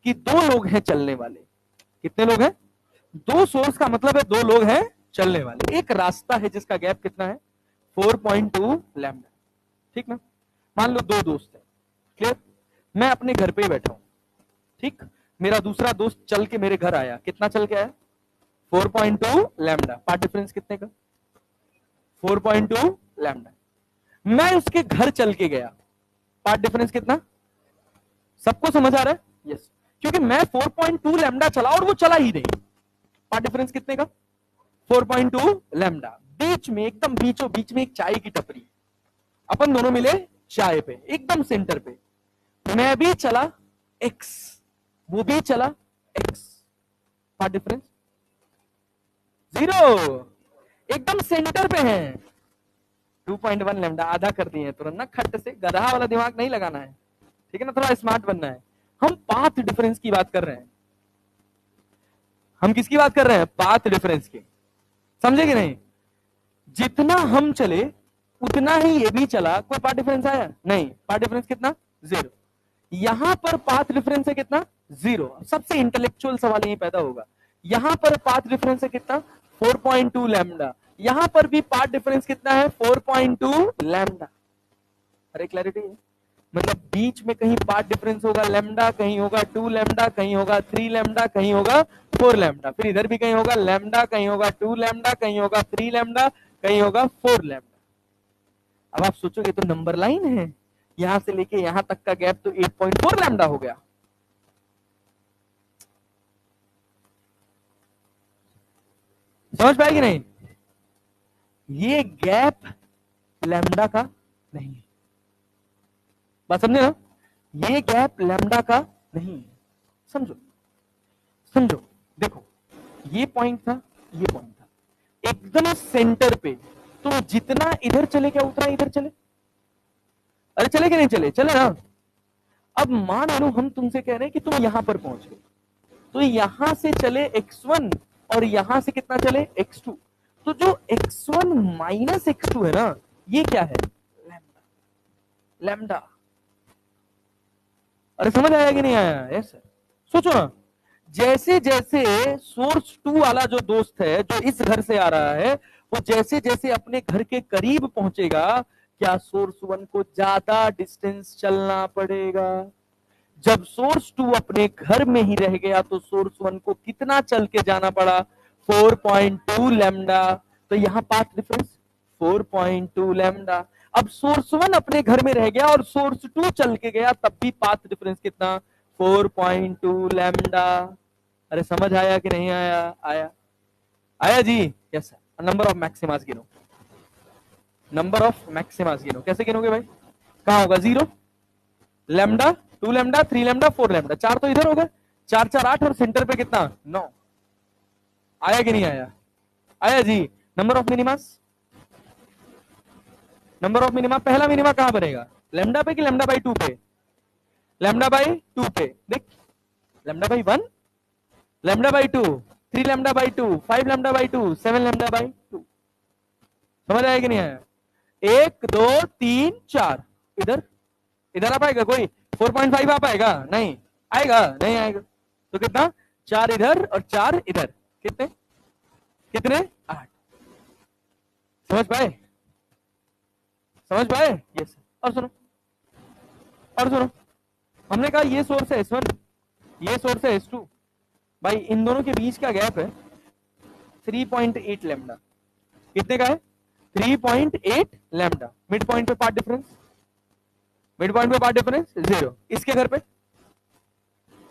कि दो लोग हैं चलने वाले। कितने लोग हैं? दो सोर्स का मतलब है दो लोग हैं चलने वाले। एक रास्ता है जिसका गैप कितना है? 4.2 लैम्डा। ठीक ना? मान लो दो दोस्त हैं, क्लियर? मैं अपने घर पे ही बैठा हूं, ठीक? मेरा दूसरा दोस्त चल के मेरे घर आया। कितना चल के आया? 4.2 लैम्डा। पाथ डिफरेंस कितने का? 4.2 लैम्डा। मैं उसके घर चल के गया, पाथ डिफरेंस कितना? सबको समझ आ रहा है? यस। क्योंकि मैं 4.2 लैम्डा चला और वो चला ही नहीं। पाथ डिफरेंस कितने का? 4.2 लैम्डा। बीच में, एकदम बीचों बीच में एक चाय की टपरी, अपन दोनों मिले चाय पे, एकदम सेंटर पे। मैं भी चला x, वो भी चला x। पाथ डिफरेंस 0, एकदम सेंटर पे है। 2.1 लैम्डा आधा कर दिए तुरंत ना, खट से। गधा वाला दिमाग नहीं लगाना है, ठीक है ना, थोड़ा स्मार्ट बनना है। हम पाथ डिफरेंस की बात कर रहे हैं। हम किसकी बात कर रहे हैं? पाथ डिफरेंस की। समझे कि नहीं? जितना हम चले उतना ही ये भी चला, कोई पाथ डिफरेंस आया नहीं, पाथ डिफरेंस कितना 0। यहां पर पाथ डिफरेंस है कितना 0। सबसे इंटेलेक्चुअल सवाल यही पैदा होगा, यहां पर पाथ डिफरेंस है कितना 4.2 लैम्डा, यहां पर भी पाथ डिफरेंस कितना है 4.2 लैम्डा। अरे क्लैरिटी है, मतलब बीच में कहीं पाथ डिफरेंस होगा लैम्डा, कहीं होगा 2 लैम्डा, कहीं होगा 3 लैम्डा, कहीं होगा 4 लैम्डा, फिर इधर भी कहीं होगा लैम्डा, कहीं होगा 2 लैम्डा, कहीं होगा 3 लैम्डा, कहीं होगा 4 लैम्डा। अब आप सोचोगे तो नंबर लाइन है, यहां से लेके यहां तक का गैप तो 8.4 लैम्डा हो गया। समझ पाएगी नहीं? ये गैप लैम्डा का नहीं है, बात समझे ना? ये गैप लैम्डा का नहीं है, समझो समझो। देखो ये पॉइंट था, ये पॉइंट था एकदम सेंटर पे, तो जितना इधर चले क्या उतना इधर चले? अरे चले कि नहीं चले? चले ना। अब मान लो हम तुमसे कह रहे हैं कि तुम यहां पर पहुंच गए, तो यहां से चले x1 और यहां से कितना चले x2, तो जो x1 माइनस x2 है ना, ये क्या है लैम्डा, लैम्डा। अरे समझ आया कि नहीं आया? Yes sir. सोचो ना, जैसे जैसे सोर्स 2 वाला जो दोस्त है जो इस घर से आ रहा है, वो जैसे जैसे अपने घर के करीब पहुंचेगा, क्या सोर्स 1 को ज्यादा डिस्टेंस चलना पड़ेगा? जब सोर्स 2 अपने घर में ही रह गया तो सोर्स 1 को कितना चल के जाना पड़ा 4.2 लैम्डा। तो यहां पाथ डिफरेंस 4.2 लैम्डा। अब सोर्स 1 अपने घर में रह गया और सोर्स 2 चल के गया, तब भी पाथ डिफरेंस कितना 4.2 लैम्डा। अरे समझ आया कि नहीं आया? आया, आया जी। Yes sir. Number of maximas गिनो, नंबर ऑफ मैक्सिमास गिनो। कैसे गिनोगे भाई? कहां होगा 0, लैम्डा, 2 लैम्डा, 3 लैम्डा, 4 लैम्डा, 4 तो इधर होगा, 4 4 8 और सेंटर पे कितना 9। आया कि नहीं आया? आया जी। Number of minimas, number of minima, पहला मिनिमा कहां बनेगा लैम्डा पे कि लैम्डा बाई 2 पे? लैम्डा बाई 2 पे। देख, lambda by 1, lambda by 2, 3 lambda by 2, 5 lambda by 2, 7 lambda by 2। समझ आया कि नहीं आया? 1 2 3 4, इधर इधर आ पाएगा कोई? 4.5 आ पाएगा? नहीं आएगा, नहीं आएगा। तो कितना 4 इधर और 4 इधर, कितने कितने 8। समझ पाए? समझ पाए? यस। और सुनो, और सुनो, हमने कहा ये सोर्स है S1, ये सोर्स है S2, भाई इन दोनों के बीच का गैप है 3.8 लैम्डा। कितने का है? 3.8 लैम्डा। मिड पॉइंट पे पार्ट डिफरेंस, मिड पॉइंट पे पार्ट डिफरेंस 0। इसके घर पे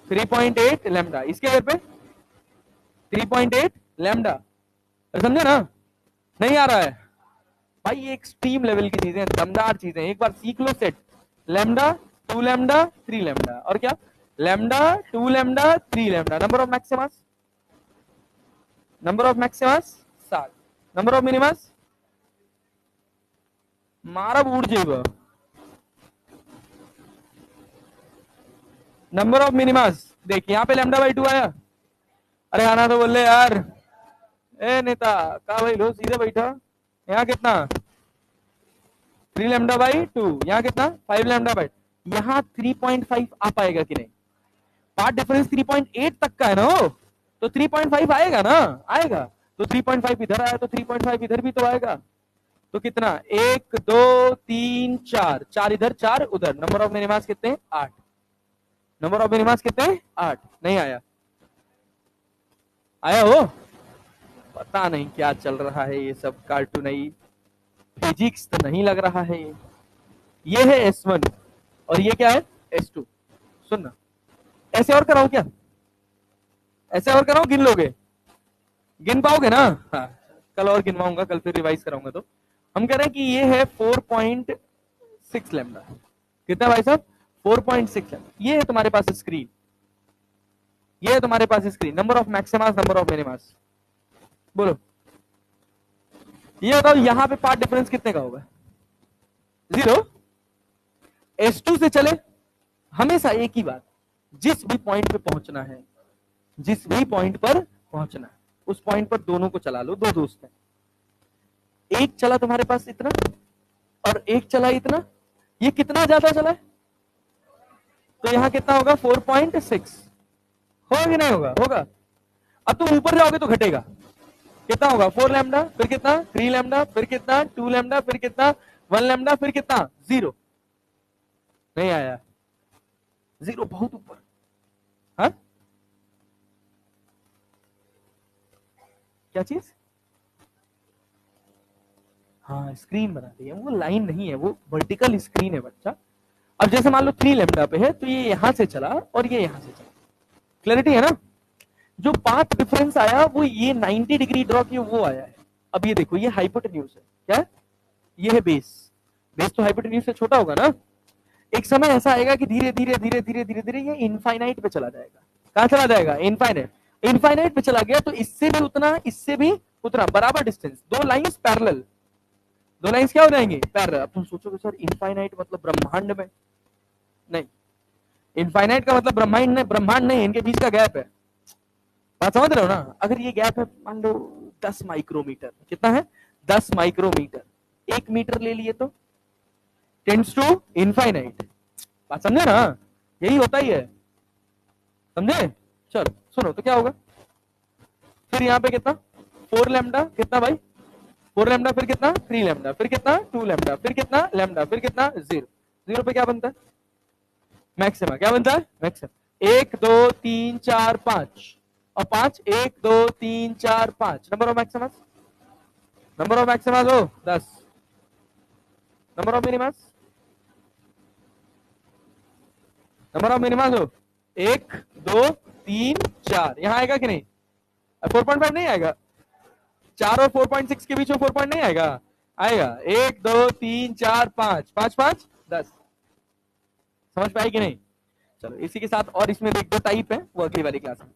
3.8 लैम्डा, इसके घर पे 3.8 लैम्डा। समझे ना? नहीं आ रहा है भाई? ये एक्सट्रीम लेवल की चीजें, दमदार चीजें, एक बार सीख लो सेट। लैम्डा, 2 लैम्डा, 3 लैम्डा, और क्या lambda, 2 lambda, 3 lambda. Number of Maximus, number of Maximus 7, number of minimus मारा उड़ जाएगा। नंबर ऑफ मिनिमस देख, यहां पे लैम्डा बाई 2 आया। अरे आना तो बोल ले यार, ए नेता कहा भाई, लो सीधे बैठा। यहाँ कितना 3 लैम्डा बाई 2, यहाँ कितना 5 लैम्डा बाई, यहाँ 3.5 आ पाएगा कि नहीं? पार्ट डिफरेंस 3.8 तक का है ना, वो तो 3.5 आएगा ना, आएगा। तो 3.5 इधर आया तो 3.5 इधर भी तो आएगा। तो कितना 1 2 3 4, 4 इधर 4 उधर। नंबर ऑफ मिनिमास कितने 8, नंबर ऑफ मिनिमास कितने 8। नहीं आया? आया हो? पता नहीं क्या चल रहा है, ये सब कार्टूनई फिजिक्स तो नहीं लग रहा है। ये है S1 और ये क्या है S2। सुनना, ऐसे और कराओ क्या? ऐसे और कराओ, गिन लोगे? गिन पाओगे ना? हाँ, कल और गिनवाऊंगा, कल फिर रिवाइज कराऊंगा। तो हम कह रहे हैं कि ये है 4.6 लैम्डा। कितना भाई साहब? 4.6 लैम्डा। ये है तुम्हारे पास स्क्रीन, ये है तुम्हारे पास screen. Number of maximas, number of minimas, बोलो ये बताओ। यहां पे पार्ट डिफरेंस कितने का होगा? 0। S2 से चले, हमेशा एक ही बात, जिस भी पॉइंट पे पहुंचना है, जिस भी पॉइंट पर पहुंचना है, उस पॉइंट पर दोनों को चला लो। दो दोस्त हैं, एक चला तुम्हारे पास इतना, और एक चला इतना, ये कितना ज्यादा चला है, तो यहाँ कितना होगा 4.6, होगा कि नहीं होगा, होगा। अब तुम ऊपर जाओगे तो घटेगा, कितना होगा 4 लैम्डा, फिर कितना 3 लैम्डा, फिर कितना 2 लैम्डा, फिर कितना 1 लैम्डा, फिर कितना 0, नहीं आया 0, बहुत ऊपर। हाँ क्या चीज, हाँ स्क्रीन बना दी है, वो लाइन नहीं है, वो वर्टिकल स्क्रीन है बच्चा। अब जैसे मान लो 3 लैम्डा पे है, तो ये यहां से चला और ये यहां से चला, क्लैरिटी है ना। जो पाथ डिफरेंस आया वो ये 90 डिग्री ड्रॉ किया वो आया है। अब ये देखो, ये हाइपोटेन्यूज है, क्या है, ये है बेस, बेस तो हाइपोटेन्यूज से छोटा होगा ना। एक समय ऐसा आएगा कि धीरे धीरे धीरे धीरे धीरे धीरे ये इनफाइनाइट पे चला जाएगा। कहां चला जाएगा, इनफाइनाइट, इनफाइनाइट पे चला गया तो इससे भी उतना, इससे भी उतना, बराबर डिस्टेंस, दो लाइंस पैरेलल, दो लाइंस क्या हो जाएंगे पैरेलल। अब तुम सोचोगे सर इनफाइनाइट मतलब ब्रह्मांड में, नहीं, इनफाइनाइट का मतलब ब्रह्मांड नहीं, ब्रह्मांड नहीं, इनके बीच का गैप है, बात समझ रहे हो ना। अगर ये गैप है मान लो 10 माइक्रोमीटर, कितना है 10 माइक्रोमीटर, 1 मीटर ले लिए तो टेंड्स टू इनफाइनाइट, बात समझे ना, यही होता ही है, समझे। चलो सुनो तो क्या होगा, फिर यहाँ पे कितना 4 लैम्डा, कितना भाई 4 लैम्डा, फिर कितना 3 लैम्डा, फिर कितना 2 लैम्डा, फिर कितना लैम्डा, फिर कितना 0, 0 पे क्या बनता है मैक्सिमा, क्या बनता है मैक्सिमा, 1 2 3 4 5 और 5, 1 2 3 4 5, number of Maximus, number of Maximus हो 10, number of minimus, number of minimus हो 1 2 3 4, यहां आएगा कि नहीं 4.5 नहीं आएगा, 4 और 4.6 के बीच में 4 पॉइंट नहीं आएगा, आएगा 1 2 3 4 5, 5 5 10, समझ पाए कि नहीं। चलो इसी के साथ और इसमें एक दो टाइप है, वो अगली वाली क्लास में।